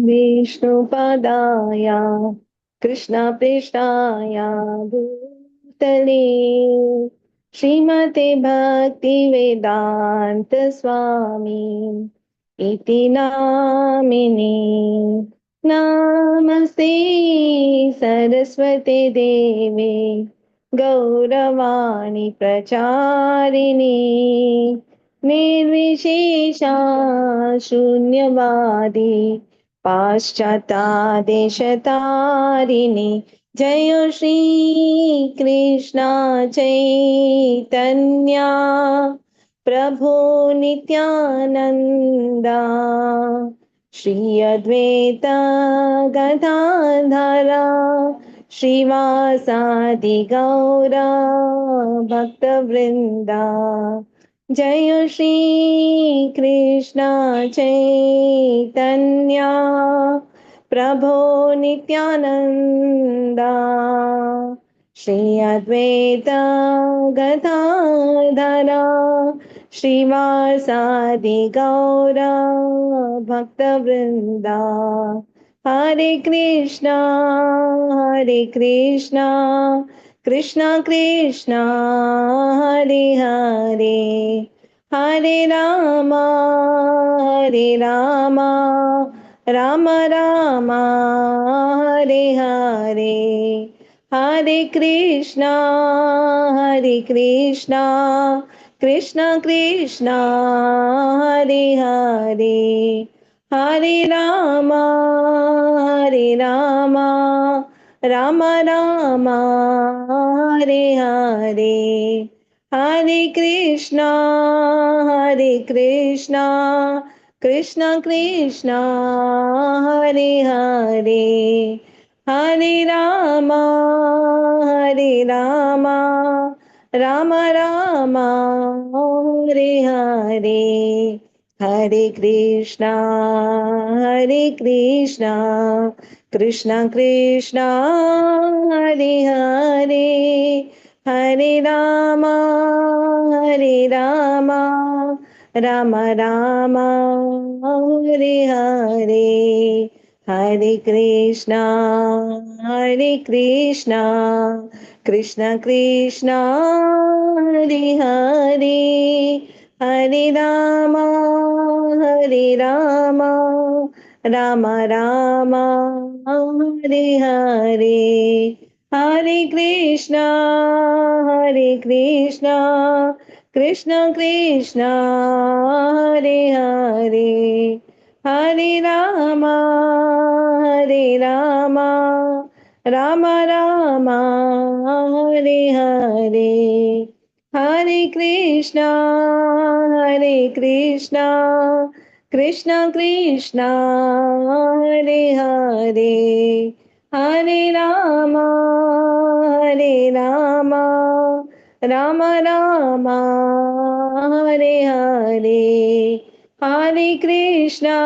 विष्णुपदाय कृष्णपृष्ठाय भूतले श्रीमते भक्ति वेदांत स्वामी इति नामिने। नमस्ते सरस्वती देवे गौरवाणी प्रचारिणी निर्विशेषा शून्यवादी पाश्चात्तादेशतारिणी। जय श्री कृष्ण चैतन्या प्रभो नित्यानंदा श्री अद्वैत गदाधरा श्रीवासादि गौरा भक्तवृंदा। जय श्री कृष्ण चैतन्या प्रभो नित्यानंदा श्री अद्वैत गदाधरा श्रीवासादि गौरा भक्तवृंदा। हरे Krishna Krishna Krishna Hare Hare Hare Rama Ram Ram Hare Hare Hare Krishna Krishna Krishna Hare Hare Hare Ram Ram Ram Hare Hare Hare Krishna Krishna Krishna Hare Hare Hare Ram Ram Ram Hare Hare Hare Krishna Krishna Krishna Hare Hare Hare Ram Ram Ram Hare Hare Hare Krishna Krishna Krishna Hare Hare Hare Ram Ram Ram Hare Hare Hare Krishna Krishna Krishna Hare Hare Hare Ram Ram Ram Hare Hare Hare Krishna Krishna Krishna Hare Hare Hare Ram Ram Ram Hare Hare Hare Krishna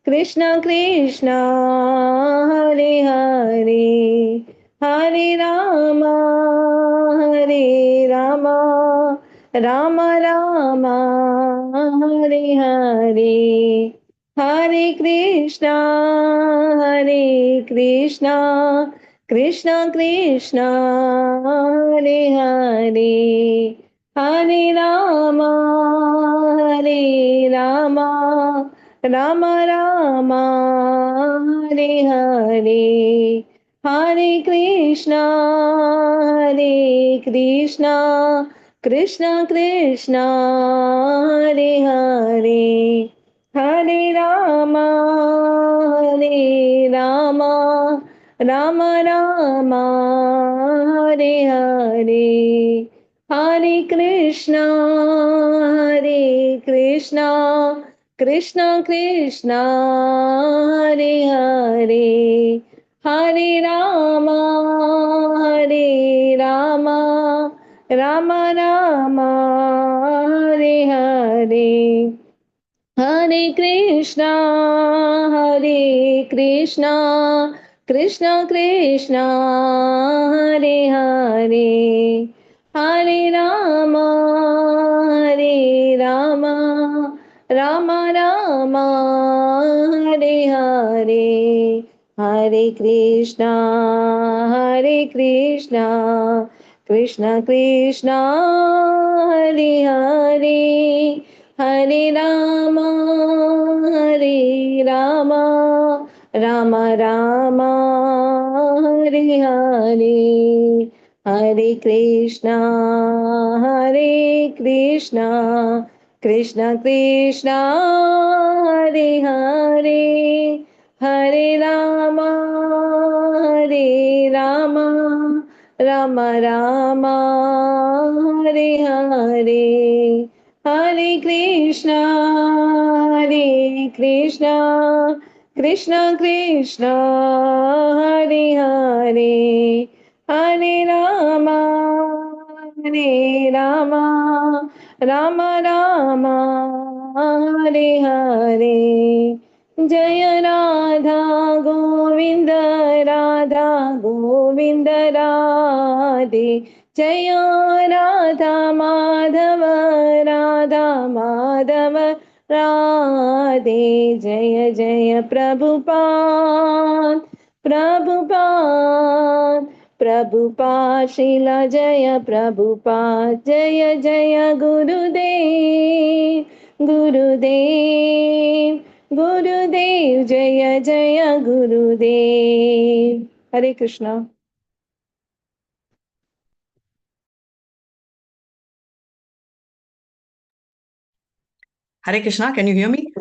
Krishna Krishna Hare Hare Hare Ram Ram Ram Hare Hare Hare Krishna Krishna Krishna Hare Hare Hare Ram Ram Ram Hare Hare Hare Krishna Krishna Krishna Hare Hare Hare Ram Ram Ram Hare Hare Hare Krishna Krishna Krishna Hare Hare Hare Ram Ram Ram Hare Hare Hare Krishna Krishna Krishna Hare Hare Hare Ram Rama Rama, Hare Hare, Hare Krishna, Krishna Krishna, Hare Hare, Hare Rama, Rama Rama, Hare Hare, Hare Krishna, Krishna Krishna, Hare Hare, Hare Rama, Rama Rama, Hare Hare, Hare Krishna, Krishna Krishna, Hare Hare, Hare Rama, Rama Rama, Hare Hare. Jaya Radha Govinda, Radha Govinda Radhe. Jaya Radha Madhava, Radha Madhava Radhe. Jaya Jaya Prabhupada, Prabhupada, Srila Jaya Prabhupada, Jaya Jaya Gurudev, Gurudev, Jaya Jaya Gurudev. Hare Krishna. Hare Krishna, can you hear me?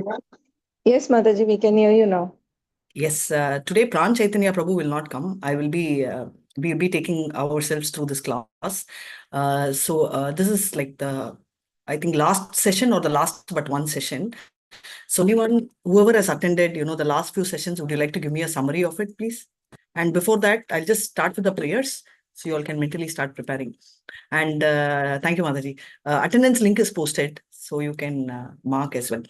Yes, Mataji, we can hear you now. Yes, today Pran Chaitanya Prabhu will not come. I will be, we'll be taking ourselves through this class. This is like the, I think, last session or the last but one session. So anyone, whoever has attended, the last few sessions, would you like to give me a summary of it, please? And before that, I'll just start with the prayers, so you all can mentally start preparing. And thank you, Mataji. Attendance link is posted, so you can mark as well.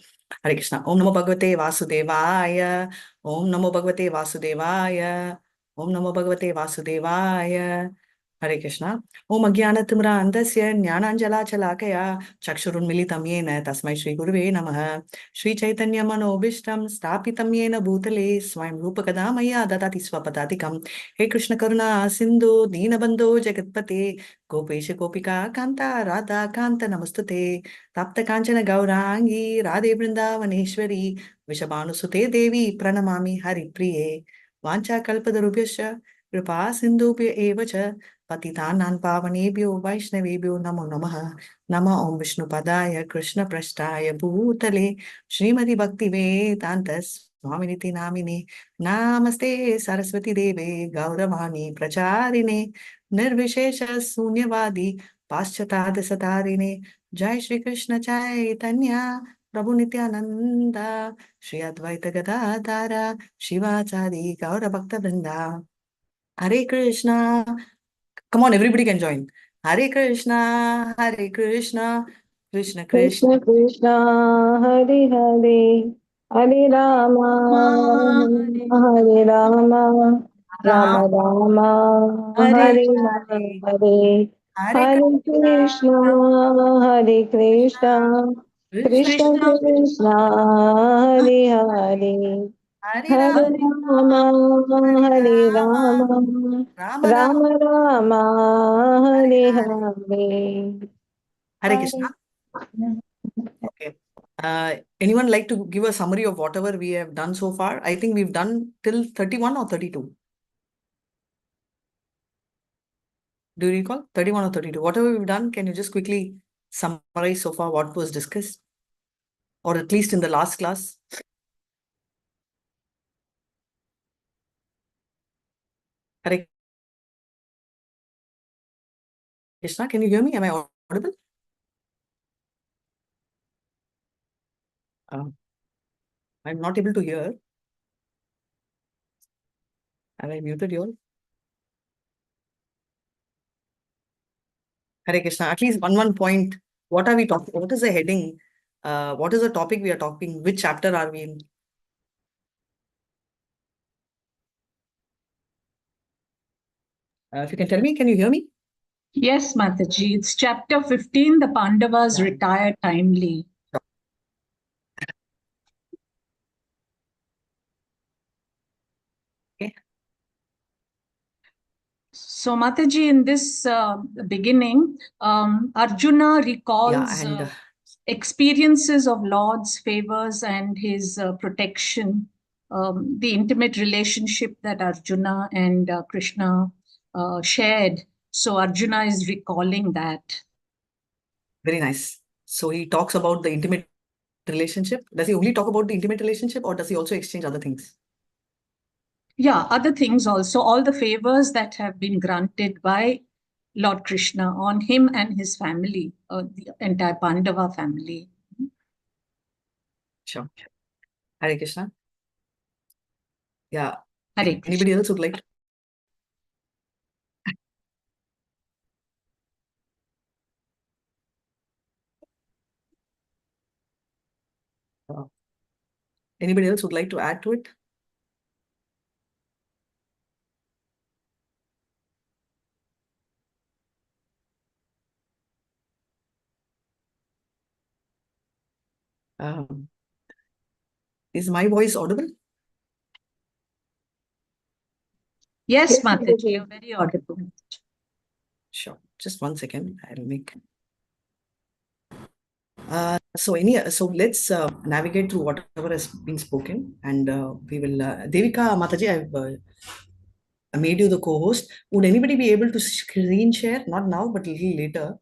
Hare Krishna. Om Namo Bhagavate Vasudevaya. Om Namo Bhagavate Vasudevaya. Om Namo Bhagavate Vasudevaya. Hare Krishna. Om Ajnanatimra Andasya Jnananjala Chalakaya Chakshurun Militam Yena Tasmai Shri Guruve Namaha. Shri Chaitanya Manobishtam Stapitam Yena Bhutale Swayam Rupakadamaya Dadati Swapadatikam. He Krishna Karuna Sindhu Deenabandho Jagatpate Gopesha Gopika Kanta Radha Kanta Namastute Tapta Kanchana Gaurangi Radhe Vrindavaneshwari Vishabhanu Sute Devi Pranamami Hari Priye Vancha Kalpadarubhyascha Kripa Sindhubhya Evacha Patitanam Pavanebhyo Vaishnavebhyo Namo Namaha Nama Om Vishnu Padaya Krishna Prasthaya Bhutale Srimati Bhakti Vedantas Swaminiti Namine Namaste Saraswati Deve Gauravani Pracharine Nirvishesha Sunyavadi Paschatad Satarine Jai Shri Krishna Chaitanya Prabhu Nityananda Shri Advaita Gadadhara Shivachari Gaura Bhakta Vrinda Hare Krishna. Come on, everybody can join. Hare Krishna, Hare Krishna, Krishna Krishna, Krishna, Hare Hare, Hare Rama, Hare Rama, Rama Rama, Hare Hare Hare, Hare, Hare Hare Krishna, Hare Krishna, Krishna Krishna, Krishna, Hare Hare, Hare Hare Rama, Rama, Hare Hare Rama, Rama, Rama Rama Rama, Rama, Hare Hare Hare. Hare. Hare Krishna. Okay. Anyone like to give a summary of whatever we have done so far? I think we've done till 31 or 32. Do you recall? 31 or 32. Whatever we've done, can you just quickly summarize so far what was discussed? Or at least in the last class? Hare Krishna, can you hear me? Am I audible? I'm not able to hear. Have I muted you all? Hare Krishna. At least one point. What are we talking? What is the heading? What is the topic we are talking? Which chapter are we in? If you can tell me, can you hear me? Yes, Mataji. It's chapter 15. The Pandavas retire timely. So Mataji, in this beginning, Arjuna recalls experiences of Lord's favors and his protection, the intimate relationship that Arjuna and Krishna shared. So Arjuna is recalling that. Very nice. So he talks about the intimate relationship. Does he only talk about the intimate relationship, or does he also exchange other things? Yeah, other things also, all the favors that have been granted by Lord Krishna on him and his family, the entire Pandava family. Sure. Hare Krishna. Yeah. Hare Krishna. Anybody else would like to? Anybody else would like to add to it? Is my voice audible? Yes, Mataji, you're very audible. Sure. Just 1 second. I'll make. So let's navigate through whatever has been spoken, and we will. Devika Mataji, I've made you the co-host. Would anybody be able to screen share? Not now, but a little later.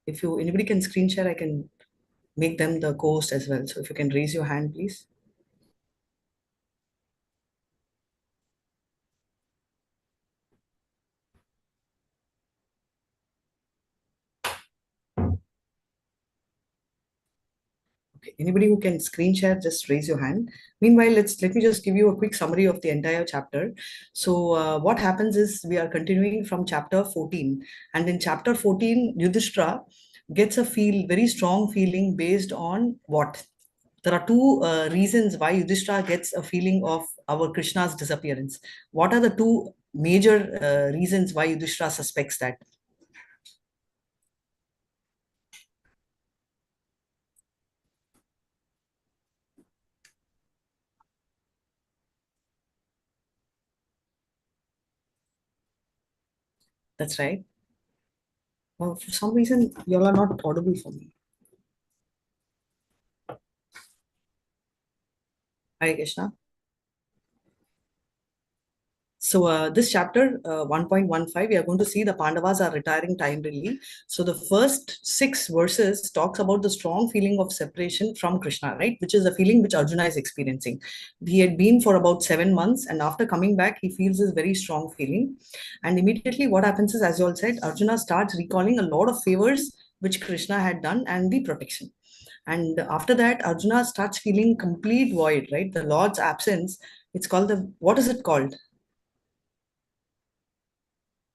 If anybody can screen share, I can make them the co-host as well. So if you can raise your hand, please. Okay. Anybody who can screen share, just raise your hand. Meanwhile, let me just give you a quick summary of the entire chapter. So what happens is we are continuing from chapter 14, and in chapter 14, Yudhishthira gets a very strong feeling based on what? There are two reasons why Yudhishthira gets a feeling of our Krishna's disappearance. What are the two major reasons why Yudhishthira suspects that? That's right. For some reason, you all are not audible for me. Hare Krishna. So this chapter 1.15, we are going to see the Pandavas are retiring timelessly. So the first 6 verses talks about the strong feeling of separation from Krishna, right? Which is a feeling which Arjuna is experiencing. He had been for about 7 months, and after coming back, he feels this very strong feeling. And immediately what happens is, as you all said, Arjuna starts recalling a lot of favors which Krishna had done and the protection. And after that, Arjuna starts feeling complete void, right? The Lord's absence, it's called what is it called?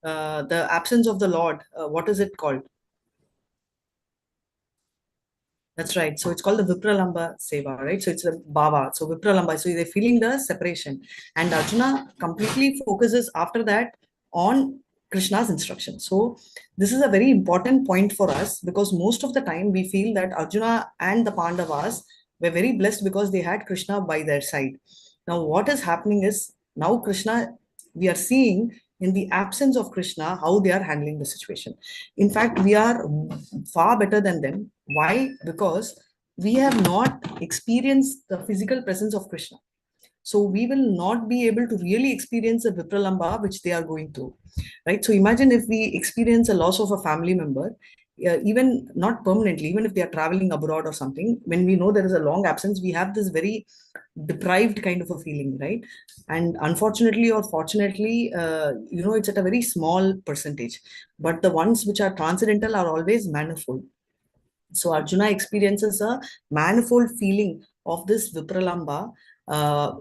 The absence of the Lord, what is it called? That's right. So it's called the Vipralamba Seva, right? So it's a Bhava. So Vipralamba. So they're feeling the separation. And Arjuna completely focuses after that on Krishna's instruction. So this is a very important point for us, because most of the time we feel that Arjuna and the Pandavas were very blessed because they had Krishna by their side. Now what is happening is, now Krishna, we are seeing in the absence of Krishna how they are handling the situation. In fact, we are far better than them. Why? Because we have not experienced the physical presence of Krishna. So we will not be able to really experience the Vipralamba which they are going through, right? So imagine if we experience a loss of a family member, even not permanently, even if they are traveling abroad or something, when we know there is a long absence, we have this very deprived kind of a feeling, right? And unfortunately or fortunately, it's at a very small percentage, but the ones which are transcendental are always manifold. So Arjuna experiences a manifold feeling of this Vipralamba,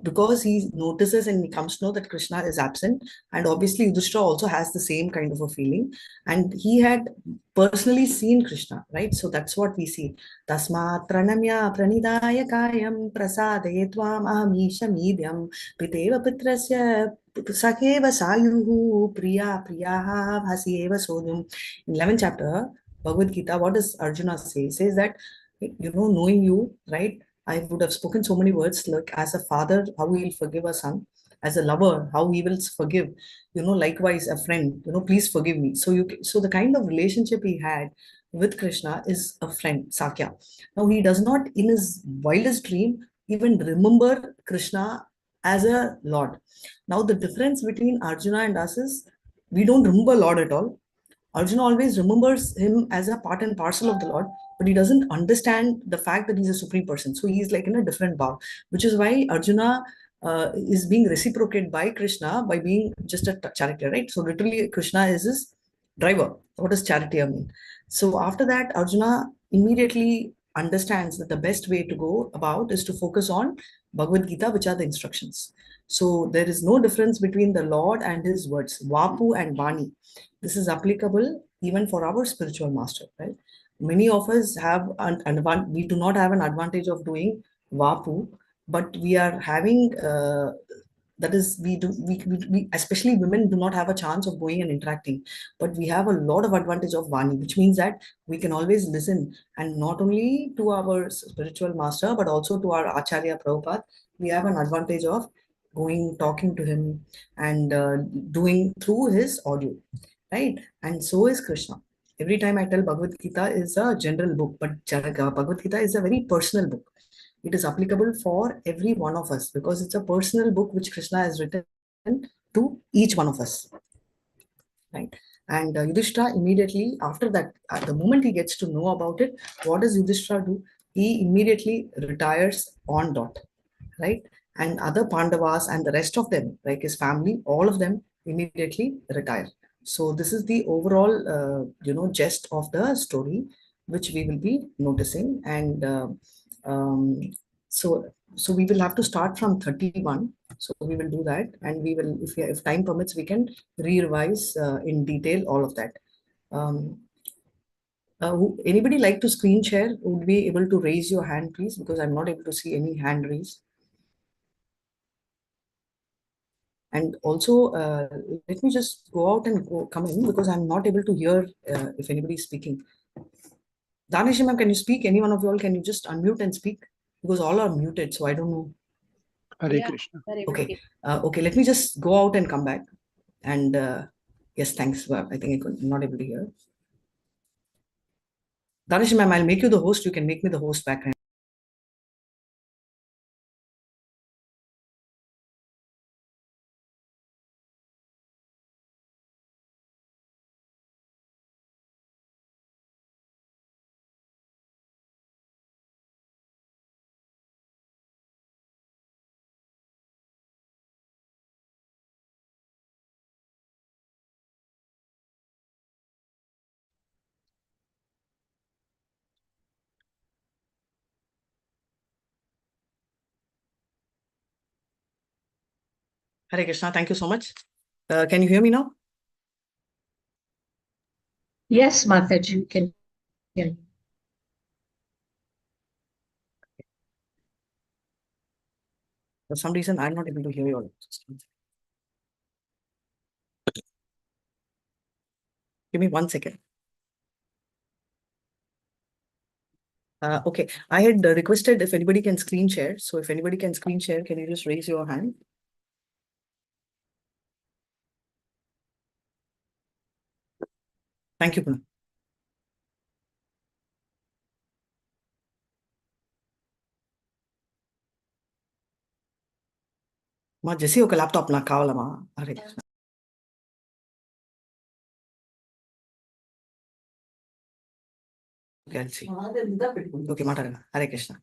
because he notices and he comes to know that Krishna is absent. And obviously Yudhishthira also has the same kind of a feeling, and he had personally seen Krishna, right? So that's what we see. Tasmat pranamya pranidaya kayam prasade tvam ahamisha midyam piteva pitrasya sakeva sayuhu priya priyaha bhasyeva sodum. In 11th chapter Bhagavad Gita, what does Arjuna say? He says that, knowing you, right? I would have spoken so many words, like as a father, how he will forgive a son. as a lover, how he will forgive, likewise a friend, please forgive me. So the kind of relationship he had with Krishna is a friend, Sakya. Now he does not in his wildest dream even remember Krishna as a Lord. Now the difference between Arjuna and us is we don't remember Lord at all. Arjuna always remembers him as a part and parcel of the Lord, but he doesn't understand the fact that he's a supreme person. So he's like in a different bow, which is why Arjuna is being reciprocated by Krishna by being just a charioteer, right? So literally, Krishna is his driver. What does charioteer mean? So after that, Arjuna immediately understands that the best way to go about is to focus on Bhagavad Gita, which are the instructions. So there is no difference between the Lord and his words, Vapu and Vani. This is applicable even for our spiritual master, right? Many of us have we do not have an advantage of doing Vapu, but we are having that is we especially women do not have a chance of going and interacting, but we have a lot of advantage of Vani, which means that we can always listen, and not only to our spiritual master but also to our Acharya Prabhupada. We have an advantage of going, talking to him, and doing through his audio, right? And so is Krishna. Every time I tell Bhagavad Gita is a general book, but Bhagavad Gita is a very personal book. It is applicable for every one of us because it's a personal book which Krishna has written to each one of us, right? And Yudhishthira immediately after that, at the moment he gets to know about it, what does Yudhishthira do? He immediately retires on dot, right? And other Pandavas and the rest of them, like his family, all of them immediately retire. So this is the overall, gist of the story, which we will be noticing. And um, so we will have to start from 31. So we will do that, and we will, if time permits, we can re-revise in detail all of that. Anybody like to screen share? Would be able to raise your hand, please, because I'm not able to see any hand raised. And also, let me just go out and come in because I'm not able to hear if anybody is speaking. Danish ma'am, can you speak? Any one of you all, can you just unmute and speak? Because all are muted, so I don't know. Hare Krishna. Okay, okay, let me just go out and come back. And yes, thanks. I think I'm not able to hear. Danish ma'am, I'll make you the host. You can make me the host back. Hare Krishna, thank you so much. Can you hear me now? Yes, Mataji, you can hear you. For some reason, I'm not able to hear you all. Give me 1 second. Okay, I had requested if anybody can screen share. So if anybody can screen share, can you just raise your hand? Thank you, Puna. Ma Jesse oka laptop na kavalama. Hare Krishna. Okay, I'll see. Okay, Matara. Hare Krishna.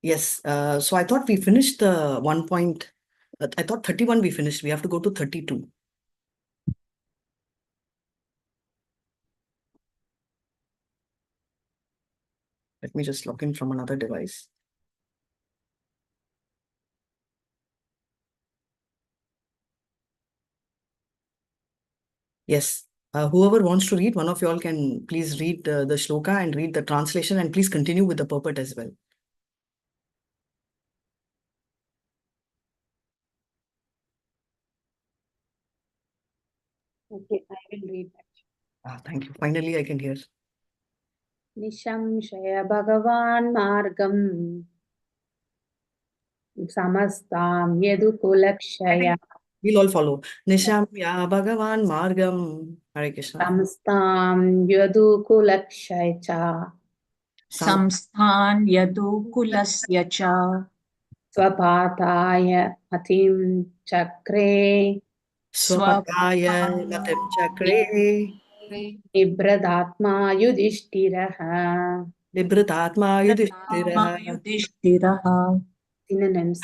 Yes, so I thought we finished the 1 point. I thought 31 we finished. We have to go to 32. Let me just log in from another device. Yes, whoever wants to read, one of you all can please read the shloka and read the translation, and please continue with the purport as well. Okay, I will read that. Thank you. Finally, I can hear. Nishamshaya Bhagavan Margam Samastam Yedu Kulakshaya. We'll all follow. Nishamya Bhagavan Margam. Hare Krishna. Samastam Yedu Kulakshaya. Samsthan yadu kulasya cha. Swapataya Matim Chakre. Swapataya Matim Chakre. Nibradatma Yudhishthiraha. Nibratatma Yudhishthiraha. Yudhishthiraha. Synonyms.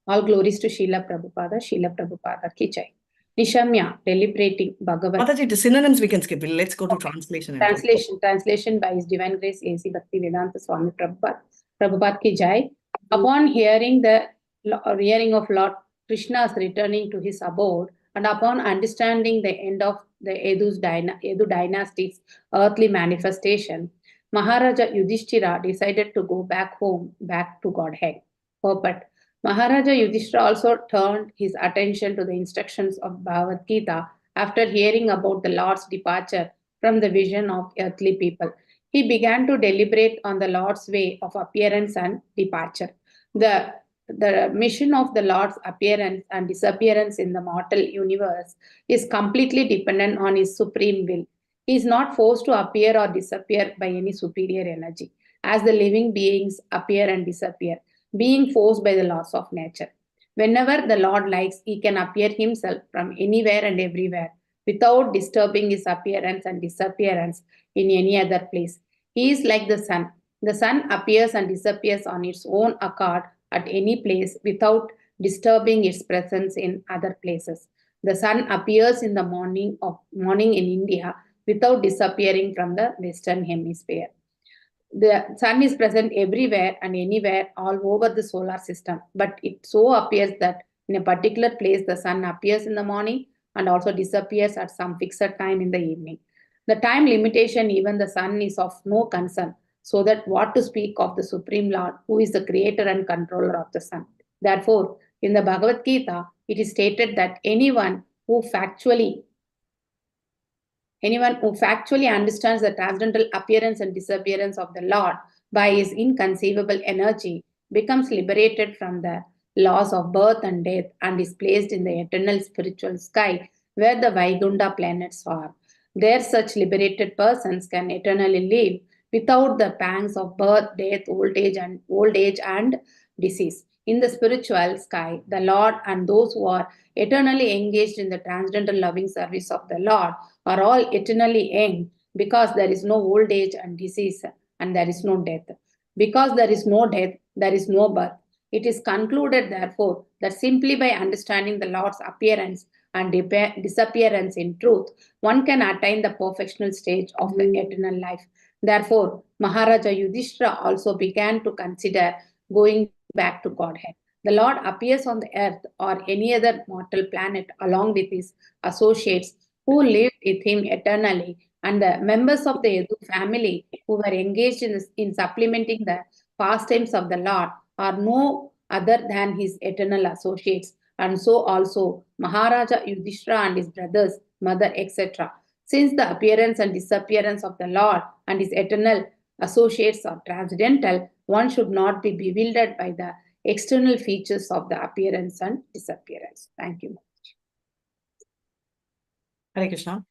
All glories to Srila Prabhupada ki jai. Nishamya, deliberating Bhagavat. Mataji, the synonyms we can skip. Let's go to translation. and talk. Translation by His Divine Grace A.C. Bhakti Vedanta Swami Prabhupada ki jai. Upon hearing of Lord Krishna's returning to his abode, and upon understanding the end of the Edu dynasty's earthly manifestation, Maharaja Yudhishthira decided to go back home, back to Godhead. Purport. Maharaja Yudhishthira also turned his attention to the instructions of Bhagavad Gita after hearing about the Lord's departure from the vision of earthly people. He began to deliberate on the Lord's way of appearance and departure. The mission of the Lord's appearance and disappearance in the mortal universe is completely dependent on his supreme will. He is not forced to appear or disappear by any superior energy, as the living beings appear and disappear, being forced by the laws of nature. Whenever the Lord likes, he can appear himself from anywhere and everywhere without disturbing his appearance and disappearance in any other place. He is like the sun. The sun appears and disappears on its own accord at any place without disturbing its presence in other places. The sun appears in the morning in India without disappearing from the Western Hemisphere. The sun is present everywhere and anywhere all over the solar system, but it so appears that in a particular place the sun appears in the morning and also disappears at some fixed time in the evening. The time limitation, even the sun, is of no concern, so that what to speak of the Supreme Lord, who is the creator and controller of the sun. Therefore, in the Bhagavad Gita, it is stated that anyone who factually understands the transcendental appearance and disappearance of the Lord by his inconceivable energy becomes liberated from the laws of birth and death and is placed in the eternal spiritual sky where the Vaikuntha planets are. There, such liberated persons can eternally live without the pangs of birth, death, old age and disease. In the spiritual sky, the Lord and those who are eternally engaged in the transcendental loving service of the Lord are all eternally young, because there is no old age and disease and there is no death. Because there is no death, there is no birth. It is concluded, therefore, that simply by understanding the Lord's appearance and disappearance in truth, one can attain the perfectional stage of the eternal life. Therefore, Maharaja Yudhishthira also began to consider going back to Godhead. The Lord appears on the earth or any other mortal planet along with his associates who lived with him eternally, and the members of the Yadu family who were engaged in supplementing the pastimes of the Lord are no other than his eternal associates, and so also Maharaja Yudhishthira and his brothers, mother, etc. Since the appearance and disappearance of the Lord and his eternal associates are transcendental, one should not be bewildered by the external features of the appearance and disappearance. Thank you. Hare Krishna.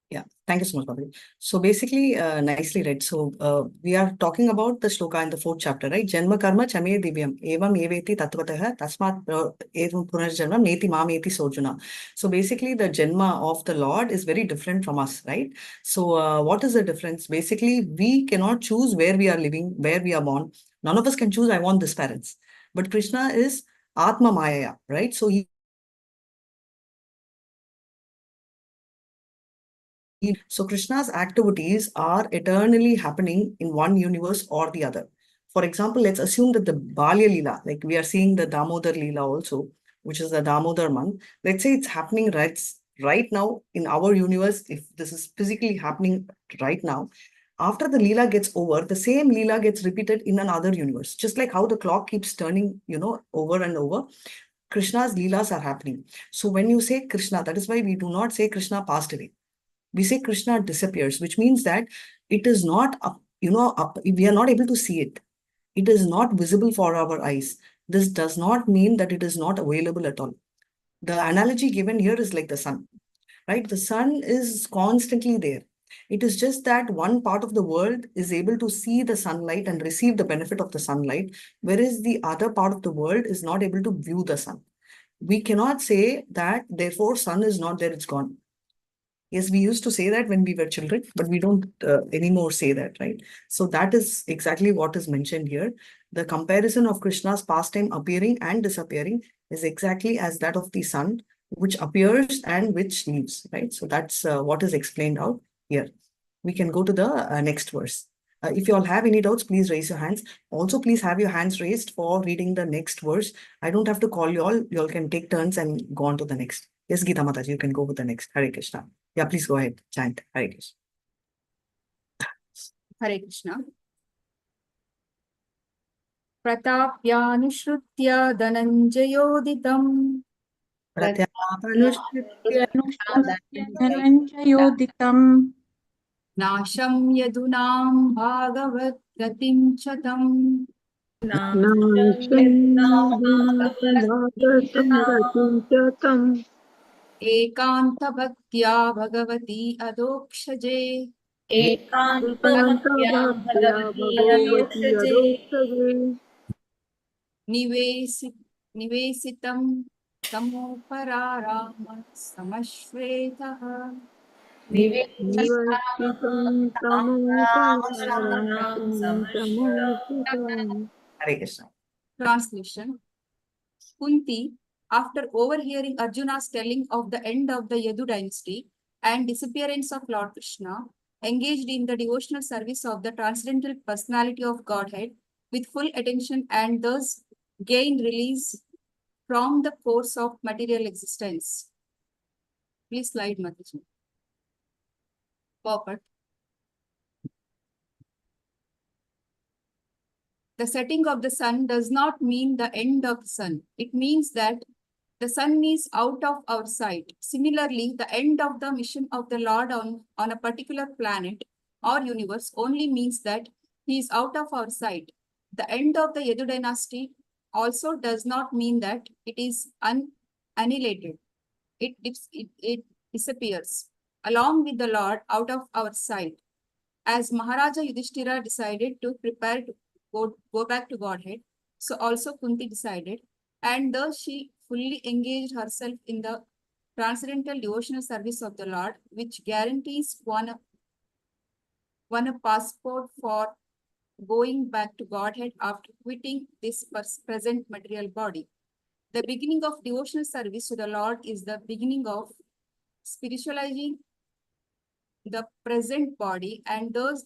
Yeah, thank you so much, Bobby. So basically, nicely read. So we are talking about the shloka in the 4th chapter, right? Janma karma chame divyam evam eveti tattvataha tasmat evam punarjanmam neti mameti sojuna. So basically, the janma of the Lord is very different from us, right? So what is the difference? Basically, we cannot choose where we are living, where we are born. None of us can choose, I want this parents. But Krishna is Atma Maya, right? So So Krishna's activities are eternally happening in one universe or the other. For example, let's assume that the Balya Leela, like we are seeing the Damodar Leela also, which is the Damodar month. Let's say it's happening right now in our universe. If this is physically happening right now, after the Leela gets over, the same Leela gets repeated in another universe. Just like how the clock keeps turning, over and over, Krishna's Leelas are happening. So when you say Krishna, that is why we do not say Krishna passed away. We say Krishna disappears, which means that it is not we are not able to see it. It is not visible for our eyes. This does not mean that it is not available at all. The analogy given here is like the sun, right? The sun is constantly there. It is just that one part of the world is able to see the sunlight and receive the benefit of the sunlight, whereas the other part of the world is not able to view the sun. We cannot say that, therefore, sun is not there, it's gone. Yes, we used to say that when we were children, but we don't anymore say that, right? So that is exactly what is mentioned here. The comparison of Krishna's pastime appearing and disappearing is exactly as that of the sun, which appears and which leaves, right? So that's what is explained out here. We can go to the next verse. If you all have any doubts, please raise your hands. Also, please have your hands raised for reading the next verse. I don't have to call you all. You all can take turns and go on to the next. Yes, Gita Mataji, you can go with the next. Hare Krishna. Yeah, please go ahead. Chant. Hare Krishna. Hare Krishna. Pratapyanushritya dhananjayoditam Dhananjayoditam nasham yadunam bhagavat gatim chatam ekanta bhaktya bhagavati adokshaje nivesitam tamopararama samashvetah Hare Krishna. Translation. Kunti, after overhearing Arjuna's telling of the end of the Yadu dynasty and disappearance of Lord Krishna, engaged in the devotional service of the transcendental personality of Godhead with full attention and thus gained release from the force of material existence. Please slide, Mataji. Purport. The setting of the sun does not mean the end of the sun. It means that the sun is out of our sight. Similarly, the end of the mission of the Lord on a particular planet or universe only means that he is out of our sight. The end of the Yadu dynasty also does not mean that it is annihilated. It disappears along with the Lord out of our sight. As Maharaja Yudhishthira decided to prepare to go back to Godhead, so also Kunti decided, and thus she fully engaged herself in the transcendental devotional service of the Lord, which guarantees one a passport for going back to Godhead after quitting this present material body. The beginning of devotional service to the Lord is the beginning of spiritualizing the present body, and thus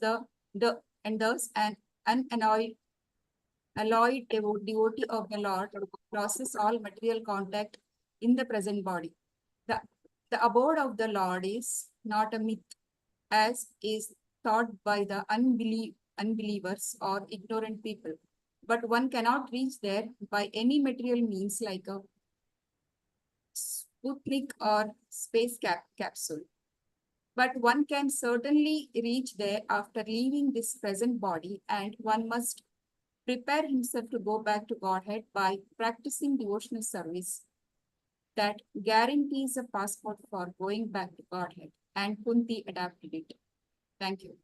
an unalloyed devotee of the Lord crosses all material contact in the present body. The abode of the Lord is not a myth, as is thought by the unbelievers or ignorant people, but one cannot reach there by any material means like a Sputnik or space capsule. But one can certainly reach there after leaving this present body, and one must prepare himself to go back to Godhead by practicing devotional service that guarantees a passport for going back to Godhead, and Kunti adapted it. Thank you.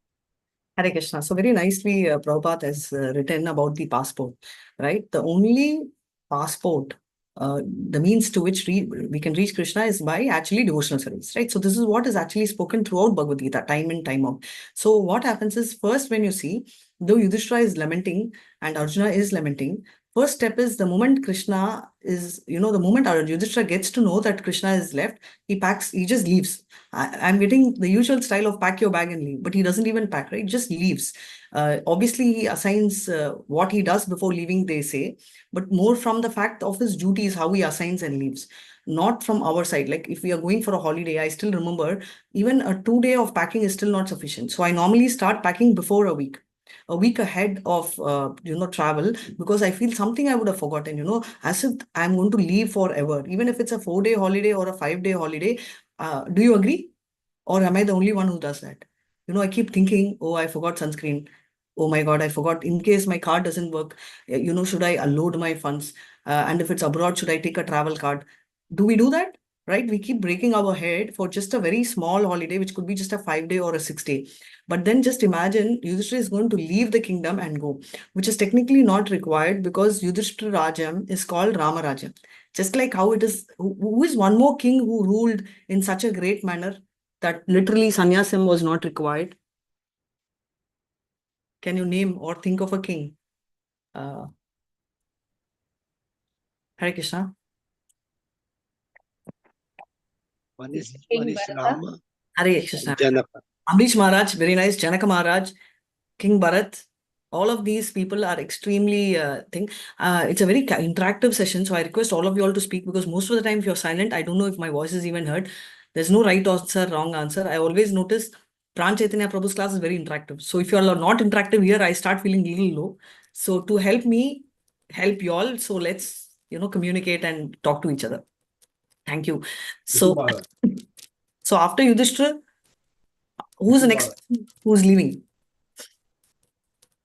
Hare Krishna. So very nicely, Prabhupada has written about the passport, right? The only passport, the means to which we can reach Krishna is by actually devotional service, right? So this is what is actually spoken throughout Bhagavad Gita, time in, time out. So what happens is, first when you see, though Yudhishthira is lamenting and Arjuna is lamenting, first step is the moment Krishna is, the moment Yudhishthira gets to know that Krishna is left, he just leaves. I'm getting the usual style of pack your bag and leave, but he doesn't even pack, right? Just leaves. Obviously, he assigns what he does before leaving, they say, but more from the fact of his duties, how he assigns and leaves, not from our side. Like if we are going for a holiday, I still remember even a 2 day of packing is still not sufficient. So I normally start packing before a week ahead of travel, because I feel something I would have forgotten, as if I'm going to leave forever, even if it's a 4-day holiday or a 5-day holiday. Do you agree? Or am I the only one who does that? I keep thinking, oh, I forgot sunscreen. Oh my God, I forgot, in case my card doesn't work, should I unload my funds? And if it's abroad, should I take a travel card? Do we do that? Right? We keep breaking our head for just a very small holiday, which could be just a 5-day or a 6-day. But then just imagine Yudhishthira is going to leave the kingdom and go, which is technically not required because Yudhishthira Rajam is called Rama Rajam. Just like how it is, who is one more king who ruled in such a great manner that literally sannyasam was not required? Can you name or think of a king? Hare Krishna. One is King Bharata. Rama, Hare Krishna. Janaka. Amrish Maharaj, very nice. Janaka Maharaj, King Bharat. All of these people are extremely it's a very interactive session. So I request all of you all to speak because most of the time if you're silent, I don't know if my voice is even heard. There's no right answer, wrong answer. I always notice Pran Chaitanya Prabhu's class is very interactive. So if you all are not interactive here, I start feeling a little low. So to help me, help you all. So let's, communicate and talk to each other. Thank you. So after Yudhishthira, who's the next person who's leaving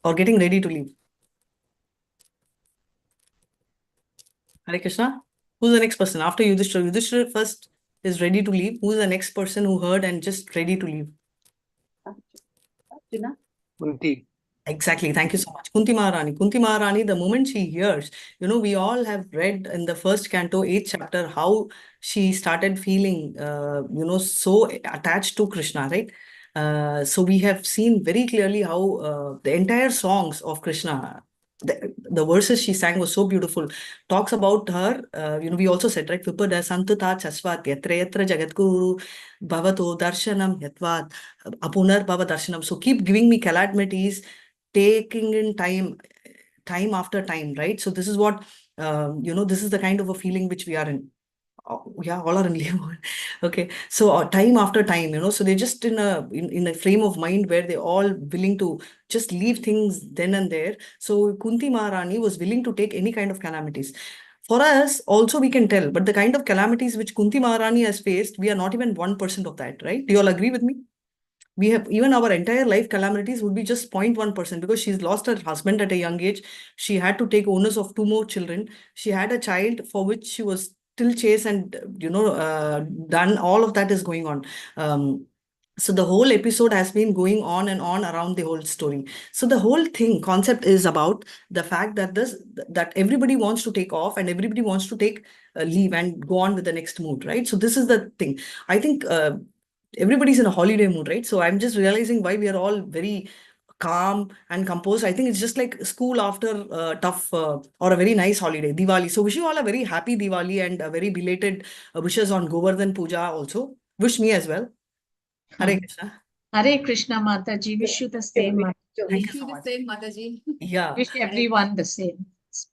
or getting ready to leave? Hare Krishna. Who's the next person after Yudhishthira? Yudhishthira first is ready to leave. Who's the next person who heard and just ready to leave? Arjuna. Kunti. Exactly. Thank you so much. Kunti Maharani. Kunti Maharani, the moment she hears, we all have read in the first canto, 8th chapter, how she started feeling, so attached to Krishna, right? So we have seen very clearly how the entire songs of Krishna, the verses she sang was so beautiful. Talks about her, we also said, right? Vipada santata chasvat yatra yatra jagadguru bhavato darshanam yatvat apunar bhava darshanam. So keep giving me calamities, taking in time after time, right? So this is what, this is the kind of a feeling which we are in. Yeah, all are in labor. Okay, so time after time, so they're just in a frame of mind where they're all willing to just leave things then and there. So Kunti Maharani was willing to take any kind of calamities. For us, also we can tell, but the kind of calamities which Kunti Maharani has faced, we are not even 1% of that, right? Do you all agree with me? We have even our entire life calamities would be just 0.1% because she's lost her husband at a young age. She had to take onus of 2 more children. She had a child for which she was still chased and, done. All of that is going on. So the whole episode has been going on and on around the whole story. So the whole concept is about the fact that that everybody wants to take off and everybody wants to take leave and go on with the next mood, right? So this is the thing. I think everybody's in a holiday mood, right? So I'm just realizing why we are all very calm and composed. I think it's just like school after tough or a very nice holiday, Diwali. So wish you all a very happy Diwali and a very belated wishes on Govardhan Puja also. Wish me as well. Hare Krishna. Hare Krishna, Mataji. Wish you the same. Thank Wish you you so the much. same, Mataji. Yeah. Wish everyone the same.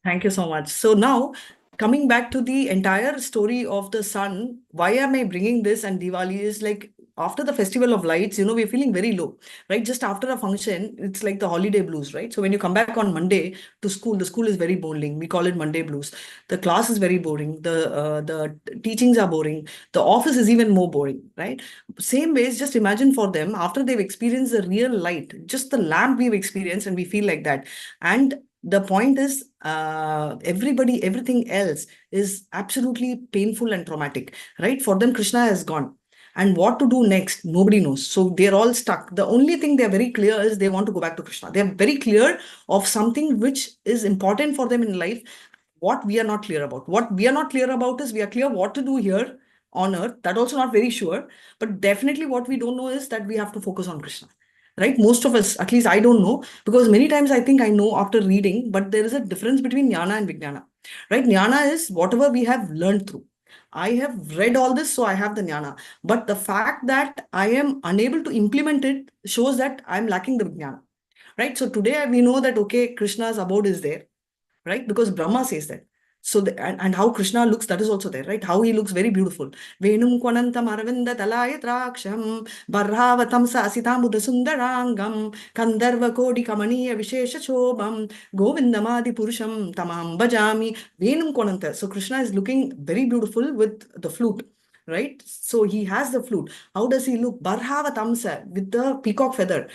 Thank you so much. So now, coming back to the entire story of the sun, why am I bringing this? And Diwali is like after the festival of lights, we're feeling very low, right? Just after a function, it's like the holiday blues, right? So when you come back on Monday to school, the school is very boring. We call it Monday blues. The class is very boring. The teachings are boring. The office is even more boring, right? Same ways, just imagine for them after they've experienced the real light, just the lamp we've experienced, and we feel like that. And the point is, everything else is absolutely painful and traumatic, right? For them, Krishna has gone. And what to do next, nobody knows. So they're all stuck. The only thing they're very clear is they want to go back to Krishna. They're very clear of something which is important for them in life. What we are not clear about. What we are not clear about is we are clear what to do here on earth. That also not very sure. But definitely what we don't know is that we have to focus on Krishna. Right? Most of us, at least I don't know, because many times I think I know after reading, but there is a difference between jnana and vijnana. Right? Jnana is whatever we have learned through. I have read all this, so I have the jnana. But the fact that I am unable to implement it shows that I'm lacking the vijnana. Right? So today we know that, okay, Krishna's abode is there, right? Because Brahma says that. So, and how Krishna looks, that is also there, right? How he looks very beautiful. Venum kwanantam aravinda talaya traksham barhavatam sasitamudha sundarangam kandarva kodi kamaniya vishesha chobam govindamadi purusham tamam bhajami venum kwananta. So Krishna is looking very beautiful with the flute, right? So he has the flute. How does he look? Barhavatamsa, with the peacock feather.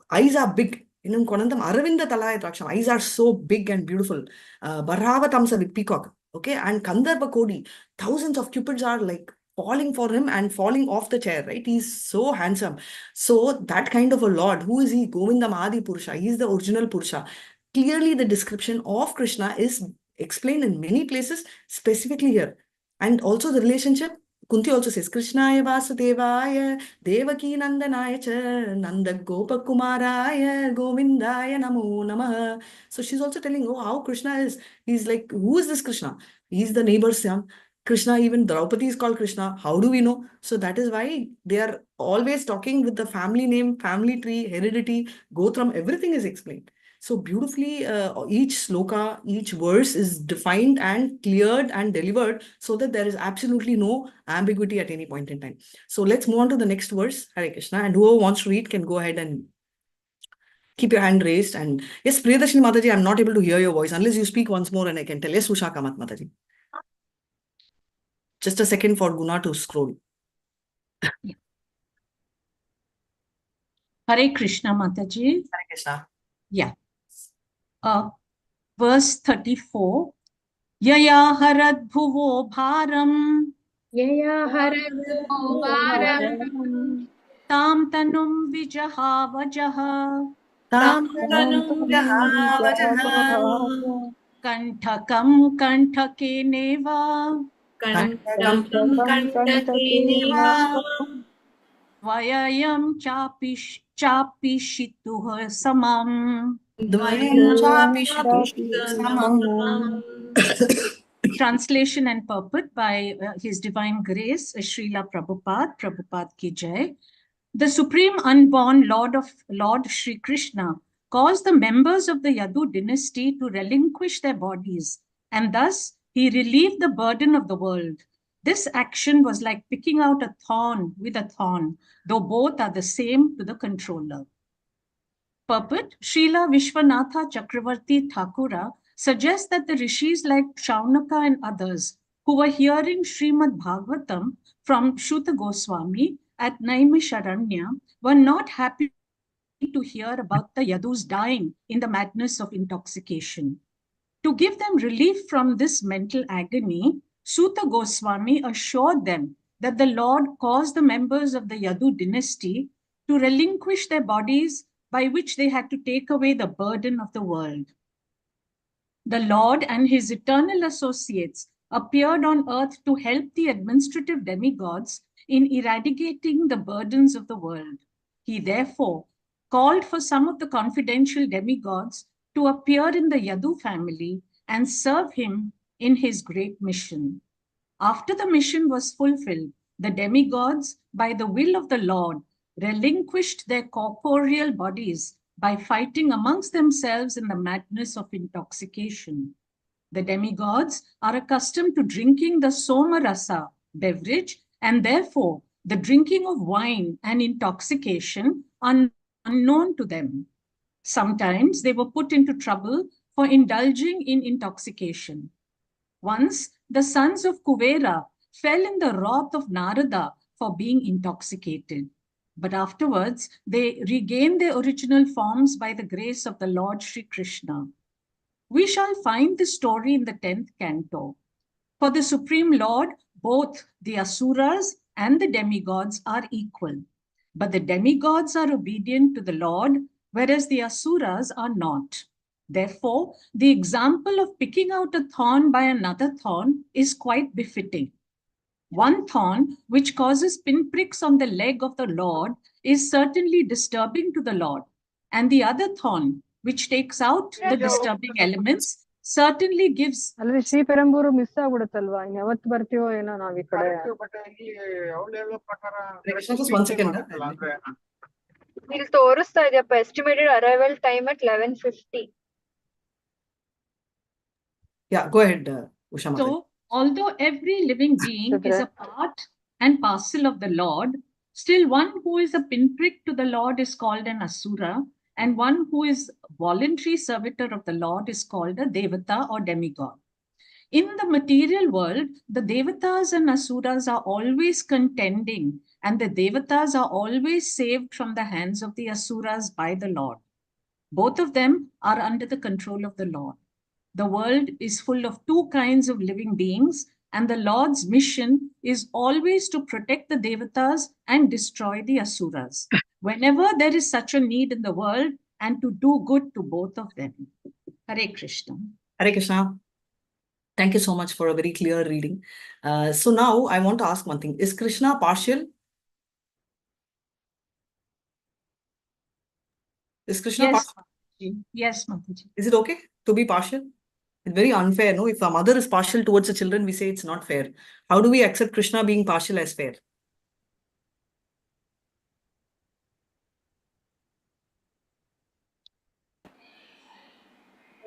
Eyes are big. Innum konandam Aravinda Talaya Draksham. Eyes are so big and beautiful. Bharava Tamsa with peacock. Okay, and Kandharva Kodi. Thousands of cupids are like falling for him and falling off the chair, right? He's so handsome. So that kind of a Lord, who is he? Govindam Adi Purusha. He is the original Purusha. Clearly, the description of Krishna is explained in many places, specifically here. And also the relationship, Kunti also says, Krishnaya Vasudevaya, Devaki Nandanaya cha, Nanda Gopakumaraya, Govindaya Namo Namaha. So she's also telling, oh, how Krishna is. He's like, who is this Krishna? He's the neighbor's son. Krishna, even Draupadi is called Krishna. How do we know? So that is why they are always talking with the family name, family tree, heredity, Gotram, everything is explained. So beautifully, each sloka, each verse is defined and cleared and delivered so that there is absolutely no ambiguity at any point in time. So let's move on to the next verse, Hare Krishna. And whoever wants to read can go ahead and keep your hand raised. And yes, Priyadashini Mataji, I'm not able to hear your voice unless you speak once more and I can tell. Yes, Usha Kamat Mataji. Just a second for Guna to scroll. Hare Krishna, Mataji. Hare Krishna. Yeah. Verse 34. Yaya harad bhuvo bharam. Yaya haradho varam. Tam tanum vijaha vajaha. Tam tanum vijaha vajaha. Kanthakam kanthake neva. Kanthakam kanthake neva. Vayayam chapishituha samam. Dvayam chapishituha samam. Translation and purport by His Divine Grace, Srila Prabhupada, Prabhupada Ki Jai. The Supreme Unborn Lord Shri Krishna caused the members of the Yadu dynasty to relinquish their bodies, and thus he relieved the burden of the world. This action was like picking out a thorn with a thorn, though both are the same to the controller. Purport, Srila Vishwanatha Chakravarti Thakura suggests that the rishis like Shaunaka and others who were hearing Srimad Bhagavatam from Shuta Goswami at Naimisharanya were not happy to hear about the Yadus dying in the madness of intoxication. To give them relief from this mental agony, Suta Goswami assured them that the Lord caused the members of the Yadu dynasty to relinquish their bodies, by which they had to take away the burden of the world. The Lord and his eternal associates appeared on earth to help the administrative demigods in eradicating the burdens of the world. He therefore called for some of the confidential demigods to appear in the Yadu family and serve him in his great mission. After the mission was fulfilled, the demigods, by the will of the Lord, relinquished their corporeal bodies by fighting amongst themselves in the madness of intoxication. The demigods are accustomed to drinking the soma rasa beverage, and therefore the drinking of wine and intoxication are unknown to them. Sometimes they were put into trouble for indulging in intoxication. Once, the sons of Kuvera fell in the wrath of Narada for being intoxicated. But afterwards, they regained their original forms by the grace of the Lord Shri Krishna. We shall find this story in the 10th canto. For the Supreme Lord, both the Asuras and the demigods are equal. But the demigods are obedient to the Lord, whereas the Asuras are not. Therefore, the example of picking out a thorn by another thorn is quite befitting. One thorn, which causes pinpricks on the leg of the Lord, is certainly disturbing to the Lord. And the other thorn, which takes out the disturbing elements, certainly gives... ಅಲ್ರಿ ಶ್ರೀಪೆರಂಬೂರು miss ಆಗ್ಬಿಡುತ್ತಲ್ವಾ ಇನ್ ಯಾವತ್ತು ಬರ್ತೀವೋ ಏನೋ ನಾವ್ ಈ ಕಡೆ Just 1 second. ಇಲ್ಲಿ ತೋರಿಸ್ತಾ ಇದೆಯಪ್ಪ estimated arrival time at 11:50. Yeah, go ahead, Usha Mataji. So, although every living being is a part and parcel of the Lord, still one who is a pinprick to the Lord is called an Asura, and one who is voluntary servitor of the Lord is called a Devata or demigod. In the material world, the Devatas and Asuras are always contending, and the Devatas are always saved from the hands of the Asuras by the Lord. Both of them are under the control of the Lord. The world is full of two kinds of living beings, and the Lord's mission is always to protect the Devatas and destroy the Asuras, whenever there is such a need in the world, and to do good to both of them. Hare Krishna. Hare Krishna. Thank you so much for a very clear reading. So now I want to ask one thing. Is Krishna partial? Is Krishna Yes, partial? Mataji. Yes, Mataji. Is it okay to be partial? It's very unfair, no? If a mother is partial towards the children, we say it's not fair. How do we accept Krishna being partial as fair?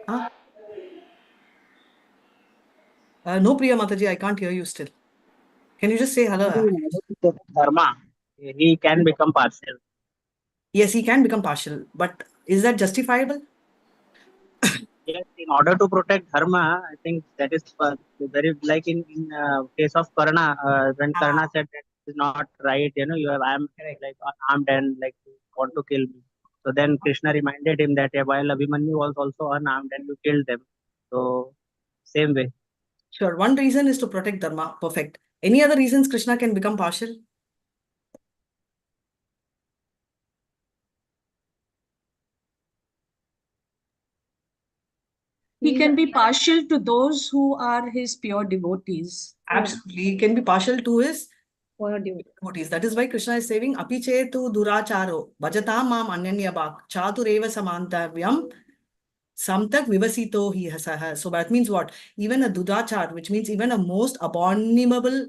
Huh? No, Priya Mataji, I can't hear you still. Can you just say hello? Dharma, he can become partial. Yes, he can become partial, but is that justifiable? Yes, in order to protect dharma, I think that is very like in case of Karna, when Karna said that is not right, I am like armed and like you want to kill me. So then Krishna reminded him that while Abhimanyu was also unarmed and you killed them. So same way. Sure. One reason is to protect dharma. Perfect. Any other reasons Krishna can become partial? He can be partial to those who are his pure devotees. Absolutely. He can be partial to his What do you? devotees. That is why Krishna is saying, Api chetu duracharo, bhajatam mam anyanyabhak, chatureva samantavyam, samtak vivasito hi hasaha. So that means what? Even a dudachar, which means even a most abominable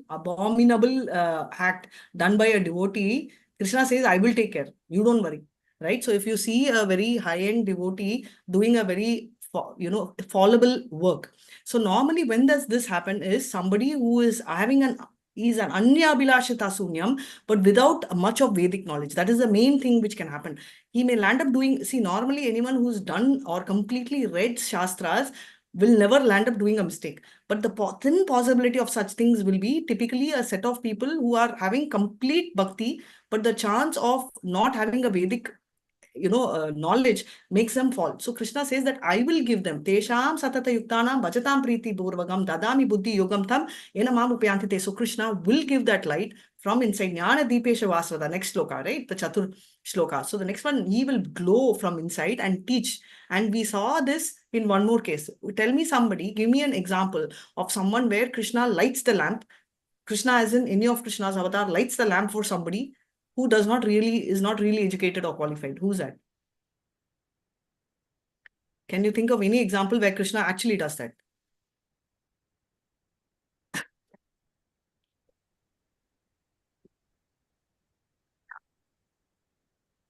act done by a devotee, Krishna says, I will take care. You don't worry. Right? So if you see a very high-end devotee doing a very fallible work. So normally when does this happen is somebody who is having is an anyabhilashita sunyam, but without much of Vedic knowledge. That is the main thing which can happen. He may land up doing, see, normally anyone who's done or completely read Shastras will never land up doing a mistake. But the thin possibility of such things will be typically a set of people who are having complete bhakti, but the chance of not having a Vedic knowledge makes them fall. So Krishna says that I will give them tesham satata yuktanam bhajatam priti durvagam dadami buddhi yogam tam enamam upayantite. So Krishna will give that light from inside. Jnana deepesha vasvada, next shloka, right? The Chatur shloka. So the next one, he will glow from inside and teach. And we saw this in one more case. Tell me somebody, give me an example of someone where Krishna lights the lamp. Krishna, as in any of Krishna's avatar, lights the lamp for somebody who is not really educated or qualified. Who's that? Can you think of any example where Krishna actually does that?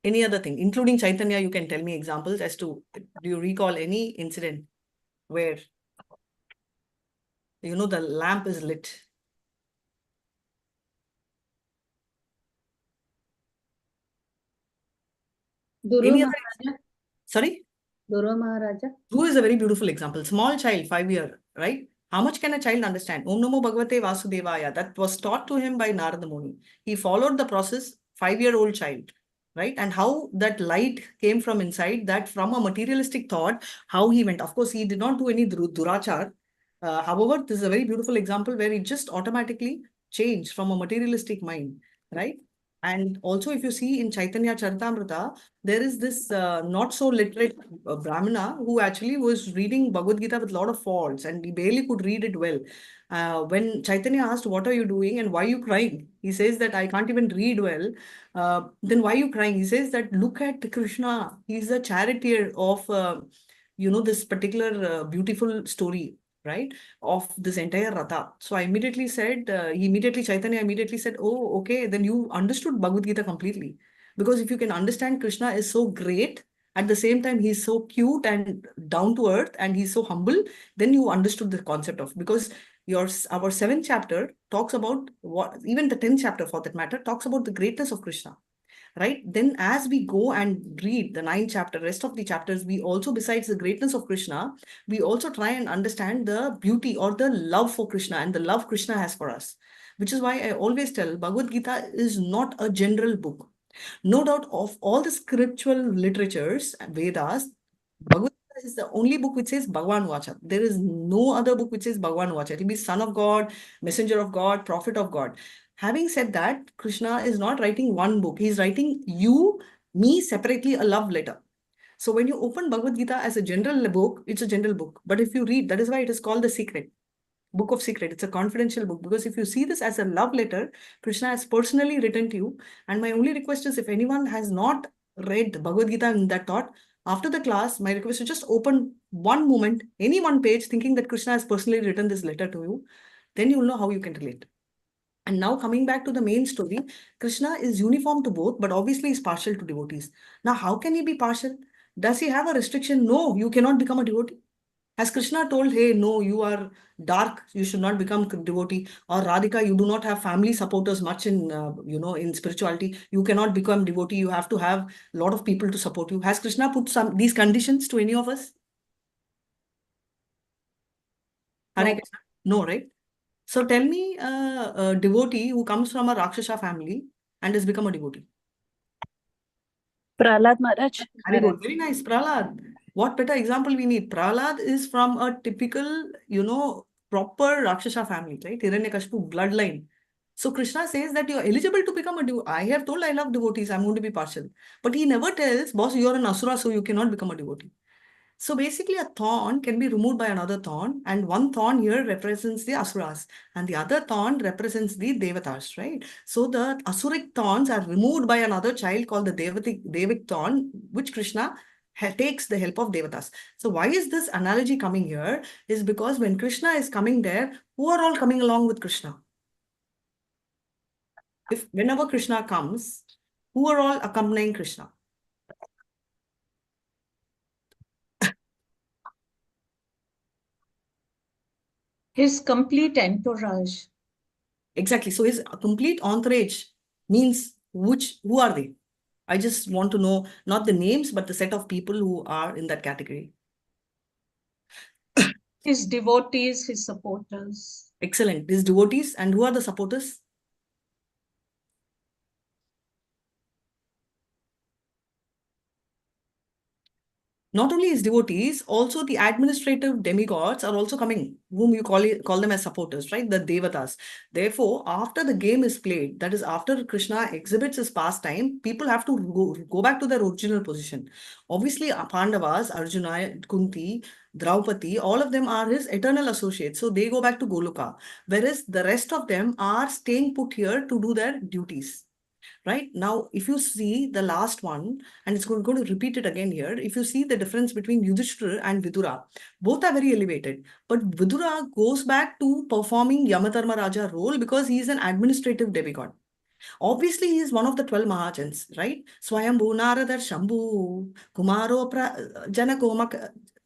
Any other thing, including Chaitanya, you can tell me examples as to, do you recall any incident where, the lamp is lit? Duru Any other? Maharaja. Sorry? Duru Maharaja. Who is a very beautiful example. Small child, 5-year, right? How much can a child understand? Om Namo Bhagavate Vasudevaya. That was taught to him by Narada Muni. He followed the process, 5-year-old child, right? And how that light came from inside, that from a materialistic thought, how he went. Of course, he did not do any durachar. However, this is a very beautiful example where he just automatically changed from a materialistic mind, right? And also, if you see in Chaitanya Charitamrita, there is this not so literate Brahmana who actually was reading Bhagavad Gita with a lot of faults and he barely could read it well. When Chaitanya asked, what are you doing and why are you crying? He says that I can't even read well. Then why are you crying? He says that look at Krishna. He's the charioteer of, this particular beautiful story, right, of this entire Ratha. So I immediately said, Chaitanya immediately said, oh, okay, then you understood Bhagavad Gita completely. Because if you can understand Krishna is so great, at the same time, he's so cute and down to earth and he's so humble, then you understood the concept of, because our 7th chapter talks about what, even the 10th chapter for that matter, talks about the greatness of Krishna. Right? Then as we go and read the 9th chapter, rest of the chapters, we also, besides the greatness of Krishna, we also try and understand the beauty or the love for Krishna and the love Krishna has for us. Which is why I always tell Bhagavad Gita is not a general book. No doubt of all the scriptural literatures, Vedas, Bhagavad Gita is the only book which says Bhagavan Vacha. There is no other book which says Bhagavan Vacha. It will be Son of God, Messenger of God, Prophet of God. Having said that, Krishna is not writing one book. He is writing you, me separately a love letter. So when you open Bhagavad Gita as a general book, it's a general book. But if you read, that is why it is called the secret. Book of secret. It's a confidential book, because if you see this as a love letter, Krishna has personally written to you. And my only request is, if anyone has not read Bhagavad Gita in that thought, after the class, my request is just open one moment, any one page, thinking that Krishna has personally written this letter to you. Then you will know how you can relate. And now coming back to the main story, Krishna is uniform to both, but obviously is partial to devotees. Now, how can he be partial? Does he have a restriction? No, you cannot become a devotee. Has Krishna told, hey, no, you are dark, you should not become a devotee? Or Radhika, you do not have family supporters much in, in spirituality. You cannot become devotee. You have to have a lot of people to support you. Has Krishna put these conditions to any of us? Hare Krishna? No, right? So tell me a devotee who comes from a Rakshasa family and has become a devotee. Prahlad Maharaj. Very good. Very nice. Prahlad. What better example we need? Prahlad is from a typical, proper Rakshasa family, right? Hiranyakashipu bloodline. So Krishna says that you're eligible to become a devotee. I have told I love devotees. I'm going to be partial. But he never tells, boss, you're an asura, so you cannot become a devotee. So basically, a thorn can be removed by another thorn, and one thorn here represents the asuras, and the other thorn represents the devatas, right? So the asuric thorns are removed by another child called the devic thorn, which Krishna takes the help of devatas. So why is this analogy coming here? Is because when Krishna is coming there, who are all coming along with Krishna? Whenever Krishna comes, who are all accompanying Krishna? His complete entourage. Exactly. So his complete entourage means who are they? I just want to know not the names, but the set of people who are in that category. His devotees, his supporters. Excellent. His devotees, and who are the supporters? Not only his devotees, also the administrative demigods are also coming, whom you call them as supporters, right? The devatas. Therefore, after the game is played, that is after Krishna exhibits his pastime, people have to go back to their original position. Obviously, Pandavas, Arjuna, Kunti, Draupadi, all of them are his eternal associates. So they go back to Goloka, whereas the rest of them are staying put here to do their duties. Right now, if you see the last one, and it's going to repeat it again here, if you see the difference between Yudhishthira and Vidura, both are very elevated. But Vidura goes back to performing Yamadharma Raja role because he is an administrative demigod. Obviously, he is one of the 12 Mahajans, right? Swayambhu Naradar Shambhu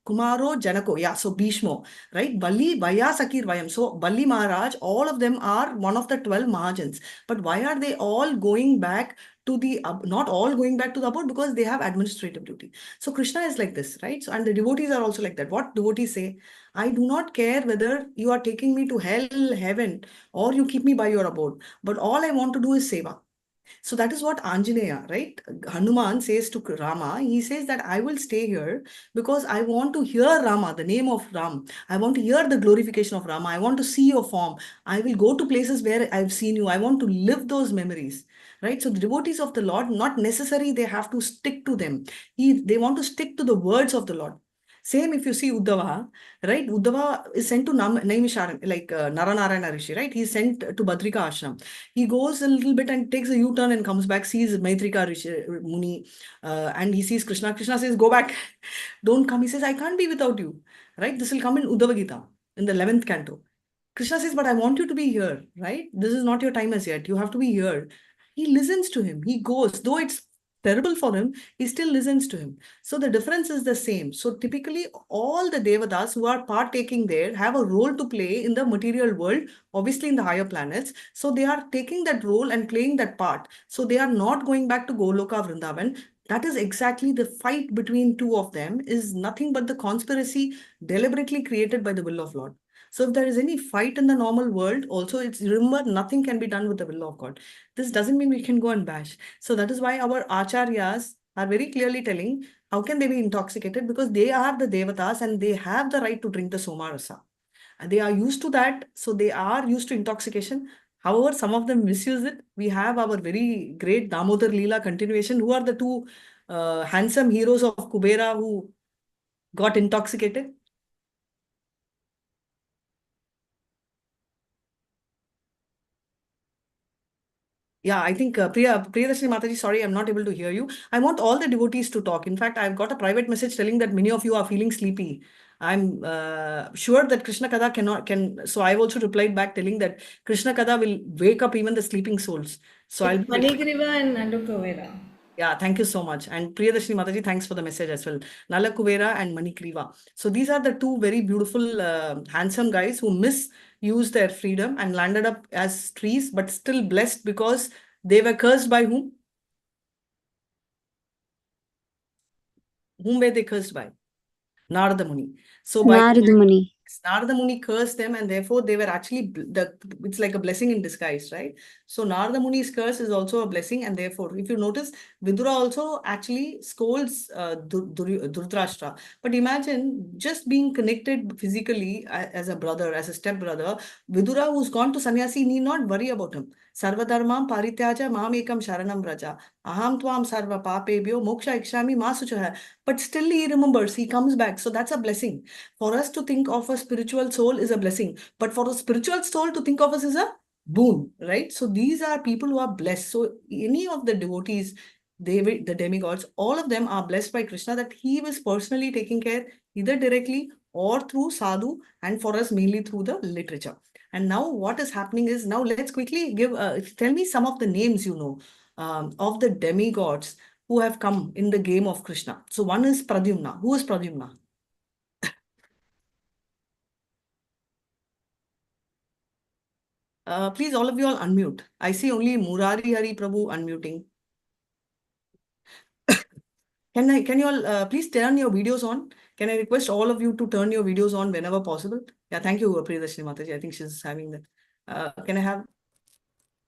Kumaro Janako, yeah, so Bhishmo, right? Bali, Vaya, Sakir, Vayam. So Bali Maharaj, all of them are one of the 12 Mahajans. But why are they all going back to not all going back to the abode? Because they have administrative duty. So Krishna is like this, right? So, and the devotees are also like that. What devotees say? I do not care whether you are taking me to hell, heaven, or you keep me by your abode. But all I want to do is seva. So that is what Anjaneya, right? Hanuman says to Rama, he says that I will stay here because I want to hear Rama, the name of Ram. I want to hear the glorification of Rama. I want to see your form. I will go to places where I've seen you. I want to live those memories, right? So the devotees of the Lord, not necessarily they have to stick to them. They want to stick to the words of the Lord. Same if you see Uddhava, right? Uddhava is sent to Naimisharan, like Naranarayana Rishi, right? He's sent to Badrika Ashram. He goes a little bit and takes a U-turn and comes back, sees Maitrika Rishi, Muni, and he sees Krishna. Krishna says, go back, don't come. He says, I can't be without you, right? This will come in Uddhava Gita, in the 11th canto. Krishna says, but I want you to be here, right? This is not your time as yet. You have to be here. He listens to him. He goes, though it's terrible for him, he still listens to him. So the difference is the same. So typically all the devatas who are partaking there have a role to play in the material world, obviously in the higher planets. So they are taking that role and playing that part. So they are not going back to Goloka Vrindavan. That is exactly the fight between two of them is nothing but the conspiracy deliberately created by the will of Lord. So if there is any fight in the normal world, also remember nothing can be done with the will of God. This doesn't mean we can go and bash. So that is why our acharyas are very clearly telling, How can they be intoxicated? Because they are the devatas and they have the right to drink the Somarasa. And they are used to that, so they are used to intoxication. However, some of them misuse it. We have our very great Damodar Leela continuation. Who are the two handsome heroes of Kubera who got intoxicated? Yeah, I think Priyadashini Mataji, sorry, I'm not able to hear you. I want all the devotees to talk. In fact, I've got a private message telling that many of you are feeling sleepy. I'm sure that Krishna Kada can. So I've also replied back telling that Krishna Kada will wake up even the sleeping souls. So I'll. Manigriva and Nandukavera. Yeah, thank you so much. And Priyadashini Mataji, thanks for the message as well. Nala Kuvera and Manikriva. So these are the two very beautiful, handsome guys who misused their freedom and landed up as trees, but still blessed because they were cursed by whom? Whom were they cursed by? Narada Muni. So by Narada Muni. Narada Muni cursed them, and therefore they were actually it's like a blessing in disguise, right? So Narada Muni's curse is also a blessing, and therefore, if you notice, Vidura also actually scolds Dhritarashtra. But imagine just being connected physically as a brother, as a step brother. Vidura, who's gone to sannyasi, need not worry about him. Sarvadharmam parityaja mam ekam sharanam braja. Aham tvam sarva papebhyo moksha ikshami ma suchaha. But still he remembers, he comes back. So that's a blessing. For us to think of a spiritual soul is a blessing. But for a spiritual soul to think of us is a boon, right? So these are people who are blessed. So any of the devotees, the demigods, all of them are blessed by Krishna that he was personally taking care either directly or through sadhu, and for us mainly through the literature. And now what is happening is, now let's quickly give, tell me some of the names you know of the demigods who have come in the game of Krishna. So one is Pradyumna. Who is Pradyumna? Please, all of you all unmute. I see only Murari Hari Prabhu unmuting. Can you all please turn your videos on? Can I request all of you to turn your videos on whenever possible? Yeah, thank you, Priyadashini Mataji. I think she's having that. Can I have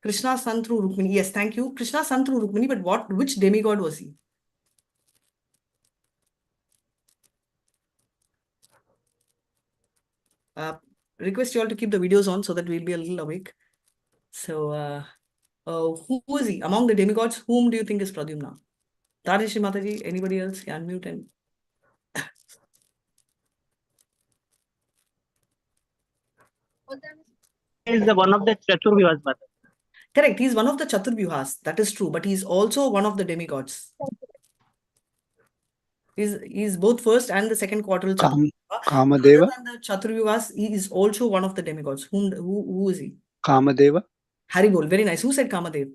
Krishna son through Rukmini? Yes, thank you. Krishna son through Rukmini, but which demigod was he? Request you all to keep the videos on so that we'll be a little awake. So, who is he? Among the demigods, whom do you think is Pradyumna? Radheshri Mataji, anybody else? Yeah, unmute and... He is one of the Chaturvyuhas, but Correct, he's one of the Chaturvyuhas. That is true, but he's also one of the demigods. He's both first and the second quartile Chaturvyuha. Kamadeva. Other than the Chaturvyuhas, he is also one of the demigods. Who is he? Kamadeva. Haribol, very nice. Who said Kamadev?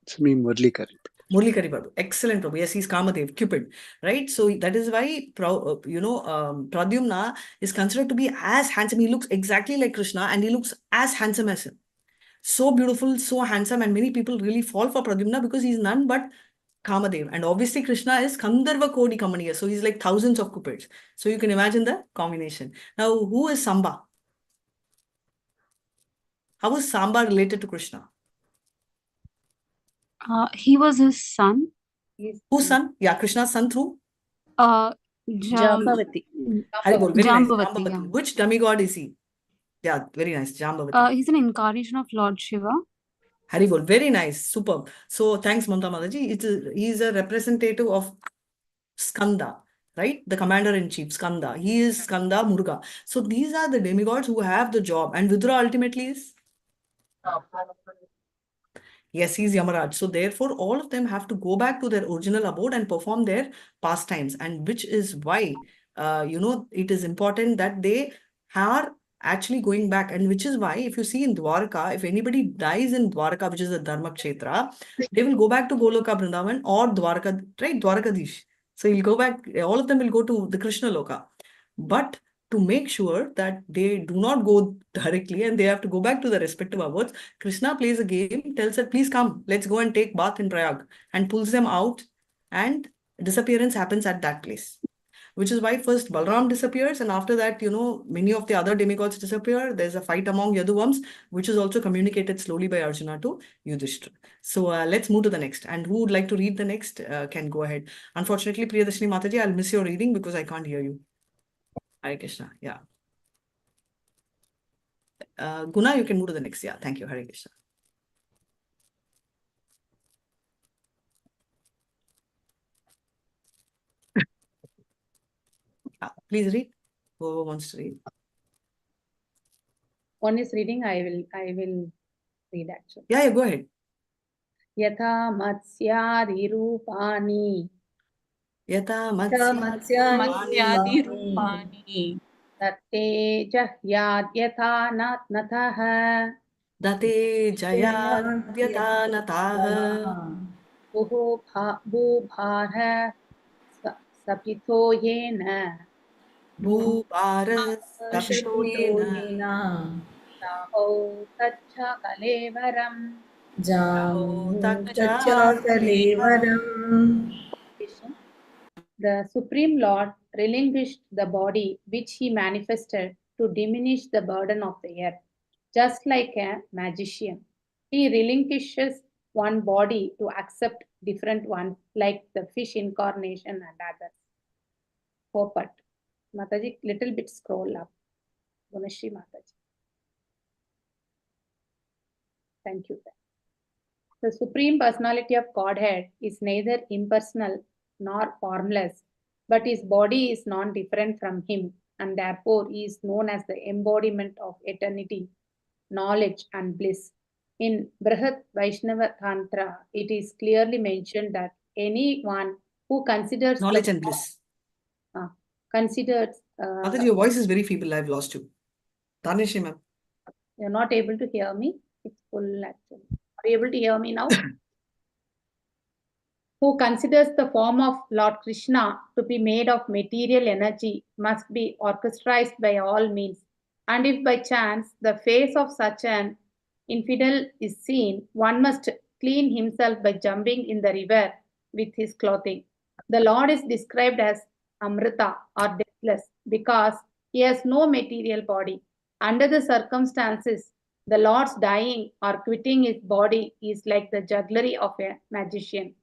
It's me, Murli Kari. Murli Kari Babu. Excellent, Prabhu. Yes, he's Kamadev, Cupid, right? So that is why, Pradyumna is considered to be as handsome. He looks exactly like Krishna and he looks as handsome as him. So beautiful, so handsome, and many people really fall for Pradyumna because he's none but Kamadev. And obviously Krishna is Kandharva Kodi Kamaniya. So he's like thousands of cupids. So you can imagine the combination. Now, who is Samba? How is Samba related to Krishna? He was his son. Whose son? Yeah, Krishna's son through? Jambavati. Haribol, very nice. Jambavati, Jambavati. yeah. Which demigod is he? Yeah, very nice. Jambavati. He's an incarnation of Lord Shiva. Haribol, very nice. Superb. So thanks, Mamta Mataji. He's a representative of Skanda, right? The commander-in-chief, Skanda. He is Skanda Muruga. So these are the demigods who have the job. And Vidura ultimately is? Yes, he's Yamaraj. So therefore, all of them have to go back to their original abode and perform their pastimes. And which is why, it is important that they are actually going back. And which is why, if you see in Dwarka, if anybody dies in Dwarka, which is the Dharma Kshetra, they will go back to Goloka Vrindavan or Dwarka, right? Dwarkadish. So he'll go back, all of them will go to the Krishna Loka. But to make sure that they do not go directly and they have to go back to the respective abodes, Krishna plays a game, tells her, please come, let's go and take bath in Prayag, and pulls them out, and disappearance happens at that place. which is why first Balram disappears, and after that, many of the other demigods disappear. There's a fight among Yaduvams, which is also communicated slowly by Arjuna to Yudhishthira. So let's move to the next. And who would like to read the next can go ahead. Unfortunately, Priyadashini Mataji, I'll miss your reading because I can't hear you. Hare Krishna. Yeah. Guna, you can move to the next. Yeah, thank you. Hare Krishna. Please read. Whoever wants to read. One is reading. I will read actually. Yeah, go ahead. Yatha matsyadi rupani. Yatha Matsyadi rupani. Tatte jahyad yatha natah. Date jayad yatha natah. Bhubhara sapito yena. Bhubhara sapito yena. Taho tacha kalevaram. The Supreme Lord relinquished the body which he manifested to diminish the burden of the earth, just like a magician. He relinquishes one body to accept different ones, like the fish incarnation and others. Popat. Mataji, little bit scroll up. Gunashri Mataji. Thank you. The Supreme Personality of Godhead is neither impersonal nor formless, but his body is non-different from him, and therefore he is known as the embodiment of eternity, knowledge, and bliss. In Brihat Vaishnava Tantra, it is clearly mentioned that anyone who considers knowledge and bliss. Mataji, your voice is very feeble. I've lost you. Tanishri ma'am. You're not able to hear me. It's full actually. Are you able to hear me now? Who considers the form of Lord Krishna to be made of material energy must be orchestrated by all means. And if by chance the face of such an infidel is seen, one must clean himself by jumping in the river with his clothing. The Lord is described as Amrita or deathless because he has no material body. Under the circumstances, the Lord's dying or quitting his body is like the jugglery of a magician.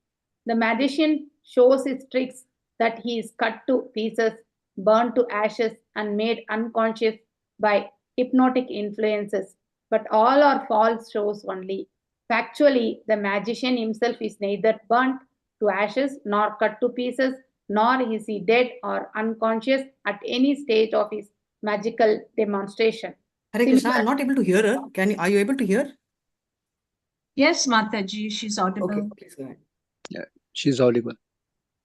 The magician shows his tricks that he is cut to pieces, burned to ashes, and made unconscious by hypnotic influences. But all are false shows only. Factually, the magician himself is neither burnt to ashes nor cut to pieces, nor is he dead or unconscious at any stage of his magical demonstration. Hare Krishna, I'm not able to hear her. Are you able to hear? Yes, Mataji, she's audible. Okay, please go ahead. Yeah, she's audible.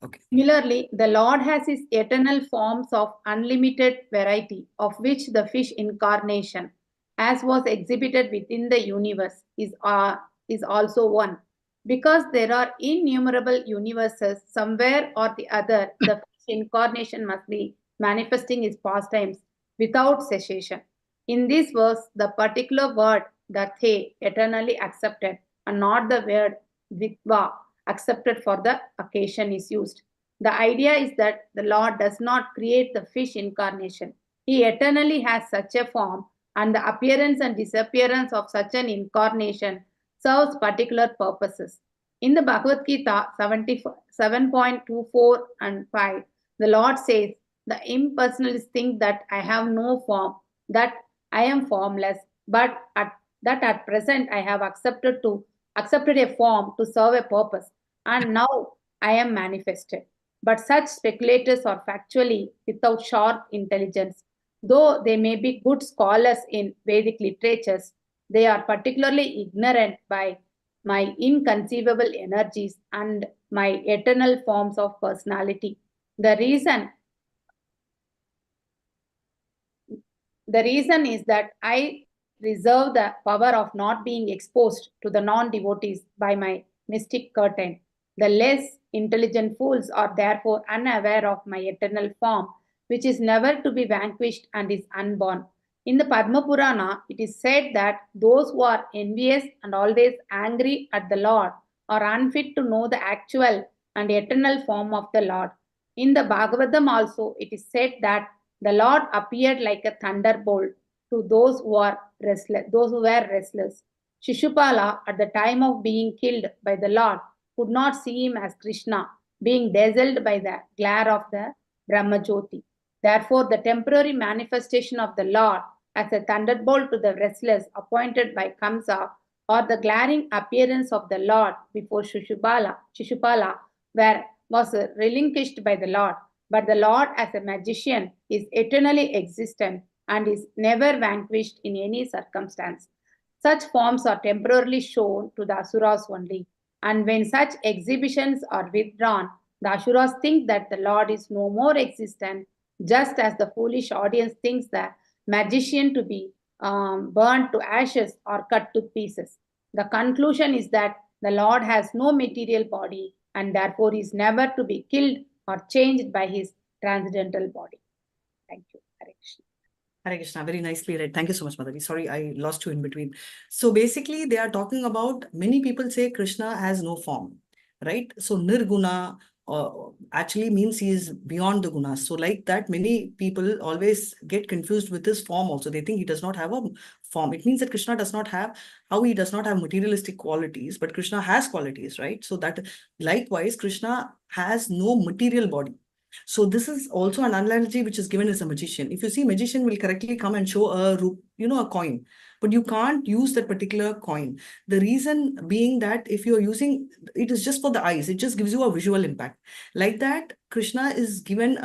Okay. Similarly, the Lord has his eternal forms of unlimited variety, of which the fish incarnation, as was exhibited within the universe, is also one. Because there are innumerable universes, somewhere or the other, the fish incarnation must be manifesting his pastimes without cessation. In this verse, the particular word dathe, eternally accepted, and not the word vitva, accepted for the occasion, is used. The idea is that the Lord does not create the fish incarnation. He eternally has such a form, and the appearance and disappearance of such an incarnation serves particular purposes. In the Bhagavad Gita 7.24 and 5, the Lord says, the impersonalists think that I have no form, that I am formless, but at present I have accepted a form to serve a purpose, and now I am manifested. But such speculators are factually without sharp intelligence. Though they may be good scholars in Vedic literatures, they are particularly ignorant by my inconceivable energies and my eternal forms of personality. The reason is that I reserve the power of not being exposed to the non-devotees by my mystic curtain. The less intelligent fools are therefore unaware of my eternal form, which is never to be vanquished and is unborn. In the Padma Purana, it is said that those who are envious and always angry at the Lord are unfit to know the actual and eternal form of the Lord. In the Bhagavatam also, it is said that the Lord appeared like a thunderbolt to those who were restless. Shishupala, at the time of being killed by the Lord, could not see him as Krishna, being dazzled by the glare of the Brahmajyoti. Therefore, the temporary manifestation of the Lord as a thunderbolt to the restless appointed by Kamsa, or the glaring appearance of the Lord before Shishupala was relinquished by the Lord. But the Lord as a magician is eternally existent and is never vanquished in any circumstance. Such forms are temporarily shown to the Asuras only. And when such exhibitions are withdrawn, the Asuras think that the Lord is no more existent, just as the foolish audience thinks the magician to be burned to ashes or cut to pieces. The conclusion is that the Lord has no material body and therefore is never to be killed or changed by his transcendental body. Thank you. Hare Krishna. Hare Krishna, very nicely read. Thank you so much, Madhavi. Sorry, I lost you in between. So basically, they are talking about, many people say Krishna has no form, right? So Nirguna actually means he is beyond the gunas. So like that, many people always get confused with his form also. They think he does not have a form. It means that Krishna does not have, he does not have materialistic qualities, but Krishna has qualities, right? So that likewise, Krishna has no material body. So this is also an analogy which is given as a magician. If you see, magician will correctly come and show a coin, but you can't use that particular coin. The reason being that if you're using, it is just for the eyes, it just gives you a visual impact. Like that, Krishna is given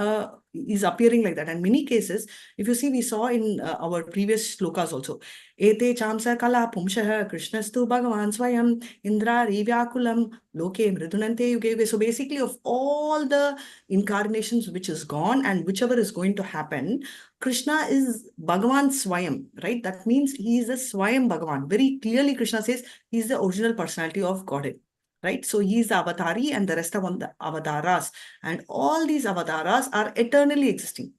is appearing like that. And many cases, if you see, we saw in our previous shlokas also, Ete chamsa kala pumshaha Krishnastu Bhagavan Swayam Indra Rivyakulam Loke Mridunante Yuge. So basically, of all the incarnations which is gone and whichever is going to happen, Krishna is Bhagavan Swayam, right? That means he is a Swayam Bhagavan. Very clearly, Krishna says he is the original personality of Godhead, right? So he is the avatari and the rest of the avataras. And all these avataras are eternally existing.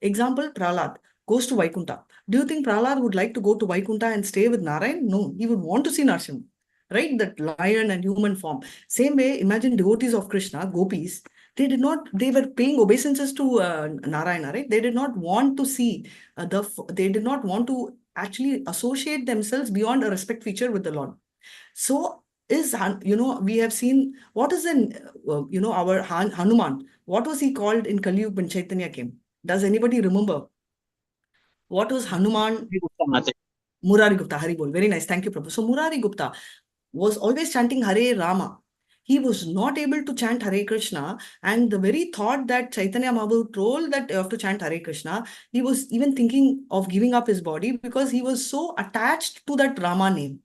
Example, Prahlad goes to Vaikuntha. Do you think Prahlad would like to go to Vaikuntha and stay with Narayan? No, he would want to see Narasimha, right? That lion and human form. Same way, imagine devotees of Krishna, gopis, they were paying obeisances to Narayana, right? They did not want to see, they did not want to actually associate themselves beyond a respect feature with the Lord. So, we have seen, what is our Hanuman, what was he called in Kali Yuga when Chaitanya came? Does anybody remember? What was Hanuman? Murari Gupta, Hari Bol. Very nice. Thank you, Prabhu. So Murari Gupta was always chanting Hare Rama. He was not able to chant Hare Krishna. And the very thought that Chaitanya Mahaprabhu told that you have to chant Hare Krishna, he was even thinking of giving up his body because he was so attached to that Rama name.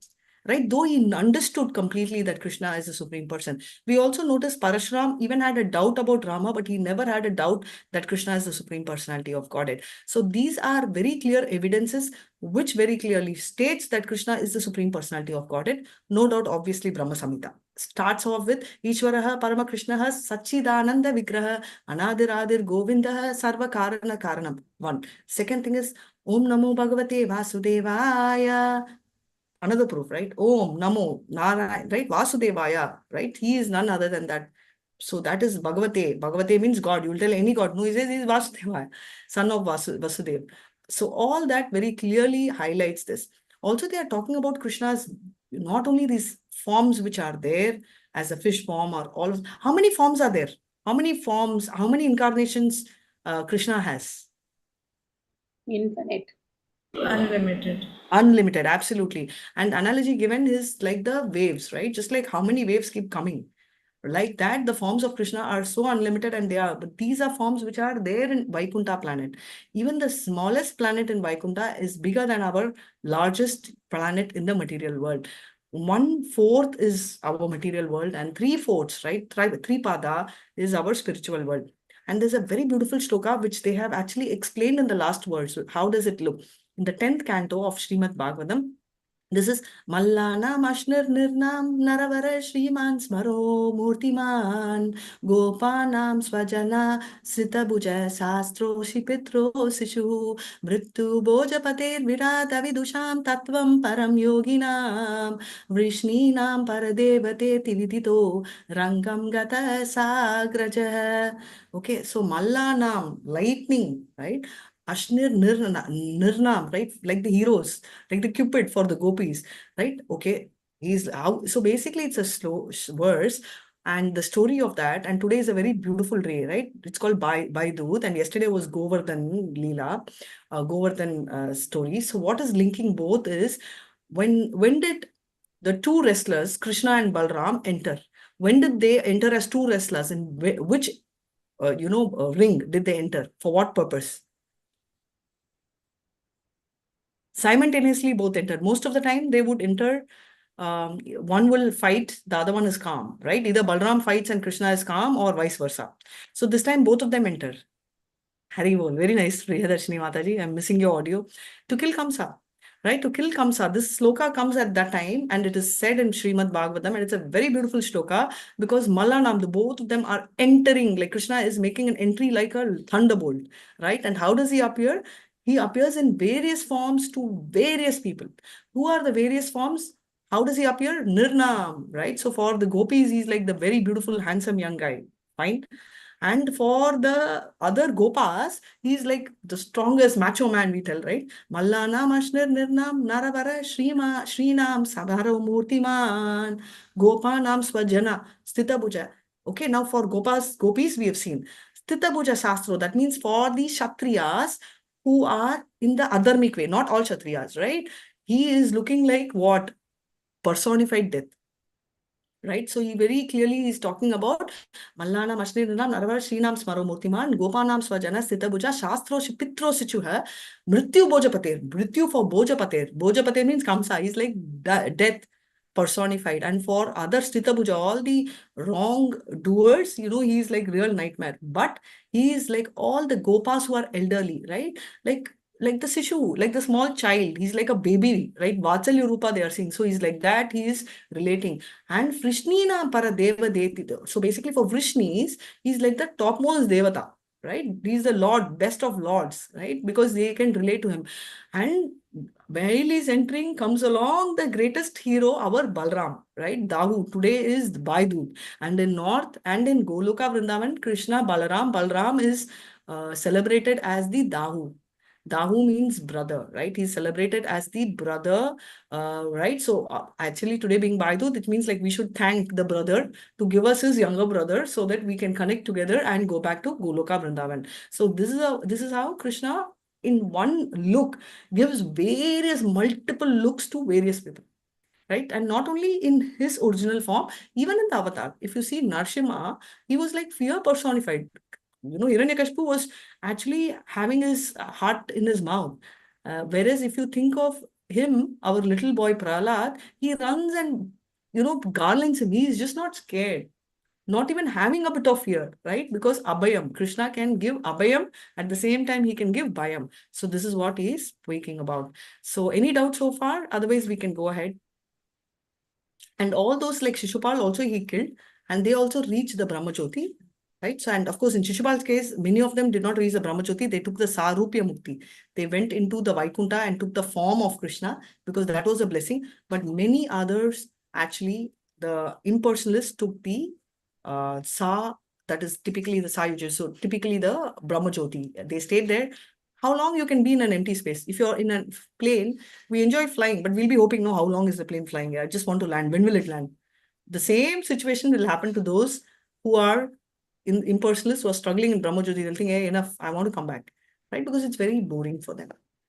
Right? Though he understood completely that Krishna is the Supreme Person. We also notice Parashuram even had a doubt about Rama, but he never had a doubt that Krishna is the Supreme Personality of Godhead. So these are very clear evidences which very clearly states that Krishna is the Supreme Personality of Godhead. No doubt, obviously, Brahma Samhita starts off with Ishwaraha Parama Krishnaha Satchidananda Vigraha Anadiradir Govindaha Sarva Karana Karanam. One. Second thing is Om Namo Bhagavate Vasudevaya. Another proof, right? Om Namo Narayana, right? Vasudevaya, right? He is none other than that. So that is Bhagavate. Bhagavate means God. You will tell any God. No, he says he is Vasudevaya, son of Vasudev. So all that very clearly highlights this. Also, they are talking about Krishna's, not only these forms which are there as a fish form or all of, how many forms are there? How many forms, how many incarnations Krishna has? Infinite. Unlimited. Unlimited, absolutely. And analogy given is like the waves, right? Just like how many waves keep coming. Like that, the forms of Krishna are so unlimited, and but these are forms which are there in Vaikuntha planet. Even the smallest planet in Vaikuntha is bigger than our largest planet in the material world. 1/4 is our material world, and 3/4, right? Tripada is our spiritual world. And there's a very beautiful shloka which they have actually explained in the last verse. How does it look? In the 10th canto of Srimad Bhagavatam, This is Mallanam Ashnir Nirnam Naravara Shriman Smaro Murtiman Gopanam Swajana Sitabhuja Sastro Shipitro Sishu Mrittu Bojapater Virata Vidusham Tattvam Param Yoginam Vrishninam Paradevate Tividito Rangam Gata Sagraja. Okay, so Mallanam, lightning, right? Ashnir Nirnam, right? Like the heroes, like the Cupid for the gopis, right? Okay, he's out. So basically, it's a slow verse, and the story of that. And today is a very beautiful day, right? It's called Baidut, and yesterday was Govardhan Leela, Govardhan story. So what is linking both is when did the two wrestlers, Krishna and Balram, enter? When did they enter as two wrestlers? In which ring did they enter? For what purpose? Simultaneously both entered. Most of the time they would enter, one will fight, the other one is calm, right? Either Balram fights and Krishna is calm or vice versa. So this time both of them enter. Hari Bol, very nice, Priyadarshini Mataji. I'm missing your audio. To kill Kamsa, right? To kill Kamsa. This sloka comes at that time and it is said in Srimad Bhagavatam, and it's a very beautiful sloka because Mallanam, the both of them are entering, like Krishna is making an entry like a thunderbolt, right? And how does he appear? He appears in various forms to various people. Who are the various forms? How does he appear? Nirnam, right? So for the gopis, he's like the very beautiful, handsome young guy. Fine. And for the other gopas, he's like the strongest macho man, we tell, right? Mallanam Ashnir Nirnam Naravara Shrinam Sabharo Murtiman Gopanam Swajana Sthita. Okay, now for gopis, we have seen Sthita Bhuja Shastro. That means for the Kshatriyas who are in the adharmic way, not all Kshatriyas, right? He is looking like what? Personified death. Right? So he very clearly is talking about Mallanam Ashnirinam Naravar Srinam Smaro Murtiman Gopanam Swajana Sthitabuja Shastro Shipitro Sichuha Mrityu Bojapater. Mrityu for Bojapater. Bojapater means Kamsa. He's like death personified. And for other Sthitabuja, all the wrong doers, he's like real nightmare. But he is like all the gopas who are elderly, right? Like the Sishu, like the small child. He's like a baby, right? Vatsalya Rupa they are saying. So he's like that. He is relating. And Vrishnina Paradeva Deti. So basically for Vrishnis, he's like the topmost Devata, right? He's the Lord, best of lords, right? Because they can relate to him. And while he's entering, comes along the greatest hero, our Balram, right? Dahu. Today is Baidut. And in North and in Goloka Vrindavan, Krishna, Balram is celebrated as the Dahu. Dahu means brother, right? He's celebrated as the brother, right? So actually today being Baidut, it means like we should thank the brother to give us his younger brother so that we can connect together and go back to Goloka Vrindavan. So this is how Krishna in one look gives various multiple looks to various people. Right? And not only in his original form, even in the avatar. If you see Narsimha, he was like fear personified. Hiranyakashipu was actually having his heart in his mouth. Whereas if you think of him, our little boy Prahlad, he runs and, garlands him. He is just not scared. Not even having a bit of fear, right? Because Abhayam, Krishna can give Abhayam, at the same time he can give Bhayam. So this is what he is speaking about. So any doubt so far? Otherwise we can go ahead. And all those like Shishupal also he killed, and they also reached the Brahmajyoti, right? So, and of course, in Shishupal's case, many of them did not reach the Brahmajyoti. They took the Sarupya Mukti. They went into the Vaikuntha and took the form of Krishna because that was a blessing. But many others, actually, the impersonalists took the Sa, that is typically the Sayuja. So typically the Brahmajyoti. They stayed there. How long you can be in an empty space? If you're in a plane, we enjoy flying, but we'll be hoping, no, how long is the plane flying? I just want to land. When will it land? The same situation will happen to those who are impersonalists who are struggling in Brahmajyoti. They'll think, hey, enough, I want to come back, right? Because it's very boring for them.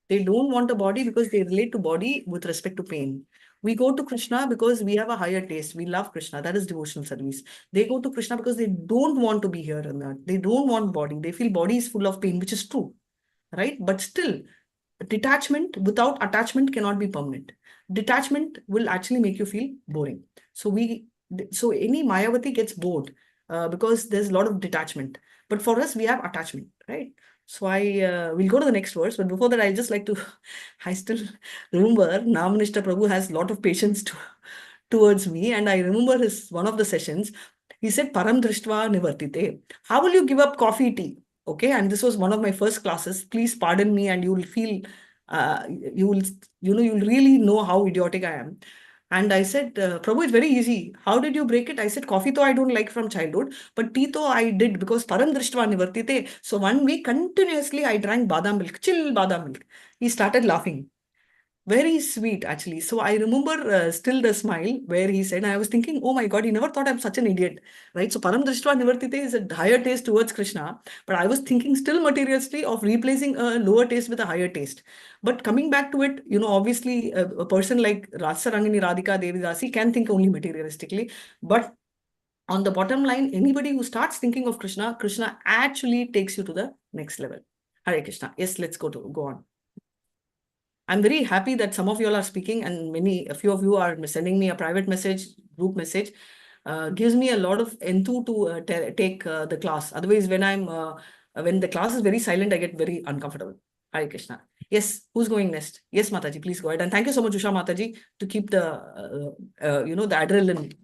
They don't want a body because they relate to body with respect to pain. We go to Krishna because we have a higher taste. We love Krishna. That is devotional service. They go to Krishna because they don't want to be here on earth. They don't want body. They feel body is full of pain, which is true, right? But still, detachment without attachment cannot be permanent. Detachment will actually make you feel boring. So any Mayavati gets bored because there's a lot of detachment. But for us, we have attachment, right? So I will go to the next verse, but before that, I just like to, I still remember Namanishta Prabhu has a lot of patience towards me, and I remember one of the sessions, he said, Param Drishtva Nivartite. How will you give up coffee, tea? Okay, and this was one of my first classes. Please pardon me, and you will feel, you'll really know how idiotic I am. And I said, Prabhu, it's very easy. How did you break it? I said, coffee though I don't like from childhood, but tea though I did because param drishtva nivartite. So 1 week continuously I drank badam milk, chill badam milk. He started laughing. Very sweet, actually. So I remember still the smile where he said, I was thinking, oh my God, he never thought I'm such an idiot, right? So Param Drishtva Nivartite is a higher taste towards Krishna, but I was thinking still materialistically of replacing a lower taste with a higher taste. But coming back to it, obviously a person like Rasarangini Radhika Devi Dasi can think only materialistically, but on the bottom line, anybody who starts thinking of Krishna, Krishna actually takes you to the next level. Hare Krishna. Yes, let's go on. I'm very happy that some of you all are speaking, and a few of you are sending me a private message, group message. Gives me a lot of enthuse to take the class. Otherwise, when the class is very silent, I get very uncomfortable. Hare Krishna. Yes, who's going next? Yes, Mataji, please go ahead. And thank you so much, Usha Mataji, to keep the the adrenaline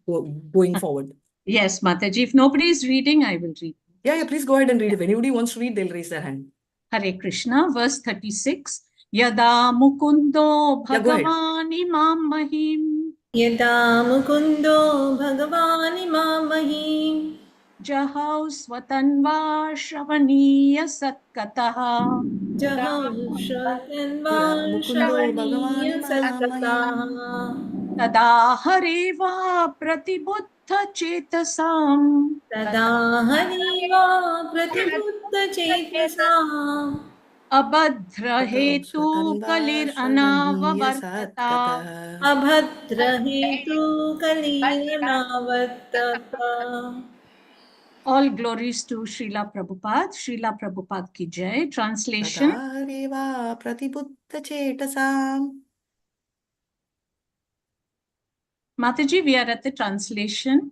going forward. Yes, Mataji. If nobody is reading, I will read. Yeah, please go ahead and read. If anybody wants to read, they'll raise their hand. Hare Krishna, verse 36. Yada mukundo bhagavani mamahim. Yada mukundo bhagavani mamahim. Jahau swatanva shravaniya satkataha. Jahau swatanva shravaniya satkataha. Tada hareva pratibuddha chetasam. Tada hariva pratibuddha chetasam. Abhadra hetu kalir anavavartata. Abhadra hetu kalir anavavartata. All glories to Srila Prabhupada. Srila Prabhupada ki jai. Translation. Tadareva pratibuddha chetasam. Mataji, we are at the translation.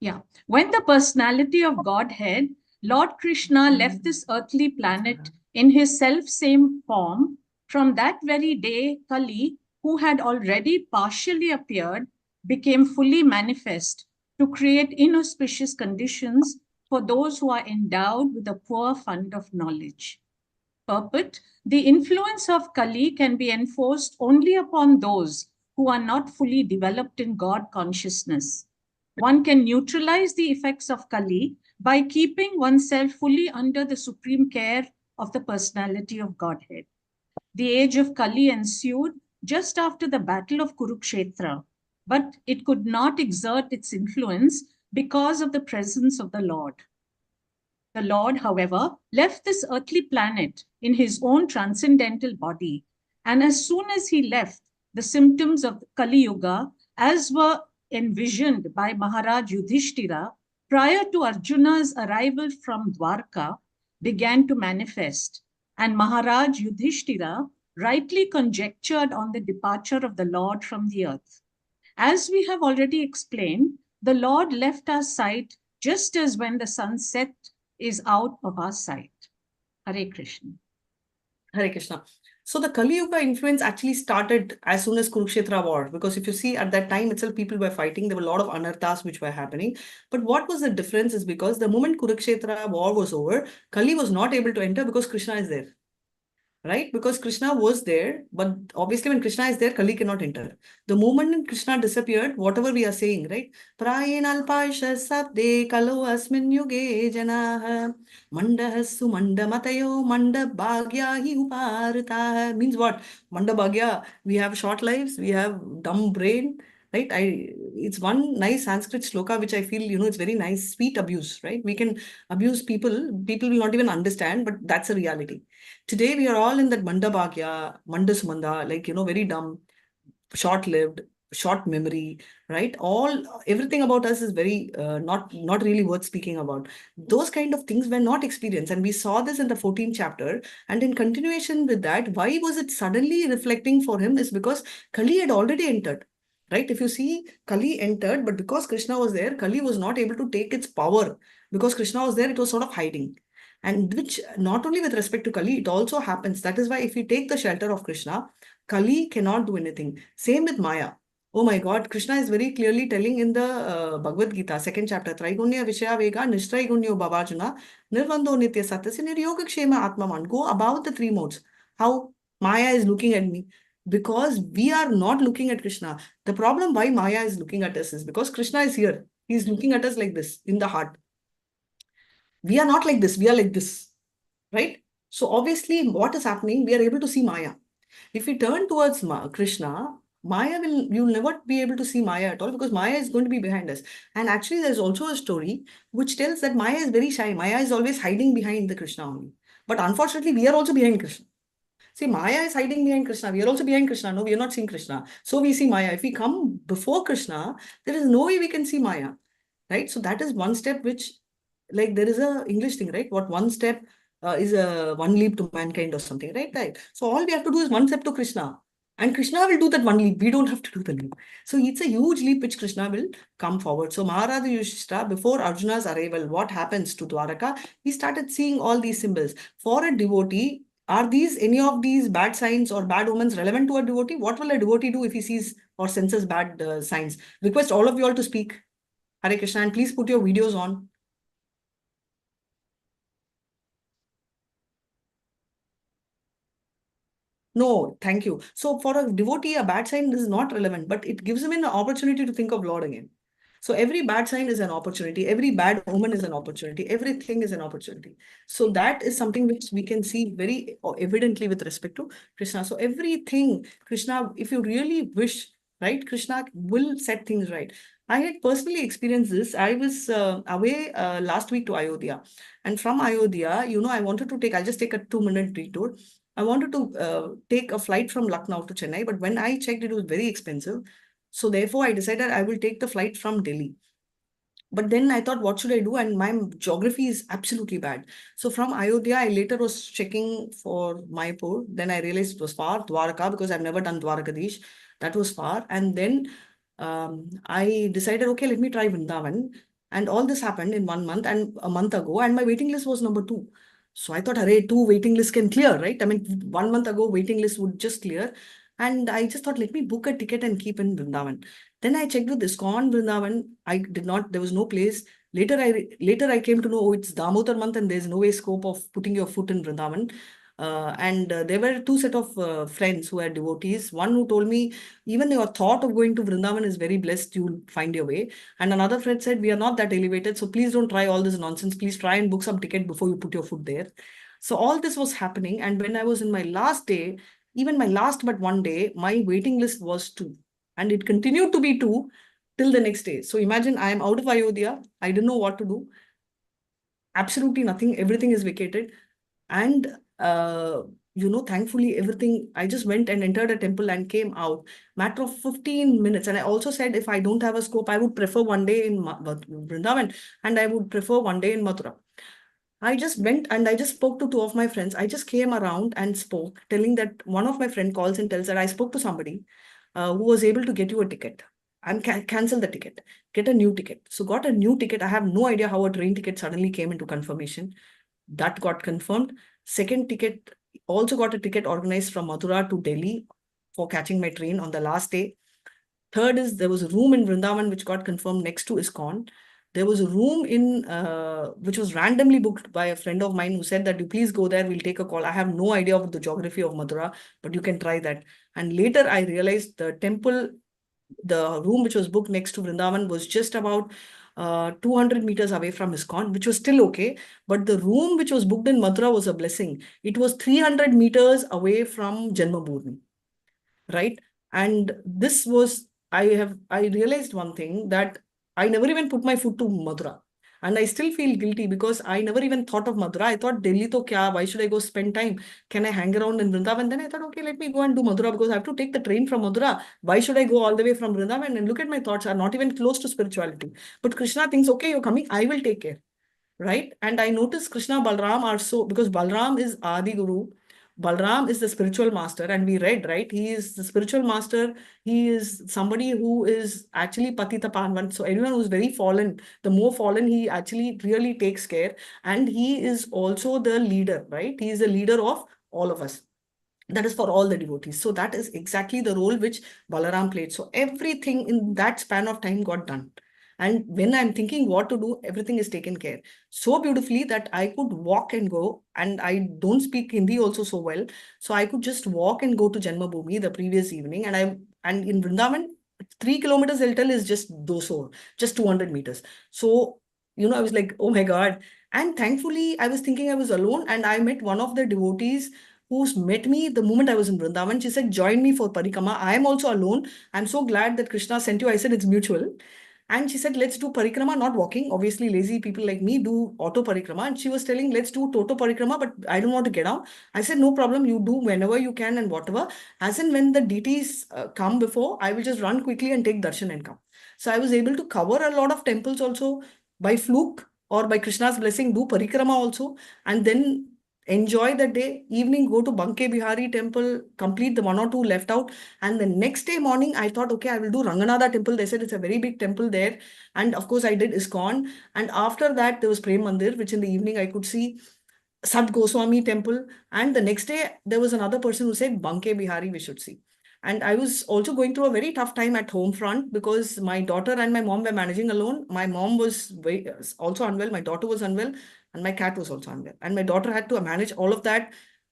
Yeah. When the personality of Godhead, Lord Krishna, left this earthly planet in his self-same form, from that very day, Kali, who had already partially appeared, became fully manifest to create inauspicious conditions for those who are endowed with a poor fund of knowledge. Purport: the influence of Kali can be enforced only upon those who are not fully developed in God consciousness. One can neutralize the effects of Kali by keeping oneself fully under the supreme care of the personality of Godhead. The age of Kali ensued just after the battle of Kurukshetra, but it could not exert its influence because of the presence of the Lord. The Lord, however, left this earthly planet in his own transcendental body, and as soon as he left, the symptoms of Kali Yuga, as were envisioned by Maharaj Yudhishthira prior to Arjuna's arrival from Dwarka, began to manifest, and Maharaj Yudhishthira rightly conjectured on the departure of the Lord from the earth. As we have already explained, the Lord left our sight just as when the sunset is out of our sight. Hare Krishna. Hare Krishna. So the Kali Yuga influence actually started as soon as Kurukshetra war, because if you see at that time itself, people were fighting. There were a lot of anarthas which were happening. But what was the difference is because the moment Kurukshetra war was over, Kali was not able to enter because Krishna is there. Right? Because Krishna was there, but obviously when Krishna is there, Kali cannot enter. The moment Krishna disappeared, whatever we are saying, right? Prayen alpaisha sabde kalo asmin yuge janaha mandahasu mandamatayo mandabhagya hi uparitaha. Means what? Mandabhagya, we have short lives, we have dumb brain, right? It's one nice Sanskrit shloka which I feel, it's very nice, sweet abuse, right? We can abuse people will not even understand, but that's a reality. Today, we are all in that Manda Bhagya, Manda Sumanda, very dumb, short-lived, short memory, right? Everything about us is very not really worth speaking about. Those kind of things were not experienced. And we saw this in the 14th chapter. And in continuation with that, why was it suddenly reflecting for him is because Kali had already entered. Right? If you see, Kali entered, but because Krishna was there, Kali was not able to take its power. Because Krishna was there, it was sort of hiding. And which not only with respect to Kali, it also happens. That is why if we take the shelter of Krishna, Kali cannot do anything. Same with Maya. Oh my God, Krishna is very clearly telling in the Bhagavad Gita, 2nd chapter, Traigunya Vishaya Vega, Nishtraigunyo Bhavajuna, Nirvando Nitya Satyasya Niryoga Kshema Atmaman. Go above the three modes. How Maya is looking at me. Because we are not looking at Krishna. The problem why Maya is looking at us is because Krishna is here. He is looking at us like this, in the heart. We are not like this, we are like this, right? So obviously what is happening, we are able to see Maya. If we turn towards Krishna, you'll never be able to see Maya at all because Maya is going to be behind us. And actually there's also a story which tells that Maya is very shy. Maya is always hiding behind the Krishna only. But unfortunately, we are also behind Krishna. See, Maya is hiding behind Krishna. We are also behind Krishna. No, we are not seeing Krishna. So we see Maya. If we come before Krishna, there is no way we can see Maya, right? So that is one step which, like there is a English thing, right? What one step is a one leap to mankind or something, right? Right. So all we have to do is one step to Krishna. And Krishna will do that one leap. We don't have to do the leap. So it's a huge leap which Krishna will come forward. So Maharaj Yudhishthira, before Arjuna's arrival, what happens to Dwaraka? He started seeing all these symbols. For a devotee, are these any of these bad signs or bad omens relevant to a devotee? What will a devotee do if he sees or senses bad signs? Request all of you all to speak. Hare Krishna, and please put your videos on. No, thank you. So for a devotee, a bad sign is not relevant, but it gives him an opportunity to think of Lord again. So every bad sign is an opportunity. Every bad omen is an opportunity. Everything is an opportunity. So that is something which we can see very evidently with respect to Krishna. So everything, Krishna, if you really wish, right, Krishna will set things right. I had personally experienced this. I was away last week to Ayodhya. And from Ayodhya, I wanted to I'll just take a 2-minute detour. I wanted to take a flight from Lucknow to Chennai, but when I checked, it was very expensive. So therefore, I decided I will take the flight from Delhi. But then I thought, what should I do? And my geography is absolutely bad. So from Ayodhya, I later was checking for Mayapur. Then I realized it was far, Dwarka, because I've never done Dwarkadish. That was far. And then I decided, okay, let me try Vrindavan. And all this happened in 1 month and a month ago. And my waiting list was number 2. So I thought, hooray, 2 waiting lists can clear, right? I mean, 1 month ago, waiting list would just clear. And I just thought, let me book a ticket and keep in Vrindavan. Then I checked with ISKCON Vrindavan. There was no place. Later I came to know, oh, it's Damodar month and there's no way scope of putting your foot in Vrindavan. There were 2 set of friends who are devotees. One who told me, even your thought of going to Vrindavan is very blessed, you'll find your way. And another friend said, we are not that elevated, so please don't try all this nonsense. Please try and book some ticket before you put your foot there. So all this was happening. And when I was in my last day, even my last but one day, my waiting list was 2. And it continued to be 2 till the next day. So imagine I am out of Ayodhya. I didn't know what to do. Absolutely nothing. Everything is vacated. And, thankfully, everything, I just went and entered a temple and came out. Matter of 15 minutes. And I also said, if I don't have a scope, I would prefer one day in Vrindavan and I would prefer one day in Mathura. I just went and I just spoke to 2 of my friends. I just came around and spoke, telling that one of my friend calls and tells that I spoke to somebody who was able to get you a ticket and cancel the ticket, get a new ticket. So got a new ticket. I have no idea how a train ticket suddenly came into confirmation. That got confirmed. Second ticket, also got a ticket organized from Mathura to Delhi for catching my train on the last day. Third is there was a room in Vrindavan which got confirmed next to ISKCON. There was a room in which was randomly booked by a friend of mine who said that you please go there, we'll take a call. I have no idea of the geography of Mathura, but you can try that. And later I realized the temple, the room which was booked next to Vrindavan was just about 200 meters away from ISKCON, which was still okay. But the room which was booked in Mathura was a blessing. It was 300 meters away from Janmabhoomi, right? And this was, I realized one thing, that I never even put my foot to Mathura. And I still feel guilty because I never even thought of Mathura. I thought, Delhi to kya? Why should I go spend time? Can I hang around in Vrindavan? Then I thought, okay, let me go and do Mathura because I have to take the train from Mathura. Why should I go all the way from Vrindavan? And look at my thoughts are not even close to spirituality. But Krishna thinks, okay, you're coming, I will take care, right? And I noticed Krishna, Balram are so, because Balram is Adi Guru, Balram is the spiritual master, and we read, right? He is the spiritual master. He is somebody who is actually Patita Panvan. So anyone who's very fallen, the more fallen, he actually really takes care. And he is also the leader, right? He is the leader of all of us. That is for all the devotees. So that is exactly the role which Balaram played. So everything in that span of time got done. And when I'm thinking what to do, everything is taken care so beautifully that I could walk and go. And I don't speak Hindi also so well. So I could just walk and go to Janmabhoomi the previous evening. And in Vrindavan, 3 kilometers Eltel is just doso, just 200 meters. So, I was like, oh my God. And thankfully, I was thinking I was alone, and I met one of the devotees who's met me the moment I was in Vrindavan. She said, join me for Parikrama. I am also alone. I'm so glad that Krishna sent you. I said, it's mutual. And she said, let's do parikrama, not walking. Obviously, lazy people like me do auto parikrama. And she was telling, let's do toto parikrama, but I don't want to get out. I said, no problem. You do whenever you can and whatever. As and when the deities come before, I will just run quickly and take darshan and come. So I was able to cover a lot of temples also by fluke or by Krishna's blessing, do parikrama also. And then enjoy the day. Evening, go to Banke Bihari temple, complete the 1 or 2 left out. And the next day morning, I thought, okay, I will do Ranganatha temple. They said it's a very big temple there. And of course, I did ISKCON. And after that, there was Prem Mandir, which in the evening I could see Sad Goswami temple. And the next day, there was another person who said, Banke Bihari, we should see. And I was also going through a very tough time at home front because my daughter and my mom were managing alone. My mom was also unwell. My daughter was unwell. And my cat was also unwell. And my daughter had to manage all of that.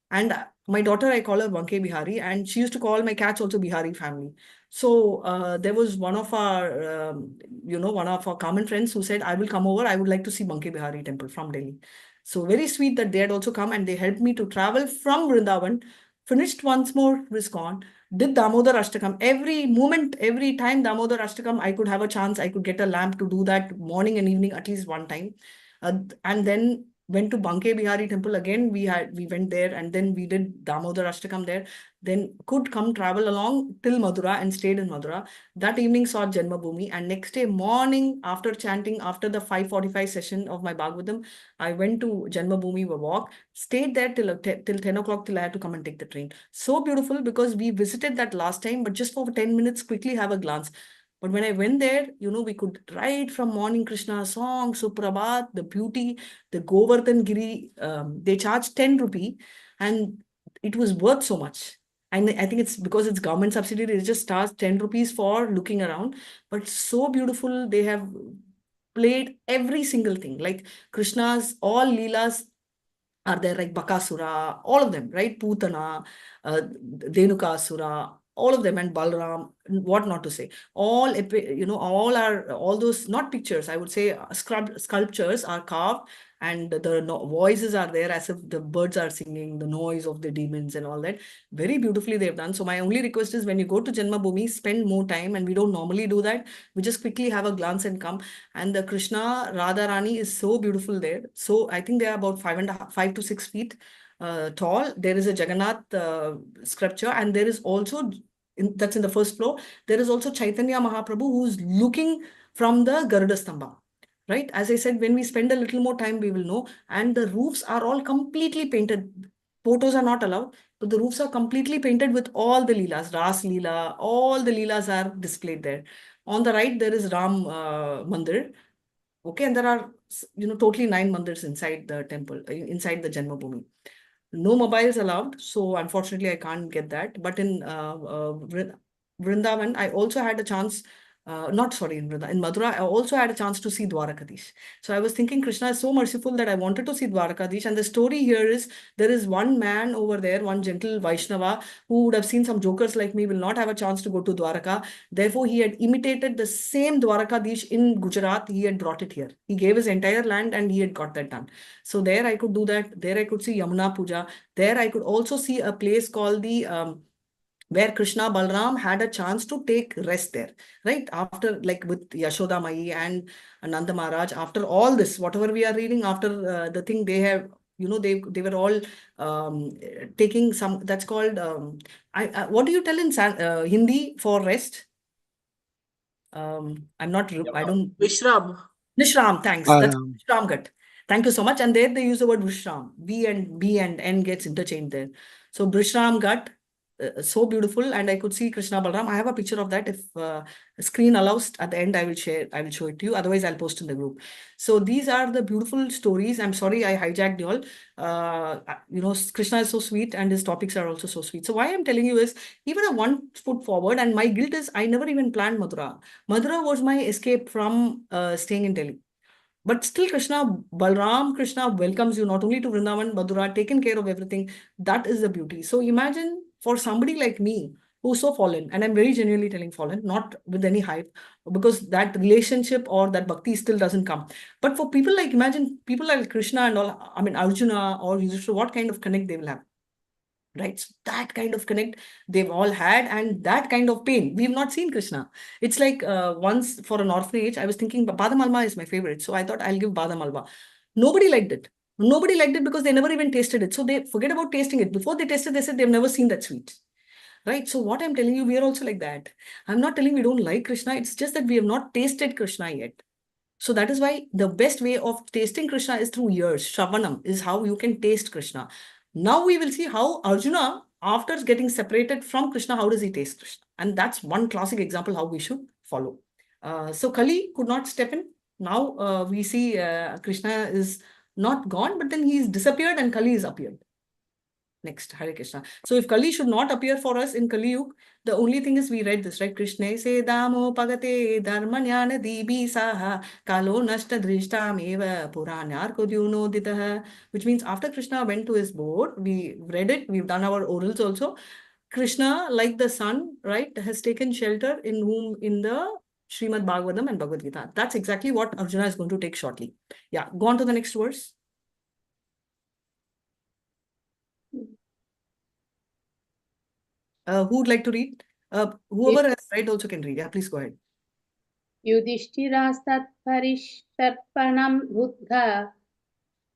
And my daughter, I call her Banke Bihari. And she used to call my cats also Bihari family. So there was one of our, one of our common friends who said, I will come over. I would like to see Banke Bihari temple from Delhi. So very sweet that they had also come, and they helped me to travel from Vrindavan, finished once more ISKCON, did Damodar Ashtakam. Every moment, every time Damodar Ashtakam, I could have a chance, I could get a lamp to do that morning and evening at least one time. And then went to Banke Bihari temple again. We went there, and then we did Damodar Ashtakam there. Then could come travel along till Madura and stayed in Madura. That evening saw Janmabhoomi, and next day morning after chanting, after the 5:45 session of my Bhagavatam, I went to Janmabhoomi walk, stayed there till 10 o'clock till I had to come and take the train. So beautiful because we visited that last time, but just for 10 minutes, quickly have a glance. But when I went there, we could write from morning Krishna song, Suprabhat, the beauty, the Govardhan Giri. They charged 10 rupee, and it was worth so much. And I think it's because it's government subsidy, they just charge 10 rupees for looking around. But so beautiful, they have played every single thing. Like Krishna's all Leelas are there, like Bakasura, all of them, right? Putana, Dhenukasura, all of them, and Balram, what not to say. All, all those, not pictures, I would say sculptures are carved, and the voices are there as if the birds are singing, the noise of the demons and all that. Very beautifully they've done. So my only request is when you go to Janmabhoomi, spend more time, and we don't normally do that. We just quickly have a glance and come. And the Krishna Radha Rani is so beautiful there. So I think they are about 5 to 6 feet tall. There is a Jagannath sculpture, and there is also, that's in the first floor, there is also Chaitanya Mahaprabhu who's looking from the Garuda Stamba. Right? As I said, when we spend a little more time, we will know. And the roofs are all completely painted. Photos are not allowed, but the roofs are completely painted with all the Leelas, Ras Leela, all the Leelas are displayed there. On the right, there is Ram Mandir. Okay, and there are, totally 9 mandirs inside the temple, inside the Janmabhoomi. No mobiles allowed, so unfortunately I can't get that. But in Vrindavan, I also had a chance. In Madura, I also had a chance to see Dwarakadish. So I was thinking Krishna is so merciful that I wanted to see Dwarakadish. And the story here is, there is one man over there, one gentle Vaishnava, who would have seen some jokers like me, will not have a chance to go to Dwaraka. Therefore, he had imitated the same Dwarakadish in Gujarat. He had brought it here. He gave his entire land and he had got that done. So there I could do that. There I could see Yamuna Puja. There I could also see a place called the... where Krishna Balram had a chance to take rest there, right? After, like with Yashoda Mai and Nanda Maharaj, after all this, whatever we are reading, after the thing they have, they were all taking some, that's called, what do you tell in Hindi for rest? I'm not, I don't... Vishram. Nishram, thanks. That's Vishram Ghat. Thank you so much. And there they use the word Vishram. V and B and N gets interchanged there. So Brishram Ghat, so beautiful, and I could see Krishna Balaram. I have a picture of that. If screen allows, at the end I will show it to you. Otherwise, I'll post in the group. So these are the beautiful stories. I'm sorry I hijacked you all. Krishna is so sweet, and his topics are also so sweet. So why I'm telling you is, even a 1 foot forward, and my guilt is I never even planned Mathura. Mathura was my escape from staying in Delhi. But still, Balram Krishna welcomes you not only to Vrindavan, Mathura, taken care of everything. That is the beauty. So imagine for somebody like me who's so fallen, and I'm very genuinely telling fallen, not with any hype, because that relationship or that bhakti still doesn't come. But for people like, imagine people like Krishna and all, I mean, Arjuna or Yudhishthira, what kind of connect they will have. Right? So that kind of connect they've all had, and that kind of pain we've not seen Krishna. It's like once for an orphanage, I was thinking Badam Alma is my favorite, so I thought I'll give Badam Alma. Nobody liked it. Nobody liked it because they never even tasted it. So they forget about tasting it. Before they tasted, they said they've never seen that sweet. Right? So what I'm telling you, we are also like that. I'm not telling we don't like Krishna. It's just that we have not tasted Krishna yet. So that is why the best way of tasting Krishna is through ears. Shravanam is how you can taste Krishna. Now we will see how Arjuna, after getting separated from Krishna, how does he taste Krishna? And that's one classic example how we should follow. So Kali could not step in. Now we see Krishna is not gone, but then he's disappeared and Kali is appeared. Next, Hare Krishna. So if Kali should not appear for us in Kali Yuga, the only thing is we read this, right? Krishna se damo pagate dharmanyana dibi saha kalo nashta drishtam eva puranyar kodyuno ditaha. Which means after Krishna went to his board, we read it, we've done our orals also. Krishna, like the sun, right, has taken shelter in the Srimad Bhagavatam and Bhagavad Gita. That's exactly what Arjuna is going to take shortly. Yeah, go on to the next verse. Who would like to read? Whoever has read also can read. Yeah, please go ahead. Yudhishthirastat parisharpanam buddha.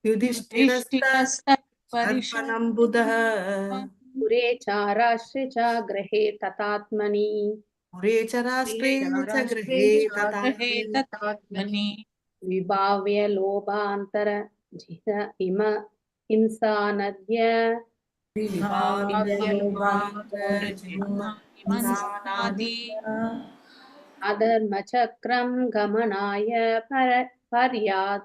Yudhishthirastat parisharpanam buddha. Pure charashre cha grahe tatatmani. Pure charashre cha grahe tatatmani. Vibhavya lobhantara jita ima imsanadya. Adharma chakram gamanaya paryadat.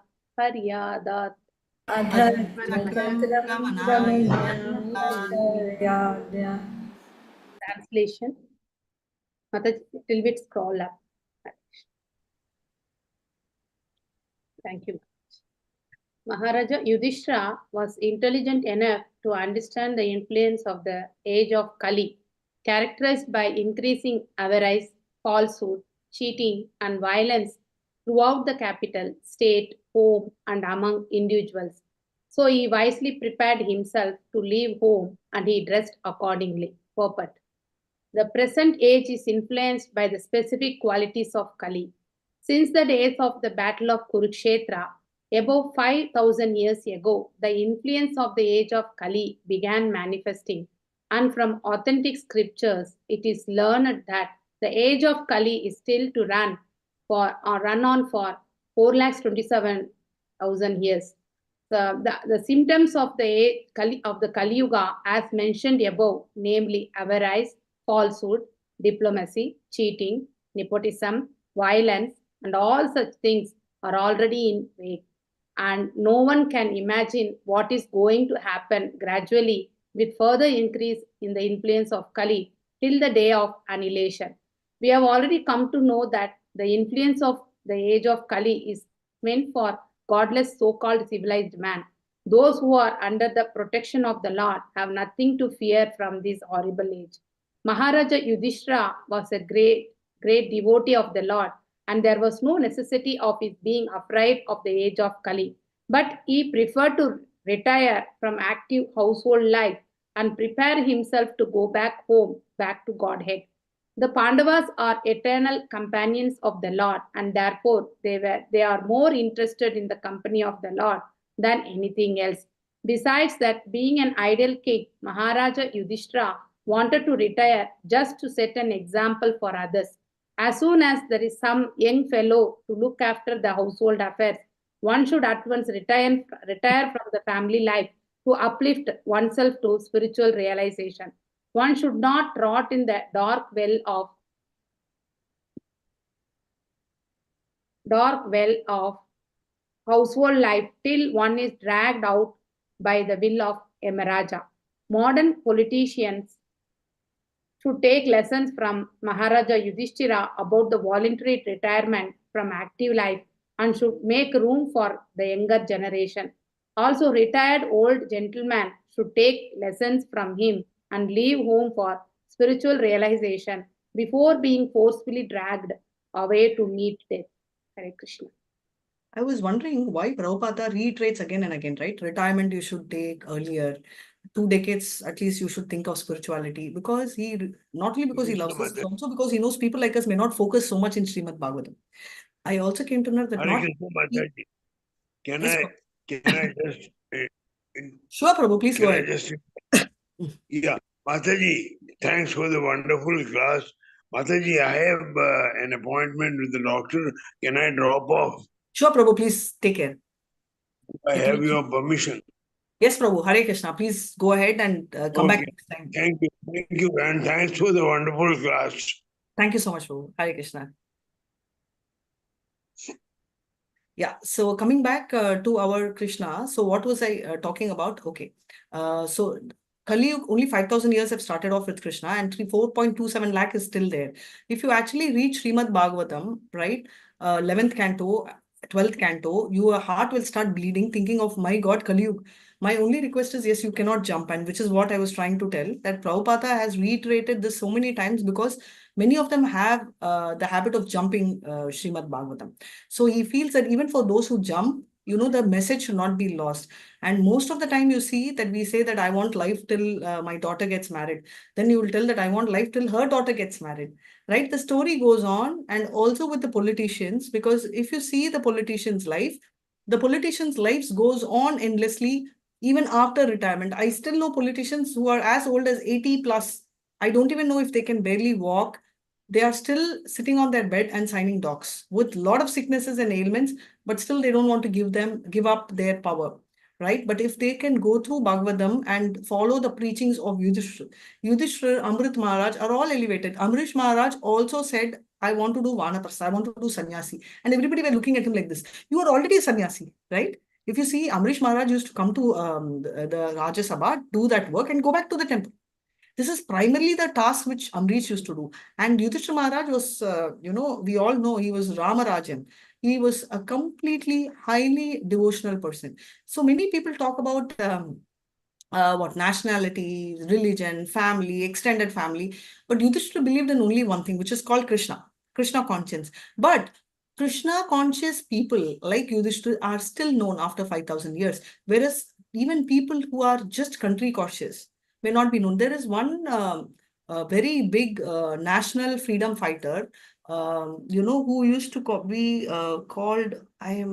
Translation. A little bit scroll up. Thank you. Maharaja Yudhishthira was intelligent enough to understand the influence of the age of Kali, characterized by increasing avarice, falsehood, cheating, and violence throughout the capital, state, home, and among individuals. So he wisely prepared himself to leave home, and he dressed accordingly. Purport. The present age is influenced by the specific qualities of Kali. Since the days of the Battle of Kurukshetra, above 5,000 years ago, the influence of the age of Kali began manifesting, and from authentic scriptures, it is learned that the age of Kali is still to run on for 4,27,000 years. The symptoms of the Kali Yuga, as mentioned above, namely avarice, falsehood, diplomacy, cheating, nepotism, violence, and all such things are already in wake. And no one can imagine what is going to happen gradually with further increase in the influence of Kali till the day of annihilation. We have already come to know that the influence of the age of Kali is meant for godless so-called civilized man. Those who are under the protection of the Lord have nothing to fear from this horrible age. Maharaja Yudhishthira was a great devotee of the Lord, and there was no necessity of his being afraid of the age of Kali. But he preferred to retire from active household life and prepare himself to go back home, back to Godhead. The Pandavas are eternal companions of the Lord, and therefore they are more interested in the company of the Lord than anything else. Besides that, being an ideal king, Maharaja Yudhishthira wanted to retire just to set an example for others. As soon as there is some young fellow to look after the household affairs, one should at once retire from the family life to uplift oneself to spiritual realization. One should not rot in the dark well of household life till one is dragged out by the will of a Maharaja. Modern politicians should take lessons from Maharaja Yudhishthira about the voluntary retirement from active life and should make room for the younger generation. Also, retired old gentlemen should take lessons from him and leave home for spiritual realization before being forcefully dragged away to meet death. Hare Krishna. I was wondering why Prabhupada reiterates again and again, right? Retirement you should take earlier. 2 decades at least you should think of spirituality, because not only because he loves us, but also because he knows people like us may not focus so much in Srimad Bhagavatam. I also came to know that Can I just Sure, Prabhu, please go ahead. Yeah, Mataji, thanks for the wonderful class. Mataji, I have an appointment with the doctor. Can I drop off? Sure, Prabhu, please take care. I have your permission. Yes, Prabhu. Hare Krishna. Please go ahead and come back next time. Thank you, and thanks for the wonderful class. Thank you so much, Prabhu. Hare Krishna. Yeah, so coming back to our Krishna. So what was I talking about? Okay. So Kali Yuga, only 5,000 years have started off with Krishna, and 4.27 lakh is still there. If you actually reach Srimad Bhagavatam, right, 11th canto, 12th canto, your heart will start bleeding, thinking of, my God, Kali Yuga. My only request is, yes, you cannot jump, and which is what I was trying to tell, that Prabhupada has reiterated this so many times because many of them have the habit of jumping Srimad Bhagavatam. So he feels that even for those who jump, the message should not be lost. And most of the time you see that we say that I want life till my daughter gets married. Then you will tell that I want life till her daughter gets married, right? The story goes on, and also with the politicians, because if you see the politicians' lives goes on endlessly even after retirement. I still know politicians who are as old as 80 plus. I don't even know if they can barely walk. They are still sitting on their bed and signing docs with a lot of sicknesses and ailments, but still they don't want to give up their power, right? But if they can go through Bhagavatam and follow the preachings of Yudhishthira, Amrit Maharaj are all elevated. Amrish Maharaj also said, I want to do Vanaprastha, I want to do sannyasi. And everybody were looking at him like this. You are already a sannyasi, right? If you see, Amrish Maharaj used to come to the Rajya Sabha, do that work and go back to the temple. This is primarily the task which Amrish used to do. And Yudhishthira Maharaj was, we all know he was Ramarajan. He was a completely highly devotional person. So many people talk about nationality, religion, family, extended family. But Yudhishthira believed in only one thing, which is called Krishna conscience. But Krishna conscious people like Yudhishthira are still known after 5,000 years. Whereas even people who are just country cautious may not be known. There is one very big national freedom fighter, who used to be called, he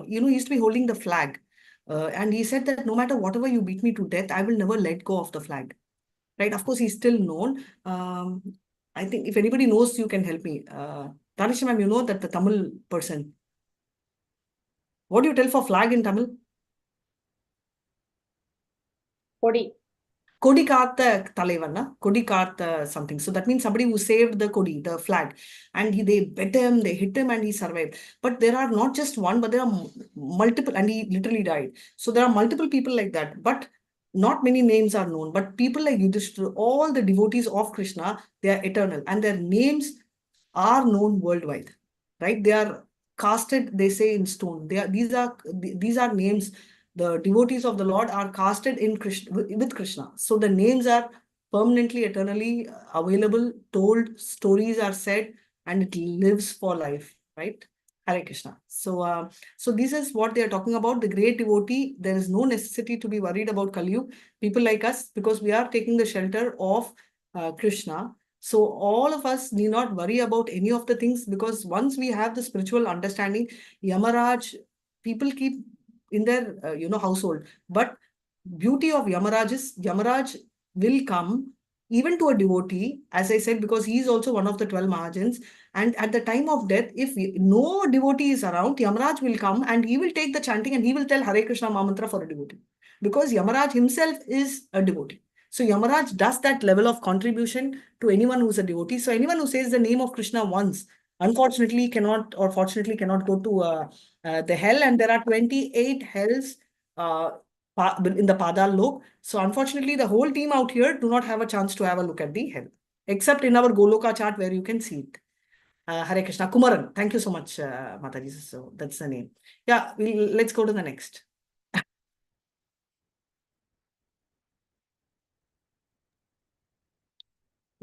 used to be holding the flag. And he said that no matter whatever you beat me to death, I will never let go of the flag. Right? Of course, he's still known. I think if anybody knows, you can help me. Tanisha ma'am, you know that the Tamil person. What do you tell for flag in Tamil? Kodi. Kodi Karta Talevan, Kodi Karta something. So that means somebody who saved the Kodi, the flag. And they bet him, they hit him, and he survived. But there are not just one, but there are multiple, and he literally died. So there are multiple people like that. But not many names are known. But people like Yudhishthira, all the devotees of Krishna, they are eternal. And their names are known worldwide. Right? They are casted, they say, in stone. These are names. The devotees of the Lord are casted in Krishna, with Krishna. So the names are permanently, eternally available, told, stories are said, and it lives for life, right? Hare Krishna. So this is what they are talking about. The great devotee, there is no necessity to be worried about Kali Yuga. People like us, because we are taking the shelter of Krishna. So all of us need not worry about any of the things, because once we have the spiritual understanding, Yamaraj, people keep in their household. But beauty of Yamaraj is Yamaraj will come even to a devotee, as I said, because he is also one of the 12 Mahajans. And at the time of death, if no devotee is around, Yamaraj will come and he will take the chanting and he will tell Hare Krishna Mahamantra for a devotee. because Yamaraj himself is a devotee. So Yamaraj does that level of contribution to anyone who's a devotee. So anyone who says the name of Krishna once, unfortunately cannot, or fortunately cannot go to the hell. And there are 28 hells in the Padal Lok. So unfortunately, the whole team out here do not have a chance to have a look at the hell, except in our Goloka chart where you can see it. Hare Krishna. Kumaran. Thank you so much, Mataji. So that's the name. Yeah, let's go to the next.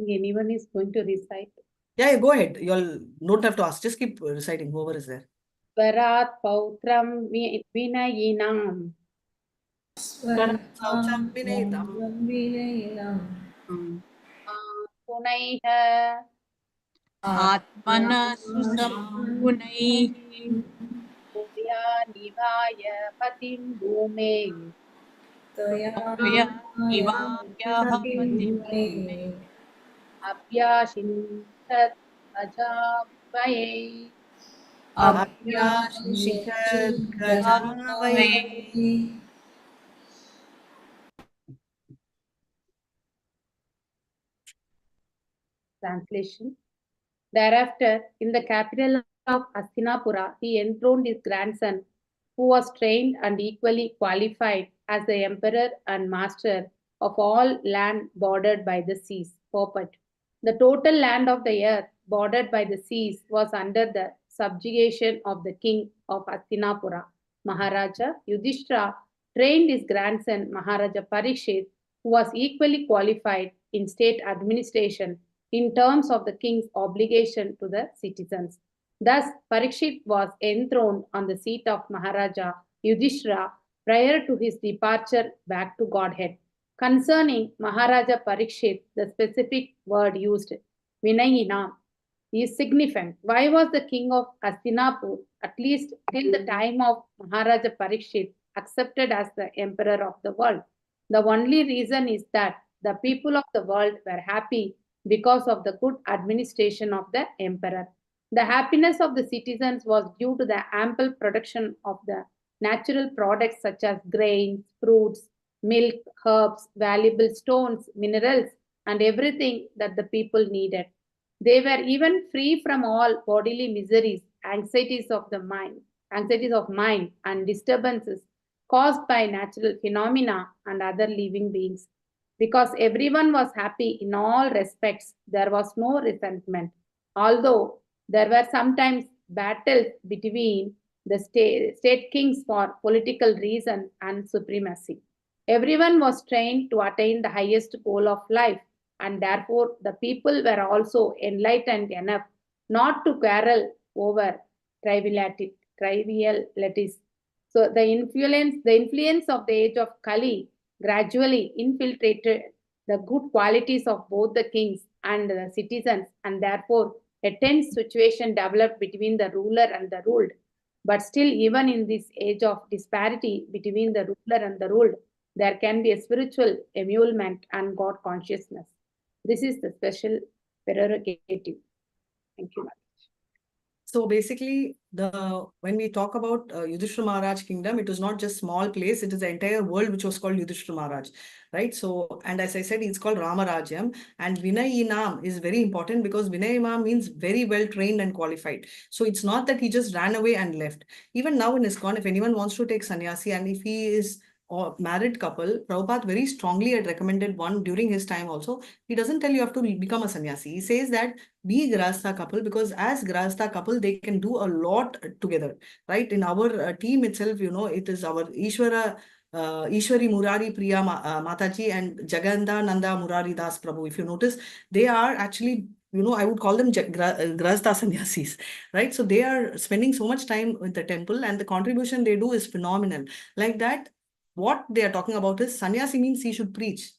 Anyone is going to recite? Yeah, go ahead. You'll don't have to ask. Just keep reciting, whoever is there. Varat Pautram Vinayinam. Punaiha Atmana susampunaihi Odiya Nivaya Patim Bhume. Toya Nivaya Patim Bhume Abhyashintat Ajavaye. Translation. Thereafter, in the capital of Hastinapura, he enthroned his grandson, who was trained and equally qualified as the emperor and master of all land bordered by the seas. Purport. The total land of the earth bordered by the seas was under the subjugation of the king of Hastinapura. Maharaja Yudhishthira trained his grandson Maharaja Parikshit, who was equally qualified in state administration in terms of the king's obligation to the citizens. Thus, Parikshit was enthroned on the seat of Maharaja Yudhishthira prior to his departure back to Godhead. Concerning Maharaja Parikshit, the specific word used, Vinayinam, is significant. Why was the king of Hastinapur, at least till the time of Maharaja Parikshit, accepted as the emperor of the world? The only reason is that the people of the world were happy because of the good administration of the emperor. The happiness of the citizens was due to the ample production of the natural products such as grains, fruits, milk, herbs, valuable stones, minerals, and everything that the people needed. They were even free from all bodily miseries, anxieties of mind, and disturbances caused by natural phenomena and other living beings. Because everyone was happy in all respects, there was no resentment. Although there were sometimes battles between the state kings for political reason and supremacy. Everyone was trained to attain the highest goal of life, and therefore the people were also enlightened enough not to quarrel over trivialities. So the influence of the age of Kali gradually infiltrated the good qualities of both the kings and the citizens, and therefore a tense situation developed between the ruler and the ruled. But still, even in this age of disparity between the ruler and the ruled, there can be a spiritual emolument and God consciousness. This is the special prerogative. Thank you. So basically, when we talk about Yudhishthira Maharaj kingdom, it was not just small place, it is the entire world which was called Yudhishthira Maharaj, right? So, and as I said, it's called Ramarajyam, and Vinayinam is very important because Vinayinam means very well trained and qualified. So it's not that he just ran away and left. Even now in ISKCON, if anyone wants to take sannyasi and if he is a married couple, Prabhupada very strongly had recommended one during his time also. He doesn't tell you have to become a sannyasi. He says that be Grahastha couple, because as Grahastha couple, they can do a lot together, right? In our team itself, you know, it is our Ishwari Murari Priya Mataji and Jaganda Nanda Murari Das Prabhu. If you notice, they are actually, you know, I would call them Grahastha sannyasis, right? So they are spending so much time with the temple and the contribution they do is phenomenal. Like that, what they are talking about is sannyasi means he should preach,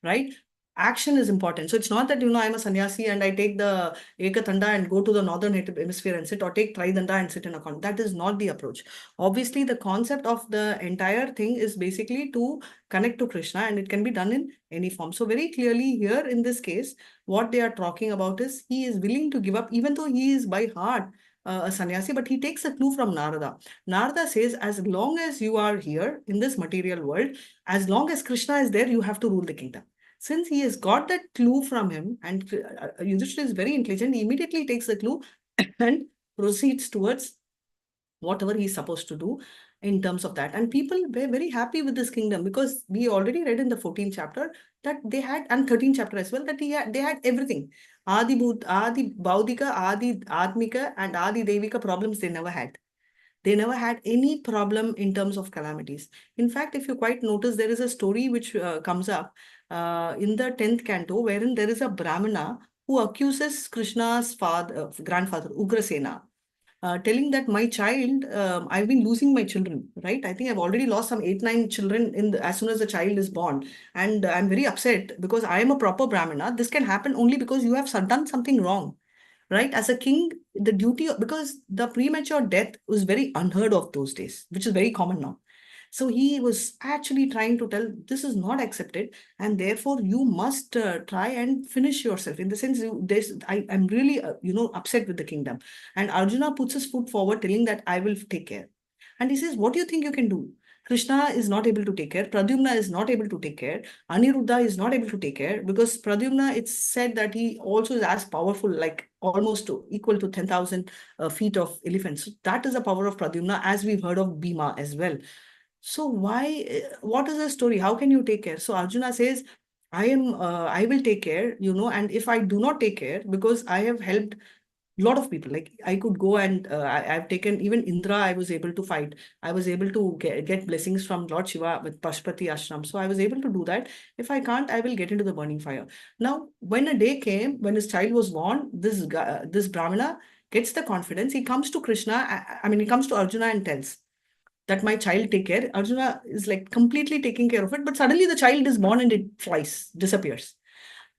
right? Action is important. So it's not that, you know, I'm a sannyasi and I take the Ekatanda and go to the northern hemisphere and sit, or take Tridanda and sit in a corner. That is not the approach. Obviously, the concept of the entire thing is basically to connect to Krishna, and it can be done in any form. So very clearly here in this case, what they are talking about is he is willing to give up, even though he is by heart a sannyasi, but he takes a clue from Narada. Narada says, as long as you are here in this material world, as long as Krishna is there, you have to rule the kingdom. Since he has got that clue from him, and Yudhishthira is very intelligent, he immediately takes the clue and proceeds towards whatever he's supposed to do in terms of that. And people were very happy with this kingdom, because we already read in the 14th chapter that they had, and 13th chapter as well, that they had everything. Adi Baudika, Adi Atmika, and Adi Devika problems they never had. They never had any problem in terms of calamities. In fact, if you quite notice, there is a story which comes up in the 10th canto, wherein there is a Brahmana who accuses Krishna's grandfather, Ugrasena, telling that my child, I've been losing my children, right? I think I've already lost some 8-9 children as soon as the child is born. And I'm very upset because I am a proper Brahmana. This can happen only because you have done something wrong, right? As a king, the duty, because the premature death was very unheard of those days, which is very common now. So he was actually trying to tell, this is not accepted, and therefore you must try and finish yourself. In the sense, I'm really, upset with the kingdom. And Arjuna puts his foot forward, telling that I will take care. And he says, what do you think you can do? Krishna is not able to take care. Pradyumna is not able to take care. Aniruddha is not able to take care, because Pradyumna, it's said that he also is as powerful, like almost equal to 10,000 feet of elephants. So that is the power of Pradyumna, as we've heard of Bhima as well. So what is the story? How can you take care? So Arjuna says, I will take care, and if I do not take care, because I have helped a lot of people, like I could go and I've taken even Indra, I was able to fight. I was able to get blessings from Lord Shiva with Pashupati Ashram. So I was able to do that. If I can't, I will get into the burning fire. Now, when a day came, when his child was born, this Brahmana gets the confidence. He comes to Krishna, he comes to Arjuna and tells that my child take care. Arjuna is like completely taking care of it, but suddenly the child is born and it flies, disappears.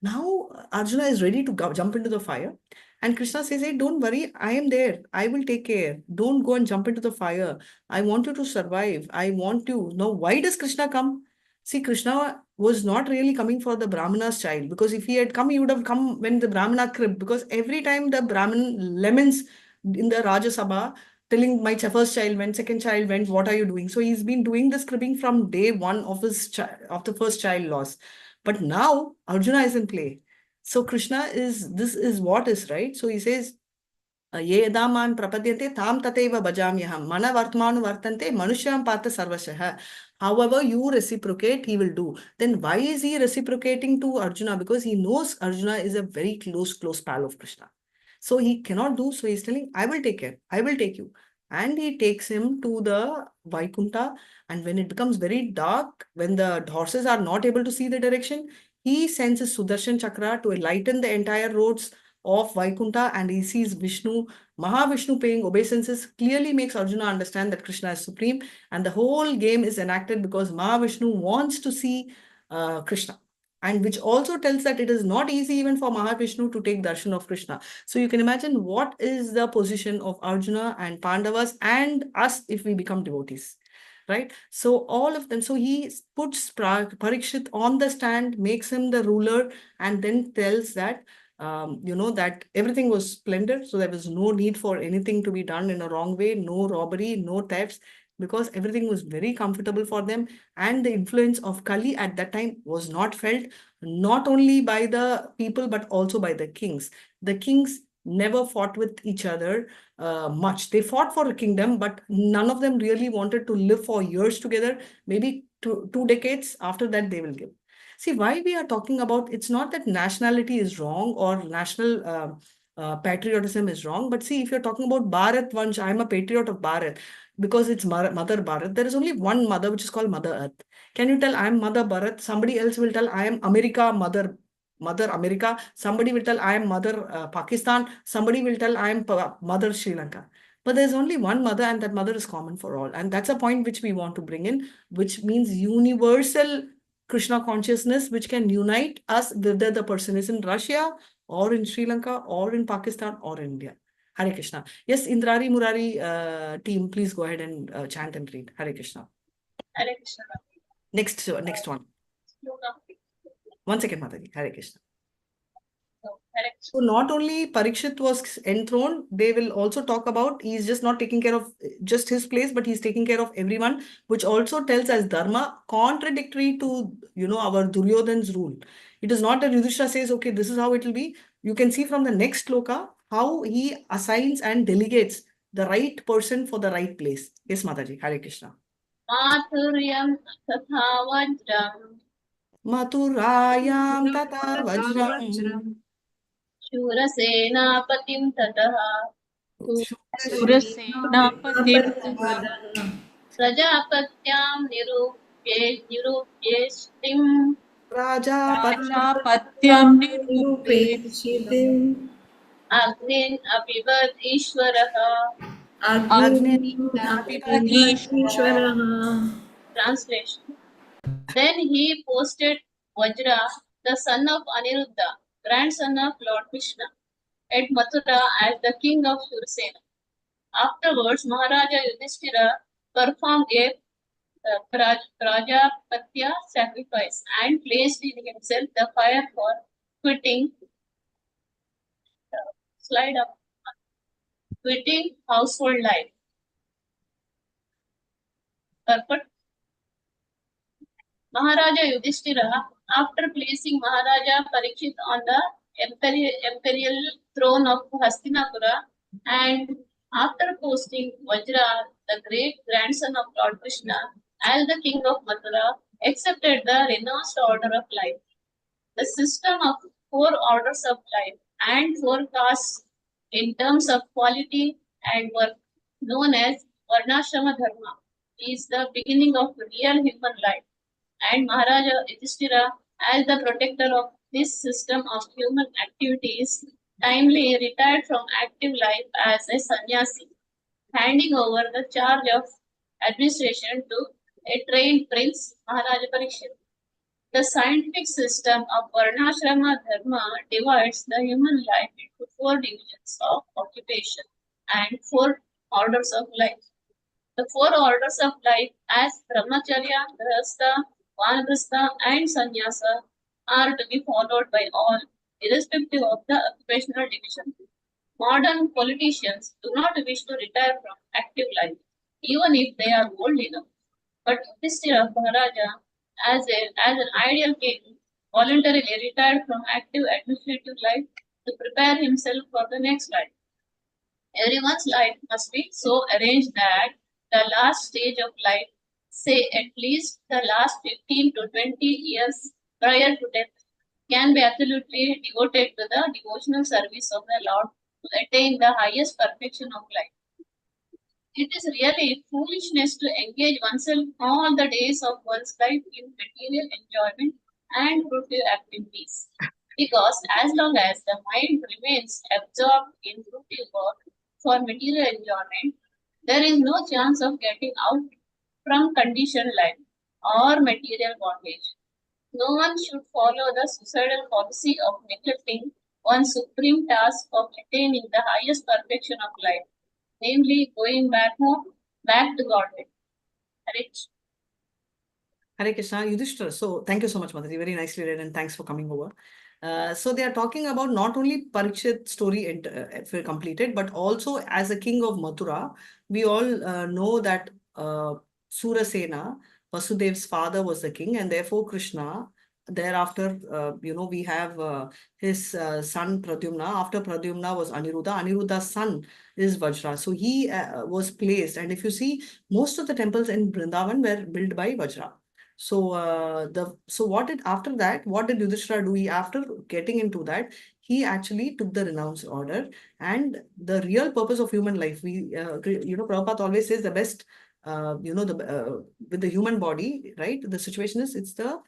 Now Arjuna is ready to jump into the fire, and Krishna says, hey, don't worry, I am there. I will take care. Don't go and jump into the fire. I want you to survive. I want you. Now, why does Krishna come? See, Krishna was not really coming for the Brahmana's child, because if he had come, he would have come when the Brahmana cribbed, because every time the Brahmin laments in the Rajya Sabha, telling my first child went, second child went, what are you doing? So he's been doing this cribbing from day one of the first child loss. But now Arjuna is in play. So this is what is right. So he says, Ye edaman prapadyante tam tateva bhajamyaham mana vartmanu vartante manusham partha sarvashaha. However you reciprocate, he will do. Then why is he reciprocating to Arjuna? Because he knows Arjuna is a very close pal of Krishna. So he cannot do, so he's telling, I will take care, I will take you. And he takes him to the Vaikunta. And when it becomes very dark, when the horses are not able to see the direction, he sends his Sudarshan Chakra to enlighten the entire roads of Vaikunta, and he sees Vishnu. Mahavishnu paying obeisances clearly makes Arjuna understand that Krishna is supreme. And the whole game is enacted because Mahavishnu wants to see Krishna. And which also tells that it is not easy even for Mahavishnu to take darshan of Krishna. So you can imagine what is the position of Arjuna and Pandavas and us if we become devotees, right? So all of them, so he puts Parikshit on the stand, makes him the ruler, and then tells that, that everything was splendid. So there was no need for anything to be done in a wrong way, no robbery, no thefts, because everything was very comfortable for them. And the influence of Kali at that time was not felt, not only by the people, but also by the kings. The kings never fought with each other much. They fought for a kingdom, but none of them really wanted to live for years together. Maybe two decades after that, they will give. See, why we are talking about, it's not that nationality is wrong or national patriotism is wrong, but see, if you're talking about Bharat Vansh, I'm a patriot of Bharat, because it's Mother Bharat. There is only one mother, which is called Mother Earth. Can you tell I'm Mother Bharat? Somebody else will tell I am America, Mother America. Somebody will tell I am Mother Pakistan. Somebody will tell I am Mother Sri Lanka. But there's only one mother, and that mother is common for all. And that's a point which we want to bring in, which means universal Krishna consciousness, which can unite us, whether the person is in Russia or in Sri Lanka or in Pakistan or in India. Hare Krishna. Yes, Indrari Murari team, please go ahead and chant and read. Hare Krishna. Hare Krishna. Next one. 1 second, Mataji. Hare Krishna. So not only Parikshit was enthroned, they will also talk about he's just not taking care of just his place, but he's taking care of everyone, which also tells as dharma, contradictory to, our Duryodhan's rule. It is not that Yudhishthira says, okay, this is how it will be. You can see from the next sloka how he assigns and delegates the right person for the right place. Yes, Mataji, Hare Krishna. Mathuryam tatha vajram. Mathurayam tata vajram. Shurasenapatim tataha. Surasenapatim Prajapatyam nirupyeshtim. Prajapatyam Nirupeshitim Agnin apivad ishvaraha. Agnim Apivad Ishwaraha. Translation. Then he posted Vajra, the son of Aniruddha, grandson of Lord Krishna, at Mathura as the king of Shurasena. Afterwards, Maharaja Yudhishthira performed a Prajapatya sacrifice and placed in himself the fire for quitting quitting household life. Maharaja Yudhishthira, after placing Maharaja Parikshit on the imperial throne of Hastinapura and after posting Vajra, the great grandson of Lord Krishna, as the king of Mathura, accepted the renounced order of life. The system of 4 orders of life and 4 castes in terms of quality and work, known as Varnashrama Dharma, is the beginning of real human life. And Maharaja Yudhishthira, as the protector of this system of human activities, timely retired from active life as a sannyasi, handing over the charge of administration to a trained prince, Maharaja Parikshit. The scientific system of Varnashrama Dharma divides the human life into 4 divisions of occupation and 4 orders of life. The 4 orders of life as Brahmacharya, Grihastha, Vanaprastha and Sannyasa are to be followed by all, irrespective of the occupational division. Modern politicians do not wish to retire from active life, even if they are old enough. But Yudhishthira Maharaja, as an ideal king, voluntarily retired from active administrative life to prepare himself for the next life. Everyone's life must be so arranged that the last stage of life, say at least the last 15 to 20 years prior to death, can be absolutely devoted to the devotional service of the Lord to attain the highest perfection of life. It is really foolishness to engage oneself all the days of one's life in material enjoyment and fruitive activities. Because as long as the mind remains absorbed in fruitive work for material enjoyment, there is no chance of getting out from conditioned life or material bondage. No one should follow the suicidal policy of neglecting one's supreme task of attaining the highest perfection of life, namely going back home, back to Godhead. Hare Krishna, Yudhishthira. So thank you so much, Mataji. Very nicely read and thanks for coming over. So they are talking about not only Parikshit's story completed, but also as a king of Mathura. We all know that Surasena, Vasudev's father, was the king, and therefore Krishna. Thereafter, we have his son Pradyumna. After Pradyumna was Aniruddha. Aniruddha's son is Vajra. So he was placed. And if you see, most of the temples in Vrindavan were built by Vajra. So after that, what did Yudhishthira do? After getting into that, he actually took the renounced order. And the real purpose of human life, Prabhupada always says the best. With the human body, right? The situation is it's the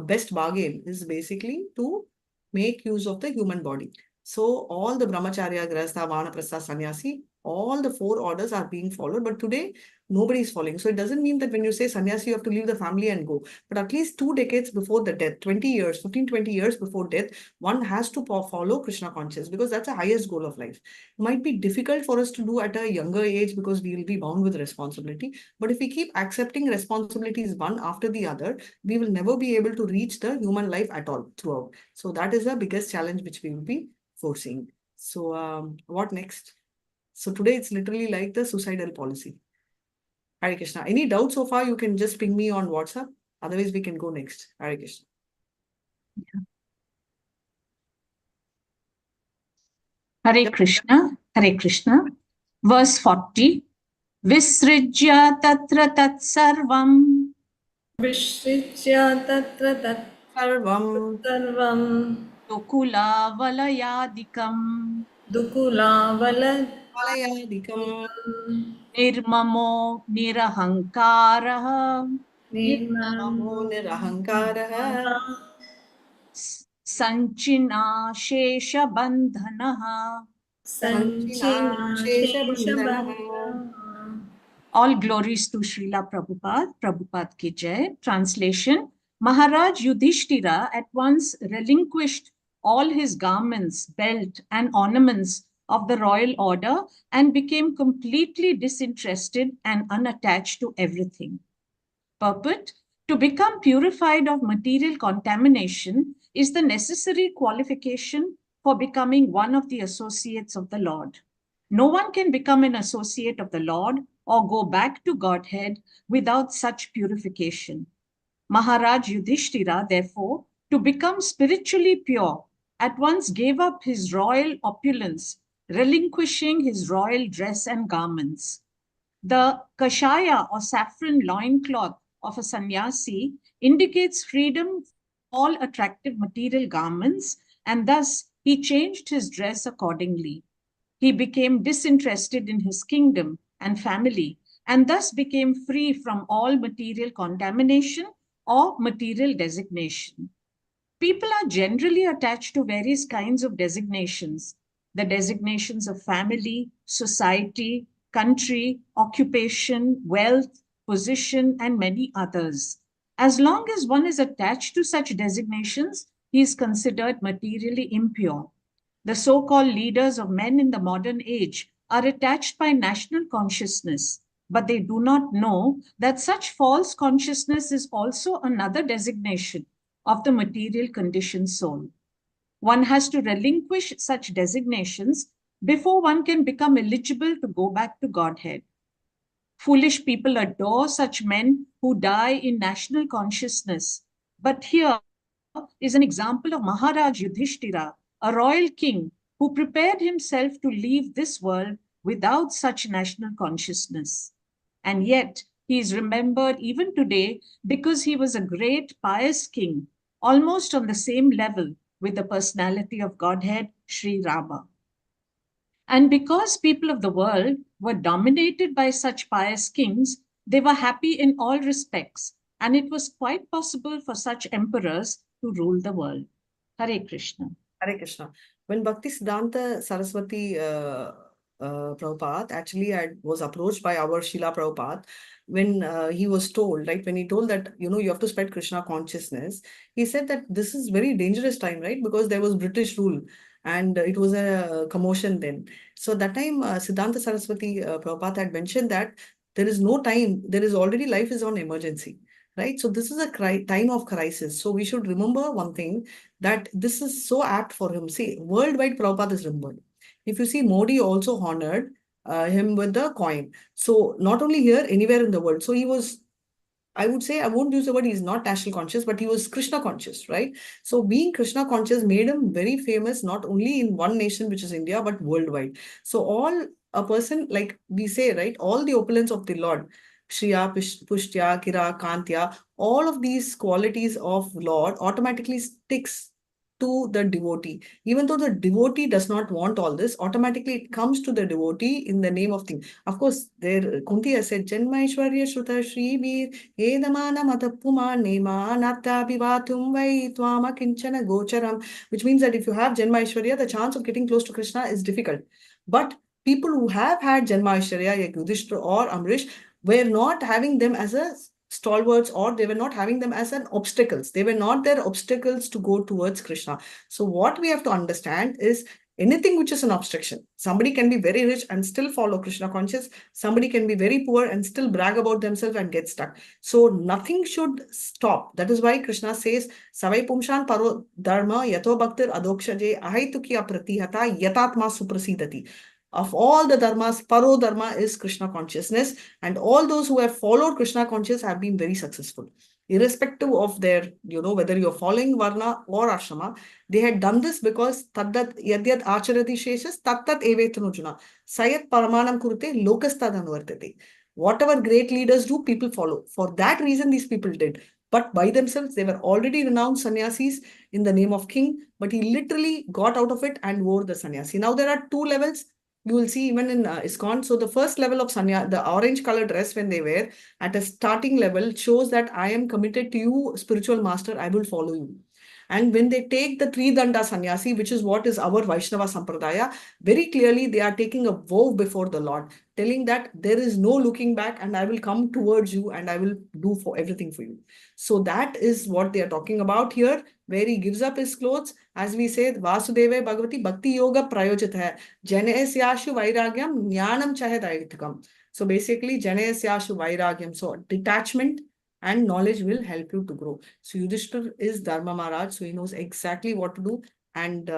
best bargain is basically to make use of the human body. So all the Brahmacharya, Grihastha, Vanaprastha, Sannyasi, all the 4 orders are being followed. But today, nobody is following. So it doesn't mean that when you say sannyasi, you have to leave the family and go. But at least 2 decades before the death, 20 years, 15, 20 years before death, one has to follow Krishna consciousness because that's the highest goal of life. It might be difficult for us to do at a younger age because we will be bound with responsibility. But if we keep accepting responsibilities one after the other, we will never be able to reach the human life at all throughout. So that is the biggest challenge which we will be foreseeing. So what next? So today it's literally like the suicidal policy. Hare Krishna. Any doubt so far, you can just ping me on WhatsApp. Otherwise, we can go next. Hare Krishna. Hare Krishna, Hare Krishna. Verse 40. Visrijya tatra tat sarvam. Visrijya tatra tat Sarvam. sarvam. Dukula valayadikam. Dukula Valayadikam. Nirmamo nirahankaraha. Nirmamo nirahankaraha. Sanchina shesha bandhanaha. Sanchina sheshabandhanaha. All glories to Srila Prabhupada, Prabhupada ki jai. Translation: Maharaj Yudhishthira at once relinquished all his garments, belt, and ornaments of the royal order and became completely disinterested and unattached to everything. Purport: to become purified of material contamination is the necessary qualification for becoming one of the associates of the Lord. No one can become an associate of the Lord or go back to Godhead without such purification. Maharaj Yudhishthira, therefore, to become spiritually pure, at once gave up his royal opulence, relinquishing his royal dress and garments. The kashaya or saffron loincloth of a sannyasi indicates freedom from all attractive material garments, and thus he changed his dress accordingly. He became disinterested in his kingdom and family, and thus became free from all material contamination or material designation. People are generally attached to various kinds of designations, the designations of family, society, country, occupation, wealth, position, and many others. As long as one is attached to such designations, he is considered materially impure. The so-called leaders of men in the modern age are attached by national consciousness, but they do not know that such false consciousness is also another designation of the material conditioned soul. One has to relinquish such designations before one can become eligible to go back to Godhead. Foolish people adore such men who die in national consciousness. But here is an example of Maharaj Yudhishthira, a royal king who prepared himself to leave this world without such national consciousness. And yet, he is remembered even today because he was a great pious king, almost on the same level with the personality of Godhead, Sri Rama. And because people of the world were dominated by such pious kings, they were happy in all respects, and it was quite possible for such emperors to rule the world. Hare Krishna. Hare Krishna. When Bhaktisiddhanta Saraswati Prabhupada actually was approached by our Srila Prabhupada, when he was told, right, when he told that, you have to spread Krishna consciousness, he said that this is very dangerous time, right, because there was British rule and it was a commotion then. So that time, Siddhanta Saraswati Prabhupada had mentioned that there is no time, there is already life is on emergency. Right. So this is a time of crisis. So we should remember one thing, that this is so apt for him. See, worldwide Prabhupada is remembered. If you see, Modi also honored him with the coin. So not only here, anywhere in the world. So he was, I would say, I won't use the word he's not national conscious, but he was Krishna conscious, right? So being Krishna conscious made him very famous, not only in one nation, which is India, but worldwide. So a person, like we say, right, all the opulence of the Lord, Shriya, Pushtya, Kira, Kantya, all of these qualities of Lord automatically sticks to the devotee. Even though the devotee does not want all this, automatically it comes to the devotee in the name of thing. Of course, there Kunti has said, Janma Ishwarya Shruta Shri Veer, Edamana Matapuma Nema Napta Bivatum Vai Twama Kinchana Gocharam, which means that if you have Janma Ishwarya, the chance of getting close to Krishna is difficult. But people who have had Janma Ishwarya, like Yudhishthira or Amrish, were not having them as a stalwarts, or they were not having them as an obstacles. They were not their obstacles to go towards Krishna. So what we have to understand is, anything which is an obstruction. Somebody can be very rich and still follow Krishna conscious. Somebody can be very poor and still brag about themselves and get stuck. So nothing should stop. That is why Krishna says, Savai Pumshan Paro Dharma Yato Bhaktir Adokshaje Ahaituki Apratihata Yatatma Suprasidati. Of all the dharmas, Paro Dharma is Krishna consciousness, and all those who have followed Krishna consciousness have been very successful. Irrespective of their, whether you're following Varna or Ashrama, they had done this because Taddat Yadyat Acharati Sheshas Tattat Evetanujuna Sayat Paramanam Kurute Lokastad Anvartate. Whatever great leaders do, people follow. For that reason, these people did. But by themselves, they were already renowned sannyasis in the name of king, but he literally got out of it and wore the sannyasi. Now there are two levels. You will see even in ISKCON. So the first level of sanya, the orange color dress when they wear at a starting level shows that I am committed to you, spiritual master, I will follow you. And when they take the Tridanda Sannyasi, which is what is our Vaishnava Sampradaya, very clearly they are taking a vow before the Lord, telling that there is no looking back and I will come towards you and I will do for everything for you. So that is what they are talking about here, where he gives up his clothes. As we say, Vasudeva Bhagavati Bhakti Yoga Prayojit hai. Janesyashu Vairagyam Jnanam Chahedaitikam. So basically, Janesyashu Vairagyam. So detachment and knowledge will help you to grow. So Yudhishthira is Dharma Maharaj, so he knows exactly what to do. And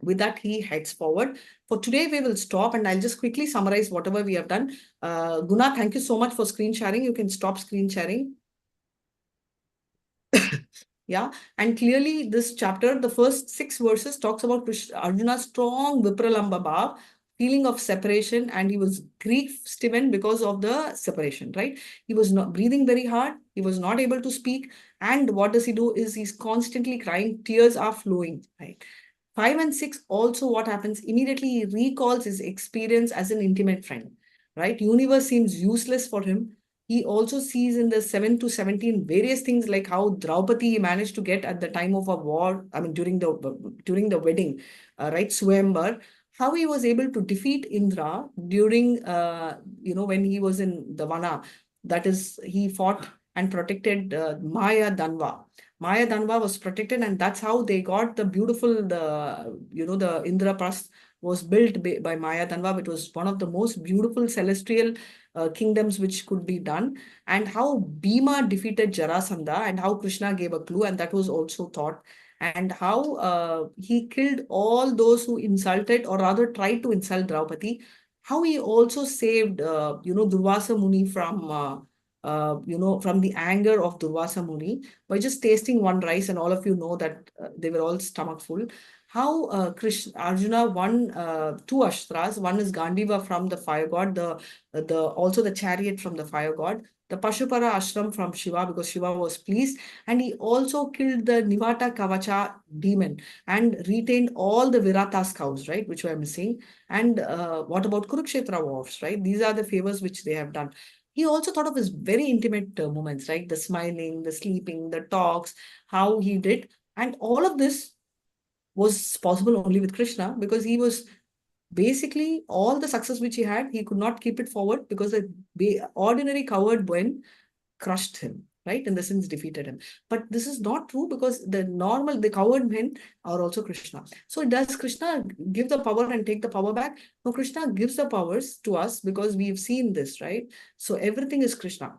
with that, he heads forward. For today, we will stop and I'll just quickly summarize whatever we have done. Guna, thank you so much for screen sharing. You can stop screen sharing. Yeah, and clearly this chapter, the first 6 verses talks about Arjuna's strong Vipralamba Bhav, feeling of separation, and he was grief-stricken because of the separation, right? He was not breathing very hard. He was not able to speak. And what does he do is he's constantly crying. Tears are flowing, right? 5 and 6 also what happens? Immediately he recalls his experience as an intimate friend, right? Universe seems useless for him. He also sees in the 7 to 17 various things like how Draupadi managed to get at the time of a war, I mean, during the wedding, right? Swayamvar, how he was able to defeat Indra during, when he was in the Vana. That is, he fought and protected Maya Danva. Maya Danva was protected, and that's how they got the beautiful, the Indraprasth was built by Maya Danva. It was one of the most beautiful celestial kingdoms which could be done, and how Bhima defeated Jarasandha, and how Krishna gave a clue, and that was also taught, and how he killed all those who insulted or rather tried to insult Draupadi, how he also saved, Durvasa Muni from, from the anger of Durvasa Muni by just tasting one rice, and all of you know that they were all stomach full. How Arjuna won 2 Ashtras. One is Gandiva from the fire god, also the chariot from the fire god, the Pashupara Ashram from Shiva because Shiva was pleased, and he also killed the Nivata Kavacha demon and retained all the Viratas cows, right, which were missing. And what about Kurukshetra wars, right? These are the favors which they have done. He also thought of his very intimate moments, right? The smiling, the sleeping, the talks, how he did. And all of this was possible only with Krishna because he was basically all the success which he had, he could not keep it forward because the ordinary coward Buen crushed him, right? In the sense, defeated him. But this is not true because the coward men are also Krishna. So does Krishna give the power and take the power back? No, Krishna gives the powers to us because we've seen this, right? So everything is Krishna.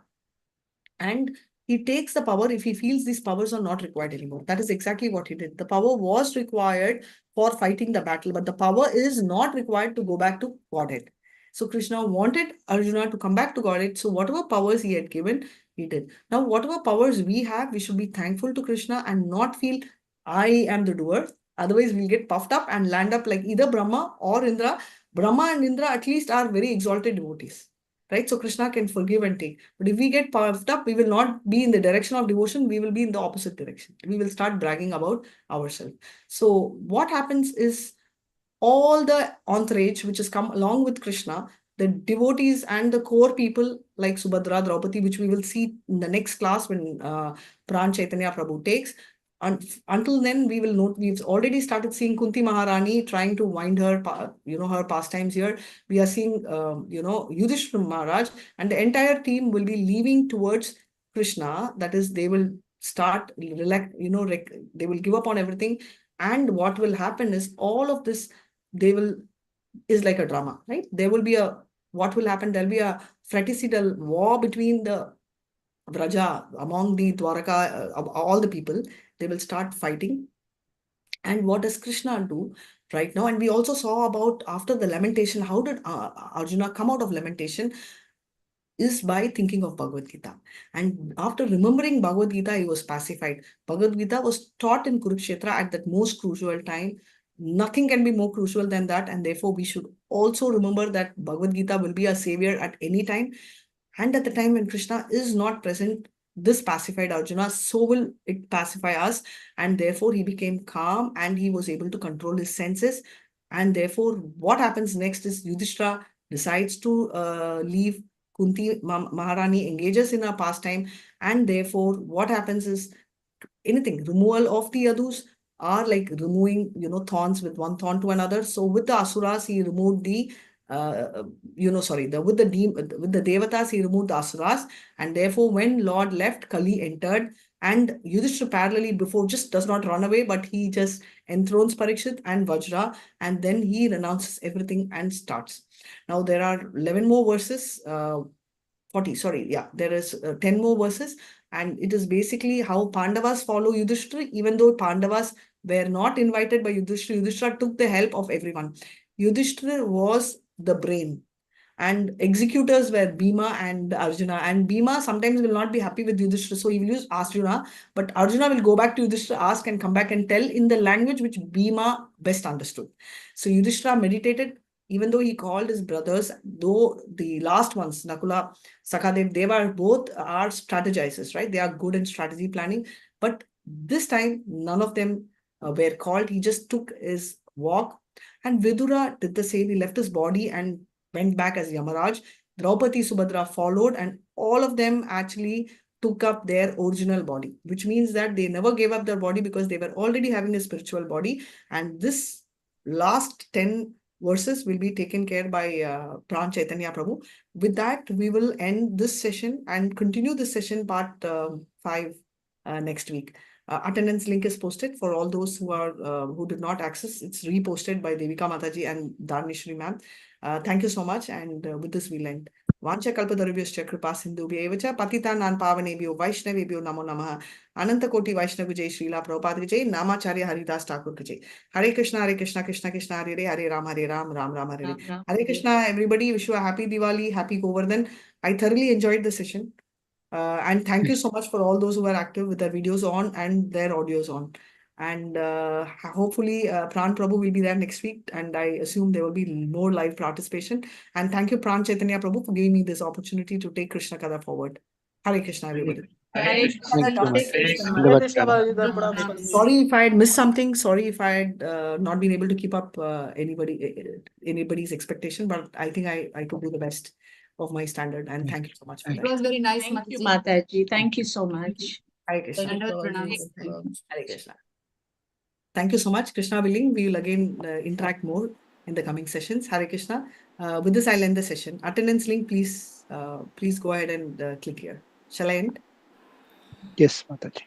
And he takes the power if he feels these powers are not required anymore. That is exactly what he did. The power was required for fighting the battle, but the power is not required to go back to Godhead. So Krishna wanted Arjuna to come back to Godhead. So whatever powers he had given, he did. Now, whatever powers we have, we should be thankful to Krishna and not feel, I am the doer. Otherwise, we'll get puffed up and land up like either Brahma or Indra. Brahma and Indra at least are very exalted devotees. Right? So Krishna can forgive and take. But if we get puffed up, we will not be in the direction of devotion. We will be in the opposite direction. We will start bragging about ourselves. So what happens is all the entourage which has come along with Krishna, the devotees and the core people like Subhadra, Draupadi, which we will see in the next class when Pran Chaitanya Prabhu takes. Until then, we will note, we've already started seeing Kunti Maharani trying to wind her, her pastimes here. We are seeing, Yudhishthira Maharaj, and the entire team will be leaving towards Krishna. That is, they will start, they will give up on everything. And what will happen is all of this is like a drama, right? What will happen? There'll be a fratricidal war between the Vraja, among the Dwaraka, all the people. They will start fighting. And what does Krishna do right now? And we also saw about after the lamentation, how did Arjuna come out of lamentation? Is by thinking of Bhagavad Gita. And after remembering Bhagavad Gita, he was pacified. Bhagavad Gita was taught in Kurukshetra at that most crucial time. Nothing can be more crucial than that. And therefore, we should also remember that Bhagavad Gita will be a savior at any time. And at the time when Krishna is not present, this pacified Arjuna, so will it pacify us. And therefore, he became calm and he was able to control his senses. And therefore, what happens next is Yudhishthira decides to leave. Kunti Maharani engages in a pastime. And therefore, what happens is anything, removal of the Yadus are like removing, thorns with one thorn to another. So with the Asuras, he removed the with the Devatas, he removed the Asuras, and therefore when Lord left, Kali entered, and Yudhishthira parallelly before just does not run away, but he just enthrones Parikshit and Vajra, and then he renounces everything and starts. Now there are 11 more verses, 40, sorry, yeah, there is 10 more verses, and it is basically how Pandavas follow Yudhishthira, even though Pandavas were not invited by Yudhishthira. Yudhishthira took the help of everyone. Yudhishthira was the brain, and executors were Bhima and Arjuna, and Bhima sometimes will not be happy with Yudhishthira, so he will use Arjuna, but Arjuna will go back to Yudhishthira, ask and come back and tell in the language which Bhima best understood. So Yudhishthira meditated, even though he called his brothers, though the last ones, Nakula, Sakhadev, they were both are strategizers, right? They are good in strategy planning, but this time none of them were called. He just took his walk. And Vidura did the same. He left his body and went back as Yamaraj. Draupadi, Subhadra followed, and all of them actually took up their original body, which means that they never gave up their body because they were already having a spiritual body. And this last 10 verses will be taken care by Pran Chaitanya Prabhu. With that, we will end this session and continue this session part 5 next week. Attendance link is posted for all those who did not access. It's reposted by Devika Mataji and Dharnishri ma'am. Thank you so much, and with this we'll end. Vancha kalpadarubhyascha kripa sindhubhya evacha patitan pavanebhyo vaishnavebhyo namo namaha. Ananta koti Vaishnav Jai Srila Prabhupada Jai Namacharya Haridas Thakur Jai. Hare Krishna, Krishna Krishna, Hare Hare, Hare Ram, Ram Ram, Hare Hare. Hare Krishna, everybody. Wish you a happy Diwali, happy Govardhan. I thoroughly enjoyed the session. And thank you so much for all those who are active with their videos on and their audios on. And hopefully Pran Prabhu will be there next week, and I assume there will be more live participation. And thank you, Pran Chaitanya Prabhu, for giving me this opportunity to take Krishna Katha forward. Hare Krishna, everybody. Thank you so much. Sorry if I had missed something. Sorry if I had not been able to keep up anybody's expectation, but I think I could do the best of my standard. And thank you so much for It that. was very nice, Thank you, Mataji. Mataji. Thank you so much. Hare Krishna. Hare Krishna. Thank you so much. Krishna willing, we will again interact more in the coming sessions. Hare Krishna. With this, I'll end the session. Attendance link, please go ahead and click here. Shall I end? Yes, Mataji.